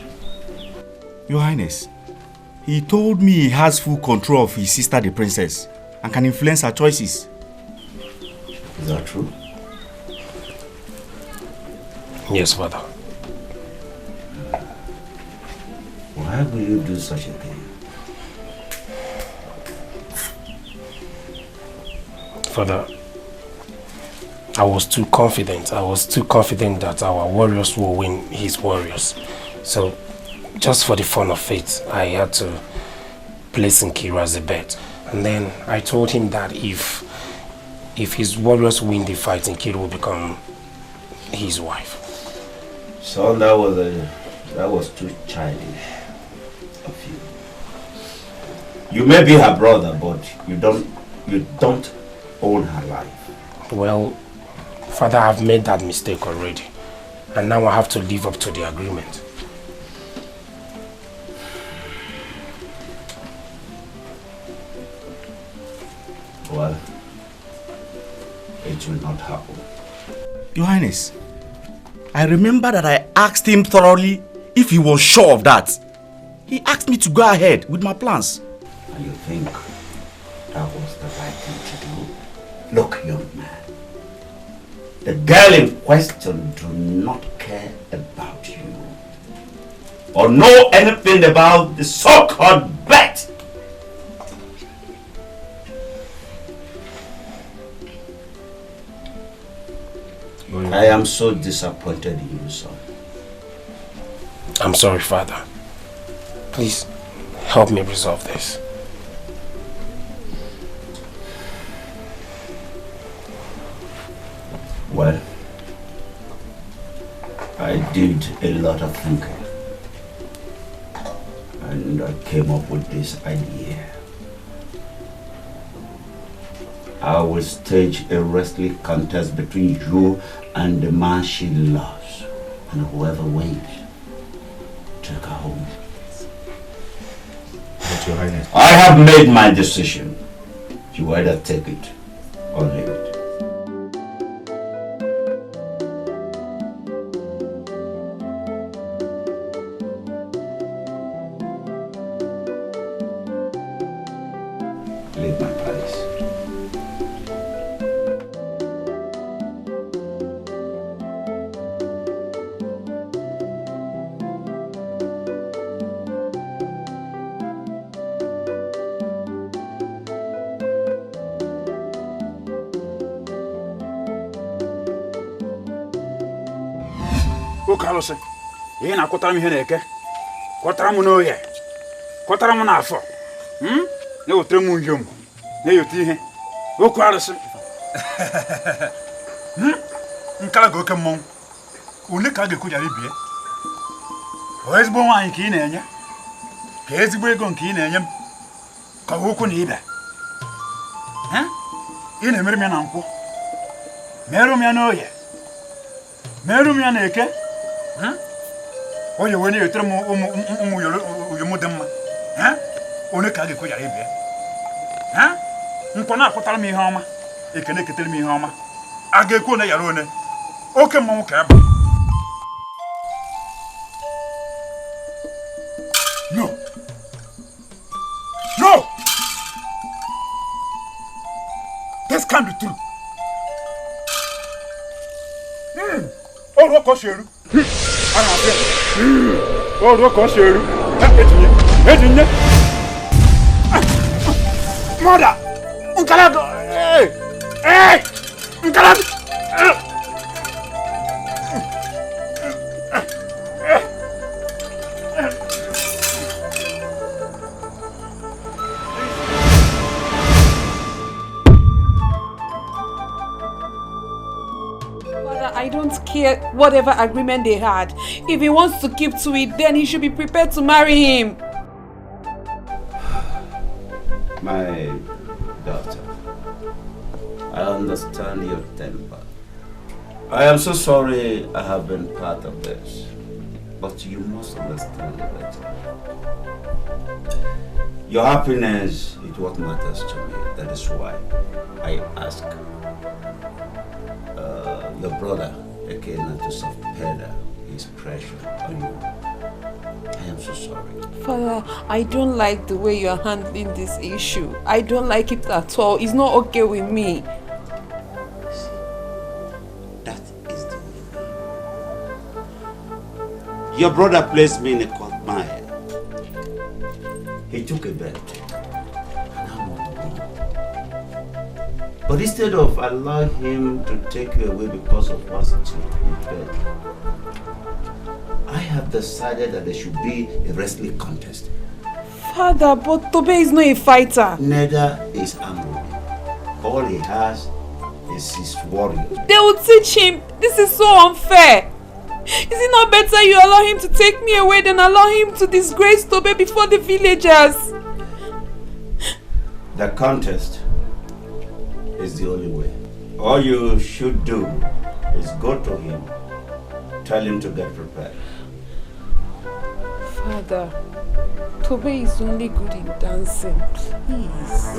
Your Highness, he told me he has full control of his sister, the princess, and can influence her choices. Is that true? Yes, Father. Why will you do such a thing? Father, I was too confident. I was too confident that our warriors will win his warriors. So, just for the fun of it, I had to place Nkiru as a bet. And then I told him that if his warriors win the fight, Nkiru will become his wife. So that was too childish of you. You may be her brother, but you don't own her life. Well, Father, I've made that mistake already. And now I have to live up to the agreement. Well, it will not happen. Your Highness, I remember that I asked him thoroughly if he was sure of that. He asked me to go ahead with my plans. And you think that was the right thing to do? Look, young man, the girl in question do not care about you or know anything about the so-called bet. I am so disappointed in you, son. I'm sorry, Father. Please, help me resolve this. Well, I did a lot of thinking. And I came up with this idea. I will stage a wrestling contest between you and the man she loves. And whoever wins, take her home. But Your Highness, I have made my decision. You either take it or leave it. Leave my palace. Carlos, you na kotara mi here eke. Kotara mu no ye. Kotara mu na afọ. Ne otre mu yom. Ne yoti ihe. O Carlos. Nkala go ke mon. Uni ka ge kujari bie. O ezigbo nwanyi ka ị na-enye. Ka ezigbo ego nke ị na-enye m. Ka okwu na ibe. Ị na-emere m ya na nkwụ. Merụ m ya n'oye. Merụ m ya na eke. Oye wani yotere mu yomu demma. One ka ge ko yare bia. Nko na akotara mi ihe ọma. Ekene ketere mi ihe ọma. Aga ekwo na yare one. Oke mmanwụ ka aba. No. No. This can't be true. Oh, what cost you? Oh, what cost you? Mother! Uncalago! Hey! Uncalago! I don't care whatever agreement they had. If he wants to keep to it, then he should be prepared to marry him. My daughter, I understand your temper. I am so sorry I have been part of this, but you must understand better. Your happiness is what matters to me. That is why I ask your brother, again, to soft-pedal his pressure on you. I am so sorry. Father, I don't like the way you are handling this issue. I don't like it at all. It's not okay with me. That is the way. Your brother placed me in a quagmire. He took a bet. But instead of allowing him to take you away because of what's in bed, I have decided that there should be a wrestling contest. Father, but Tobe is not a fighter. Neither is Amori. All he has is his warriors. They will teach him. This is so unfair. Is it not better you allow him to take me away than allow him to disgrace Tobe before the villagers? The contest is the only way. All you should do is go to him, tell him to get prepared. Father, Tobe is only good in dancing, please.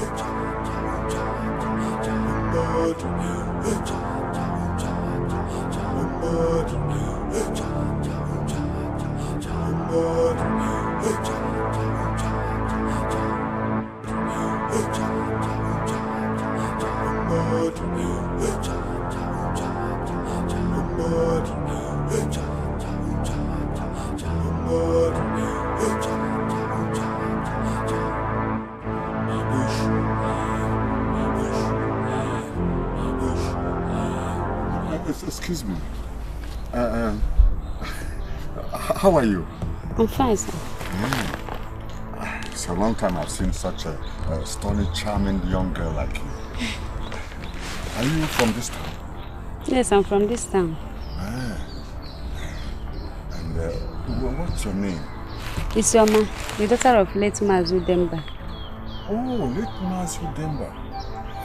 Excuse me. How are you? I'm fine, sir. It's a long time I've seen such a stunning, charming young girl like you. Are you from this town? Yes, I'm from this town. Ah. And what's your name? Isioma, the daughter of late Mazu Demba. Oh, late Mazu Demba.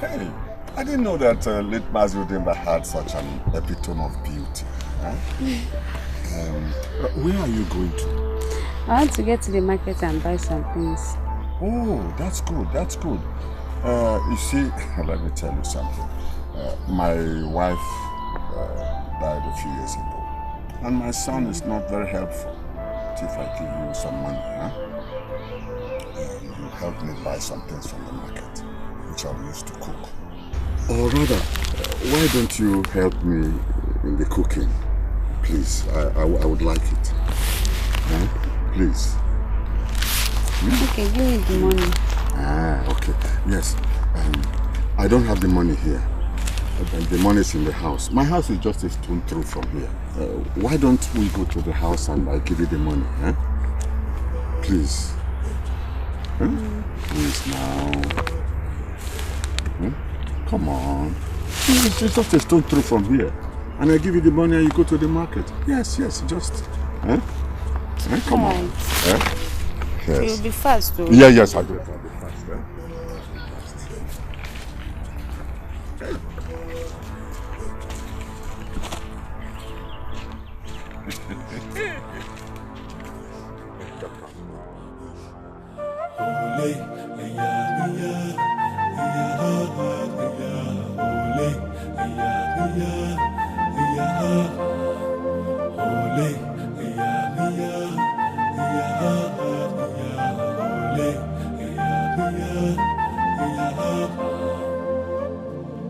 Hey, I didn't know that late Mazu Demba had such an epitome of beauty. Huh? Where are you going to? I want to get to the market and buy some things. Oh, that's good, that's good. You see, let me tell you something. My wife died a few years ago, and my son is not very helpful. But if I give you some money, you help me buy some things from the market, which I'll use to cook. Or rather, why don't you help me in the cooking? Please, I would like it. Please. Okay, give me the money. Ah, okay. Yes. I don't have the money here. The money is in the house. My house is just a stone throw from here. Why don't we go to the house and I give you the money? Please. Please now. Come on. It's just a stone throw from here. And I give you the money and you go to the market. Yes, just. Come on. Yes. You'll be fast, though. Yeah, yes, I'll be fast.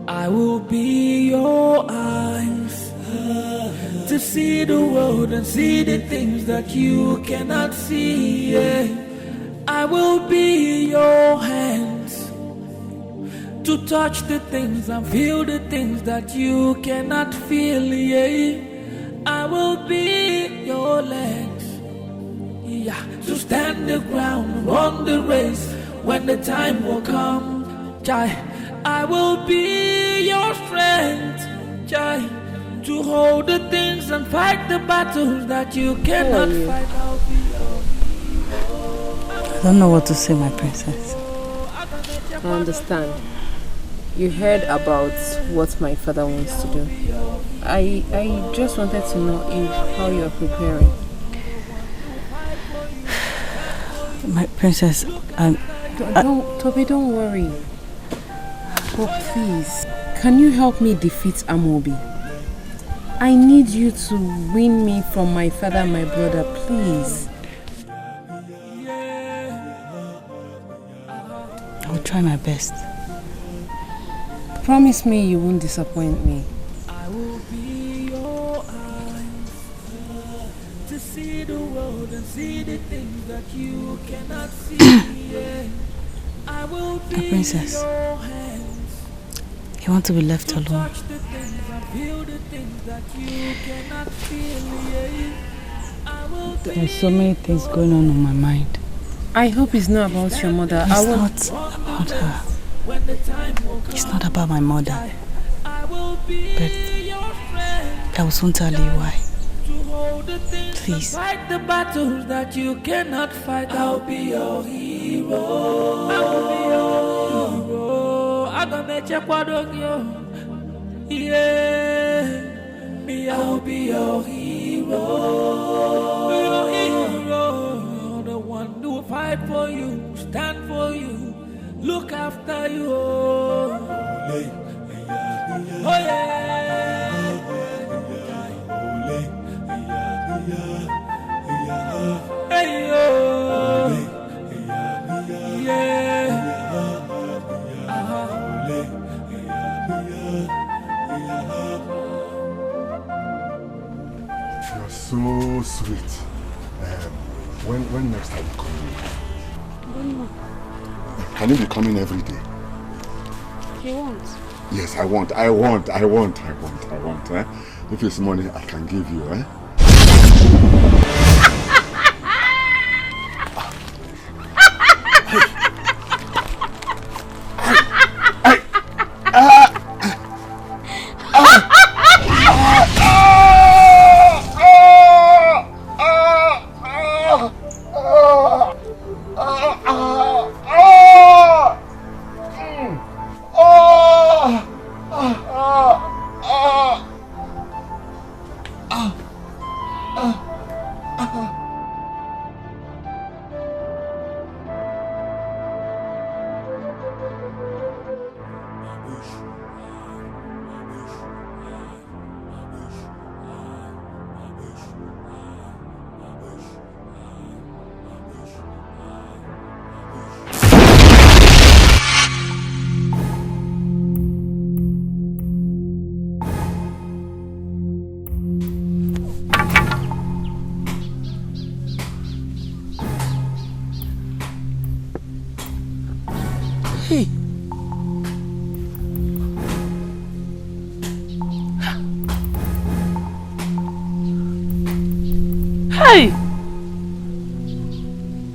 I will be your eyes to see the world and see the things that you cannot see. Yeah. I will be your hands to touch the things and feel the things that you cannot feel. Yeah. I will be your legs, to stand the ground, run the race when the time will come. I will be your strength, to hold the things and fight the battles that you cannot fight. I don't know what to say, my princess. I understand. You heard about what my father wants to do. I just wanted to know how you are preparing. My princess, Toby, don't worry. But please, can you help me defeat Amobi? I need you to win me from my father and my brother, please. I will try my best. Promise me you won't disappoint me. I will be your eyes to see the world and see the things that you cannot see. Yeah. I will be my princess, your hands. You want to be left alone? There's so many things going on my mind. I hope it's not about your mother. It's not about her. It's not about my mother. But I will soon tell you why. Please. Fight the battles that you cannot fight. I'll be your hero. I will be your hero. I'm gonna make you proud of you. Yeah. I'll be your hero. Your hero. The one who will fight for you, stand for you, look after you. Oh yeah. Hey yo, yeah. You're so sweet. When next are you coming? Can you be coming every day? You want? Yes, I want. If it's money, I can give you. Hey!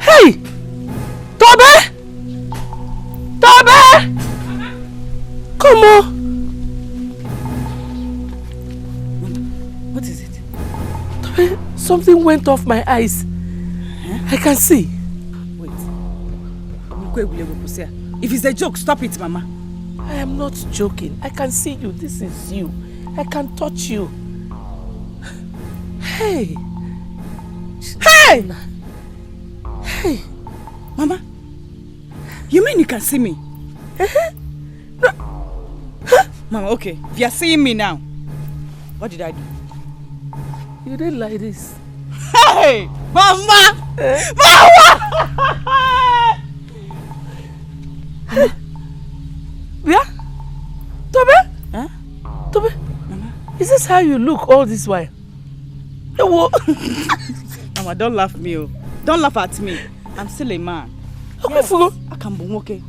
Hey! Tobe! Tobe! Come on! What is it? Tobe, something went off my eyes. I can see. Wait. If it's a joke, stop it, Mama. I am not joking. I can see you. This is you. I can touch you. Hey! Hey! Hey! Mama, you mean you can see me? No. Mama, okay. If you're seeing me now, what did I do? You didn't like this. Hey! Mama! Mama! Yeah? Tobe? Huh? Tobe? Mama? Is this how you look all this while? Mama, don't laugh at me. Don't laugh at me. I'm still a man. Okay, yes, I can be okay.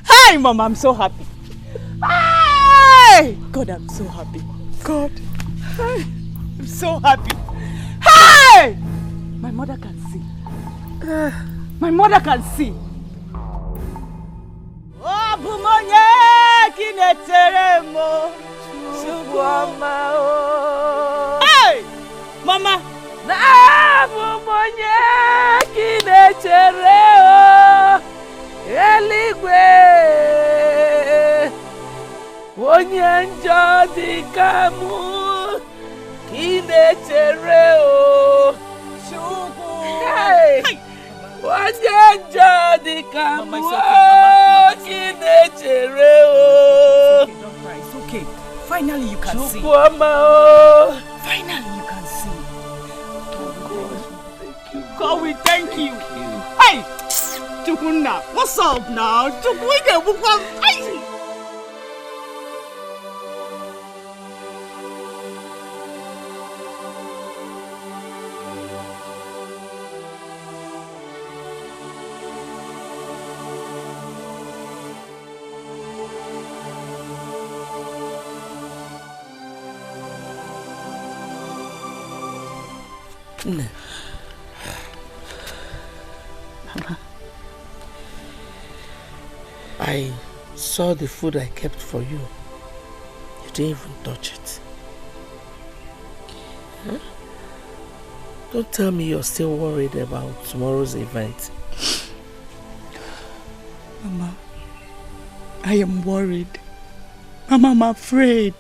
Hi, Mama, I'm so happy. Hey! God, I'm so happy. God, hey, I'm so happy. Hey! My mother can see. My mother can see. Oh, Bumonye kineteremo. Hey! Mama! Bumonye kineteremo. Eligwe. Onye njọ dịka mụ kineteremo. Hey! Onye njọ dịka mụ kineteremo. Don't cry, it's okay. Finally you can see. Finally you can see. God, we thank you. Hey! Tukuna, what's up now? Hey! No. Mama. I saw the food I kept for you. You didn't even touch it. Huh? Don't tell me you're still worried about tomorrow's event. Mama, I am worried. Mama, I'm afraid.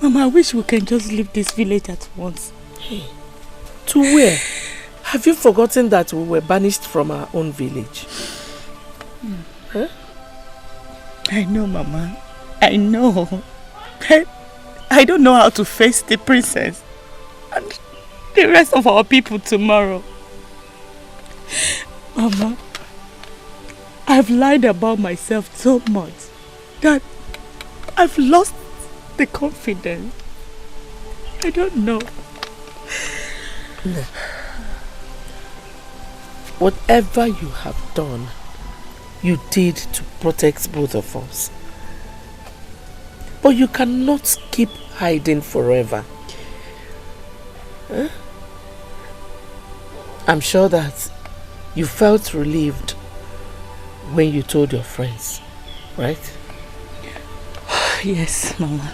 Mama, I wish we can just leave this village at once. Hey, to where? Have you forgotten that we were banished from our own village? Huh? I know, Mama. I know. I don't know how to face the princess and the rest of our people tomorrow. Mama, I've lied about myself so much that I've lost the confidence. I don't know. No. Whatever you have done, you did to protect both of us. But you cannot keep hiding forever. Huh? I'm sure that you felt relieved when you told your friends. right? Yes, Mama.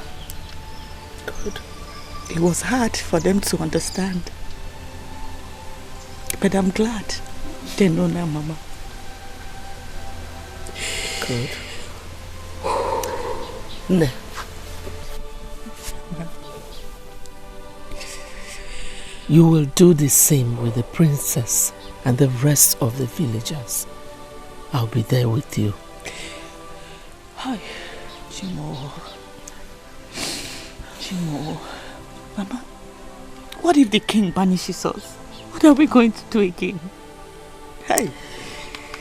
Good. It was hard for them to understand. But I'm glad they know now, Mama. Good. No. You will do the same with the princess and the rest of the villagers. I'll be there with you. Hi, Chimo. Mama, what if the king banishes us? What are we going to do again? Hey.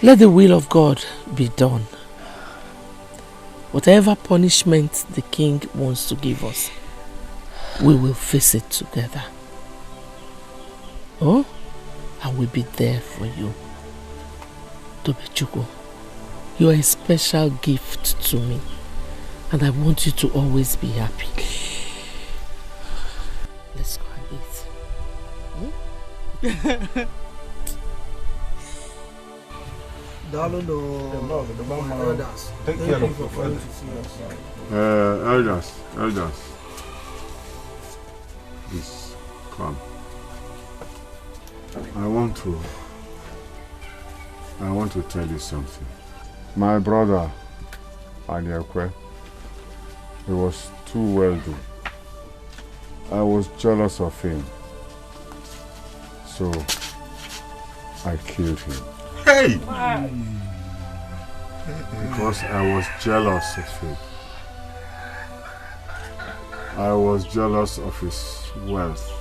Let the will of God be done. Whatever punishment the king wants to give us, we will face it together. Oh? I will be there for you. Tobechukwu, you are a special gift to me, and I want you to always be happy. Let's go and eat. Elders. Take care of your father. Elders. Please, come. I want to tell you something. My brother, Anyekwe, he was too wealthy. I was jealous of him. So, I killed him. Hey! Because I was jealous of him. I was jealous of his wealth.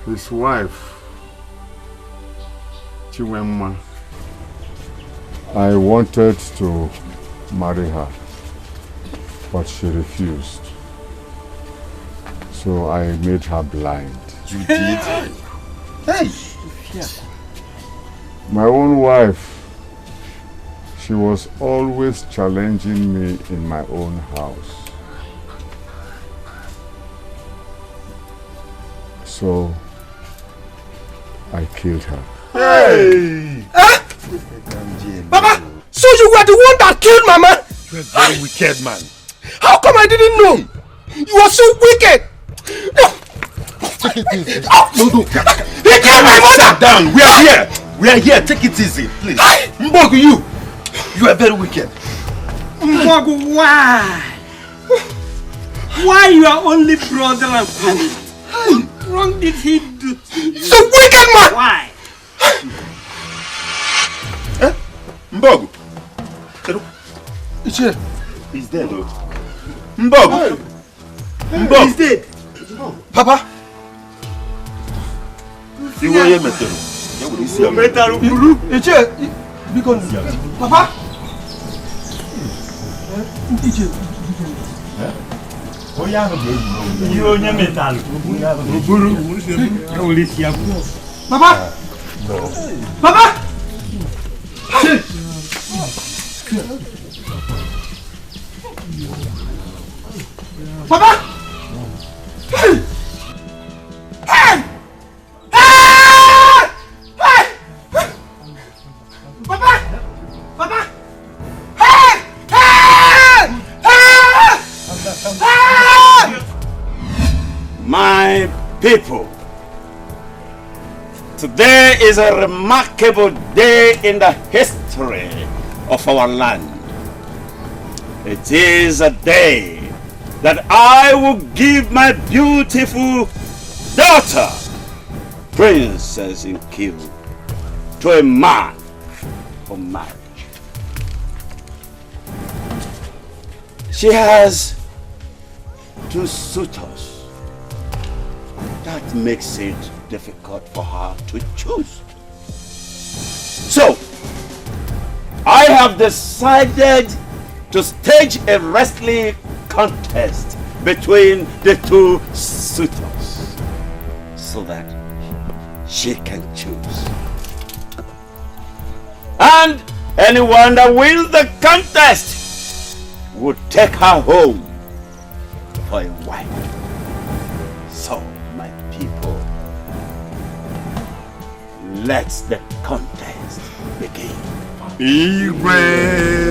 His wife, Chiwemma, I wanted to marry her, but she refused. So I made her blind. You did? Hey! My own wife, she was always challenging me in my own house. So I killed her. Hey! Baba! So you were the one that killed Mama? You are a very wicked man. How come I didn't know? You are so wicked! Take it easy. No. He killed my mother! Sit down. We are here. We are here. Take it easy, please. Mbogu, you are very wicked. Mbogu, why? Why you are only brother and family? What wrong did he do to you? The wicked man! Why? Mbogu. He's dead. Mbogu. Mbogu. He's dead. Papa. You were here, Metero. Metero. Papa. You only metal. Papa. Papa. Papa! Hey! Hey! Hey! Papa! Papa! Hey! Hey! Hey! My people, today is a remarkable day in the history of our land. It is a day that I will give my beautiful daughter, Princess Nkiru, to a man for marriage. She has two suitors. That makes it difficult for her to choose. So, I have decided to stage a wrestling contest between the two suitors so that she can choose. And anyone that wins the contest will take her home for a wife. So, my people, let the contest begin. Igwe.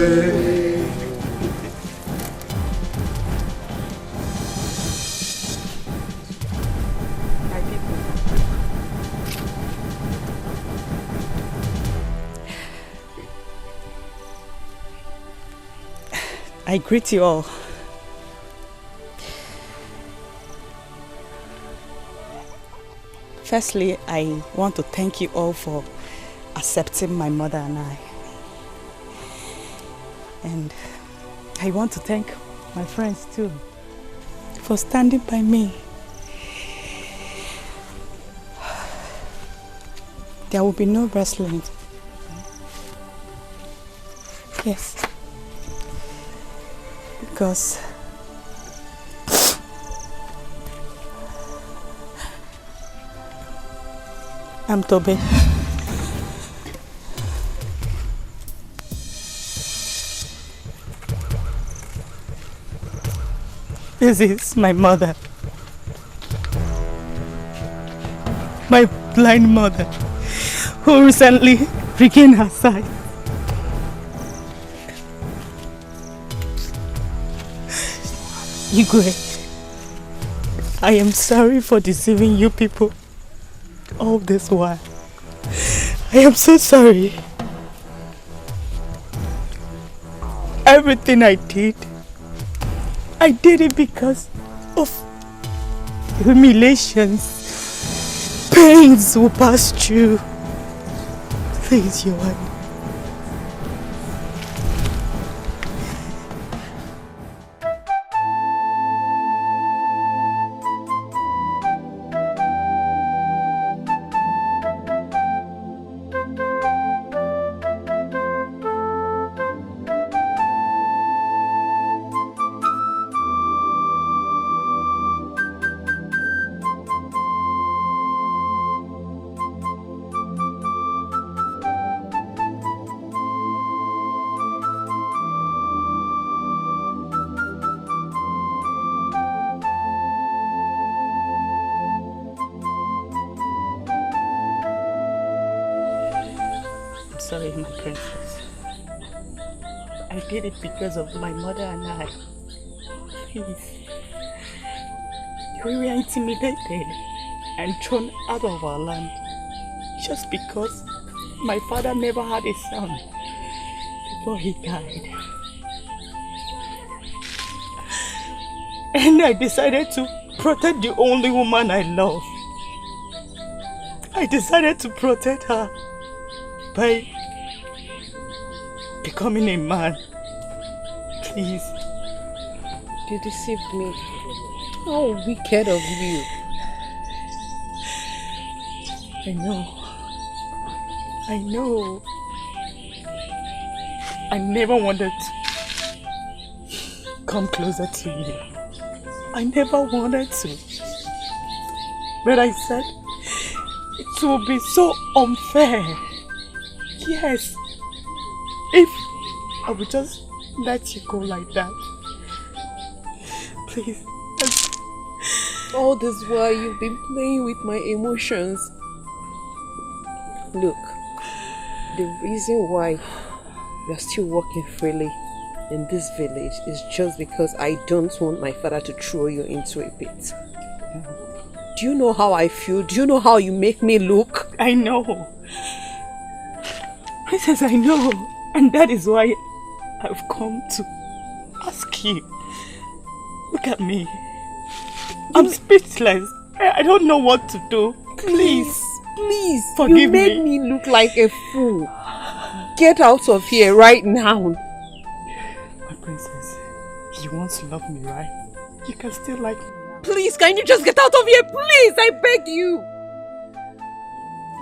I greet you all. Firstly, I want to thank you all for accepting my mother and I. And I want to thank my friends too for standing by me. There will be no wrestling. Yes. Because I'm Tobe. This is my mother. My blind mother, who recently regained her sight. Igwe, I am sorry for deceiving you people all this while. I am so sorry. Everything I did it because of humiliations, pains will pass through. Please, Johan. Sorry, my princess. I did it because of my mother and I. Please. We were intimidated and thrown out of our land just because my father never had a son before he died. And I decided to protect the only woman I love. I decided to protect her by becoming a man. Please. You deceived me. How wicked of you. I know. I never wanted to come closer to you. I never wanted to. But I said it will be so unfair. Yes. If I would just let you go like that. Please. All this while you've been playing with my emotions. Look, the reason why we are still walking freely in this village is just because I don't want my father to throw you into a pit. Do you know how I feel? Do you know how you make me look? I know. Princess, I know. And that is why I've come to ask you. Look at me. I'm speechless. I don't know what to do. Please forgive me. You made me look like a fool. Get out of here right now. My princess, you once loved me, right? You can still like me. Please, can you just get out of here? Please, I beg you.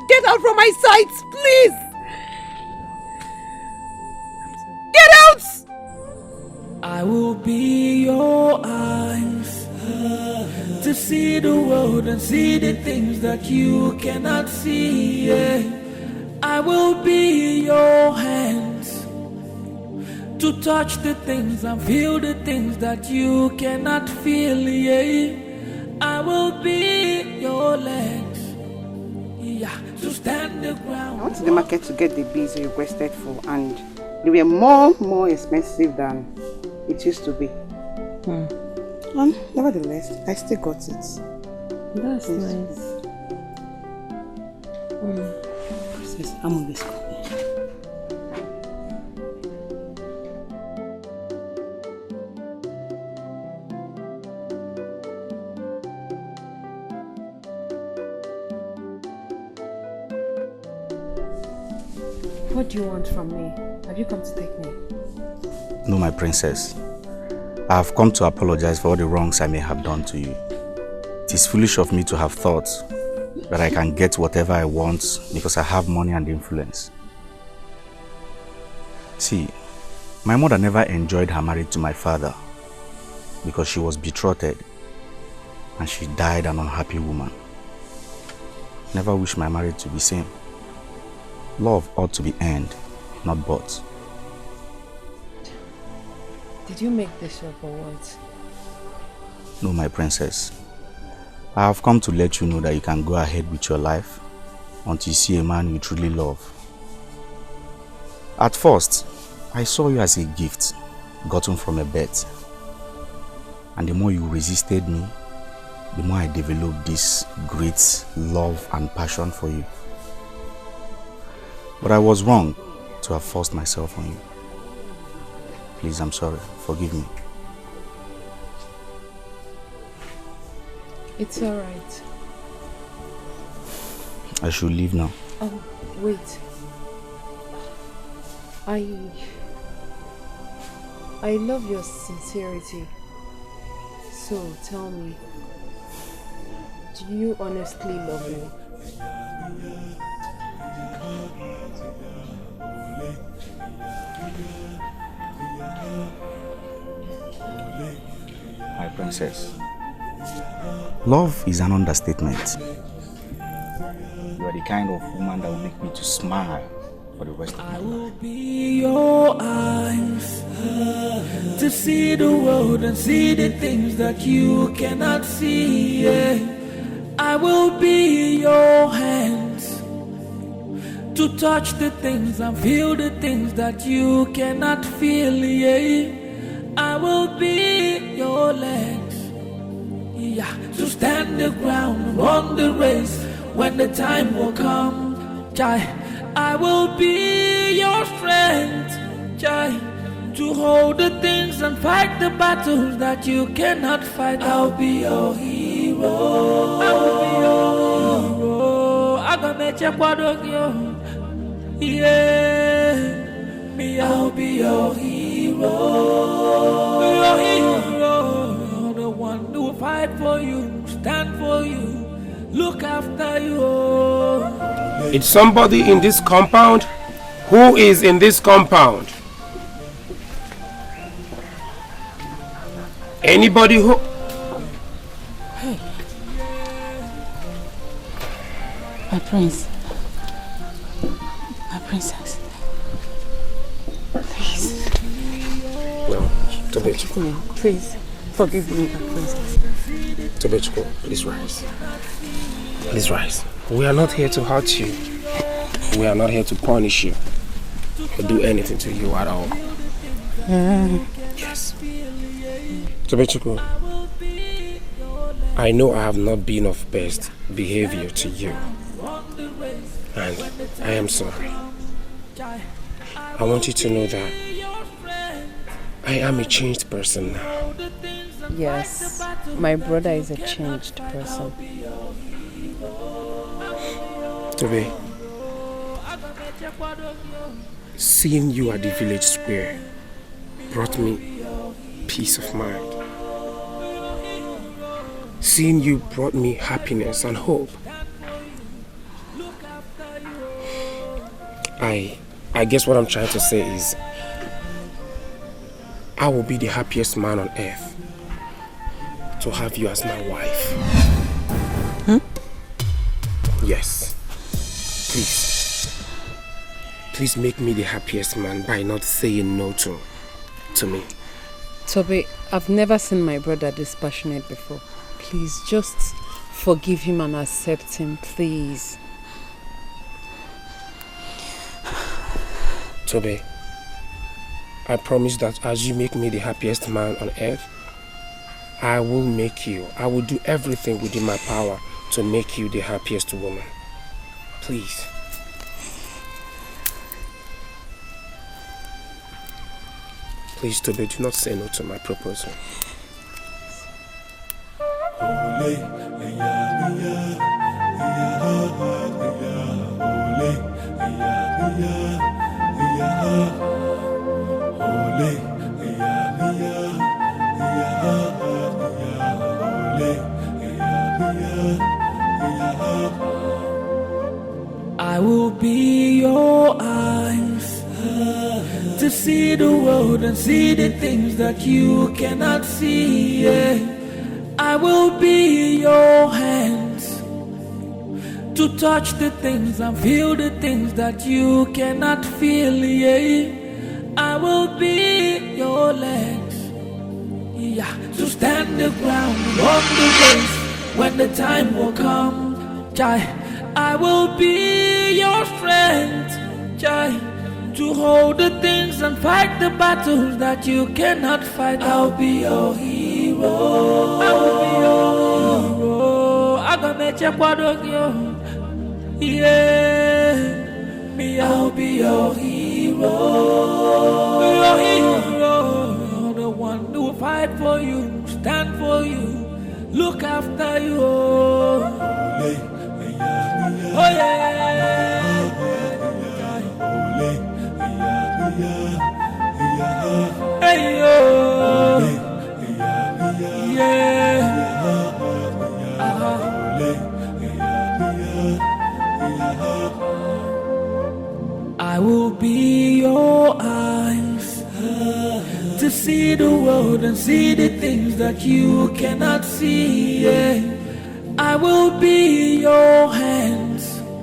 Get out from my sight, please. Get out! I will be your eyes to see the world and see the things that you cannot see. Yeah. I will be your hands to touch the things and feel the things that you cannot feel. Yeah. I will be your legs, yeah, to stand the ground. I went to the market to get the beads you requested for, and they were more expensive than it used to be. And nevertheless, I still got it. That's nice. Princess, I'm on this call. What do you want from me? Have you come to take me? No, my princess. I have come to apologize for all the wrongs I may have done to you. It is foolish of me to have thought that I can get whatever I want because I have money and influence. See, my mother never enjoyed her marriage to my father because she was betrothed and she died an unhappy woman. Never wish my marriage to be same. Love ought to be earned, not bought. Did you make this up or what? No, my princess. I have come to let you know that you can go ahead with your life until you see a man you truly love. At first, I saw you as a gift gotten from a bet. And the more you resisted me, the more I developed this great love and passion for you. But I was wrong to have forced myself on you. Please, I'm sorry. Forgive me. It's alright. I should leave now. Oh, wait. I love your sincerity. So, tell me, do you honestly love me? My princess, love is an understatement. You are the kind of woman that will make me to smile for the rest of my life. I will be your eyes to see the world and see the things that you cannot see. Yeah. I will be your hands to touch the things and feel the things that you cannot feel. Yeah. I will be your legs, yeah, to stand the ground, run the race when the time will come. Jai, I will be your strength, Jai, to hold the things and fight the battles that you cannot fight. I'll be your hero. I will be your hero. I gonna make you proud of you. Yeah, me, I'll be your hero. Your hero, the one who will fight for you, stand for you, look after you. It's somebody in this compound? Who is in this compound? Anybody who... Hey. My prince. My princess. Please. Well, Tobechiko. Please, forgive me, my princess. Tobechiko, please rise. Please rise. We are not here to hurt you. We are not here to punish you or do anything to you at all. Yes. Tobechiko, I know I have not been of best behavior to you. And I am sorry. I want you to know that I am a changed person now. Yes, my brother is a changed person. Tobe, seeing you at the village square brought me peace of mind. Seeing you brought me happiness and hope. I guess what I'm trying to say is I will be the happiest man on earth to have you as my wife. Yes. Please make me the happiest man by not saying no to me. Toby, I've never seen my brother this passionate before. Please, just forgive him and accept him, please. Toby, I promise that as you make me the happiest man on earth, I will make you. I will do everything within my power to make you the happiest woman. Please. Please, Toby, do not say no to my proposal. I will be your eyes to see the world and see the things that you cannot see. Yeah. I will be your hands to touch the things and feel the things that you cannot feel. Yeah. I will be your legs, yeah, to stand the ground, walk the race when the time will come. Jai, I will be your strength, Jai, to hold the things and fight the battles that you cannot fight. I'll be your hero. I will be your hero. I'm gonna make you proud of you. Yeah, I'll be your hero. Your hero, the one who will fight for you, stand for you, look after you. Oh yeah. Hey yo. Yeah. I will be your eyes to see the world and see the things that you cannot see. Yeah. I will be your hands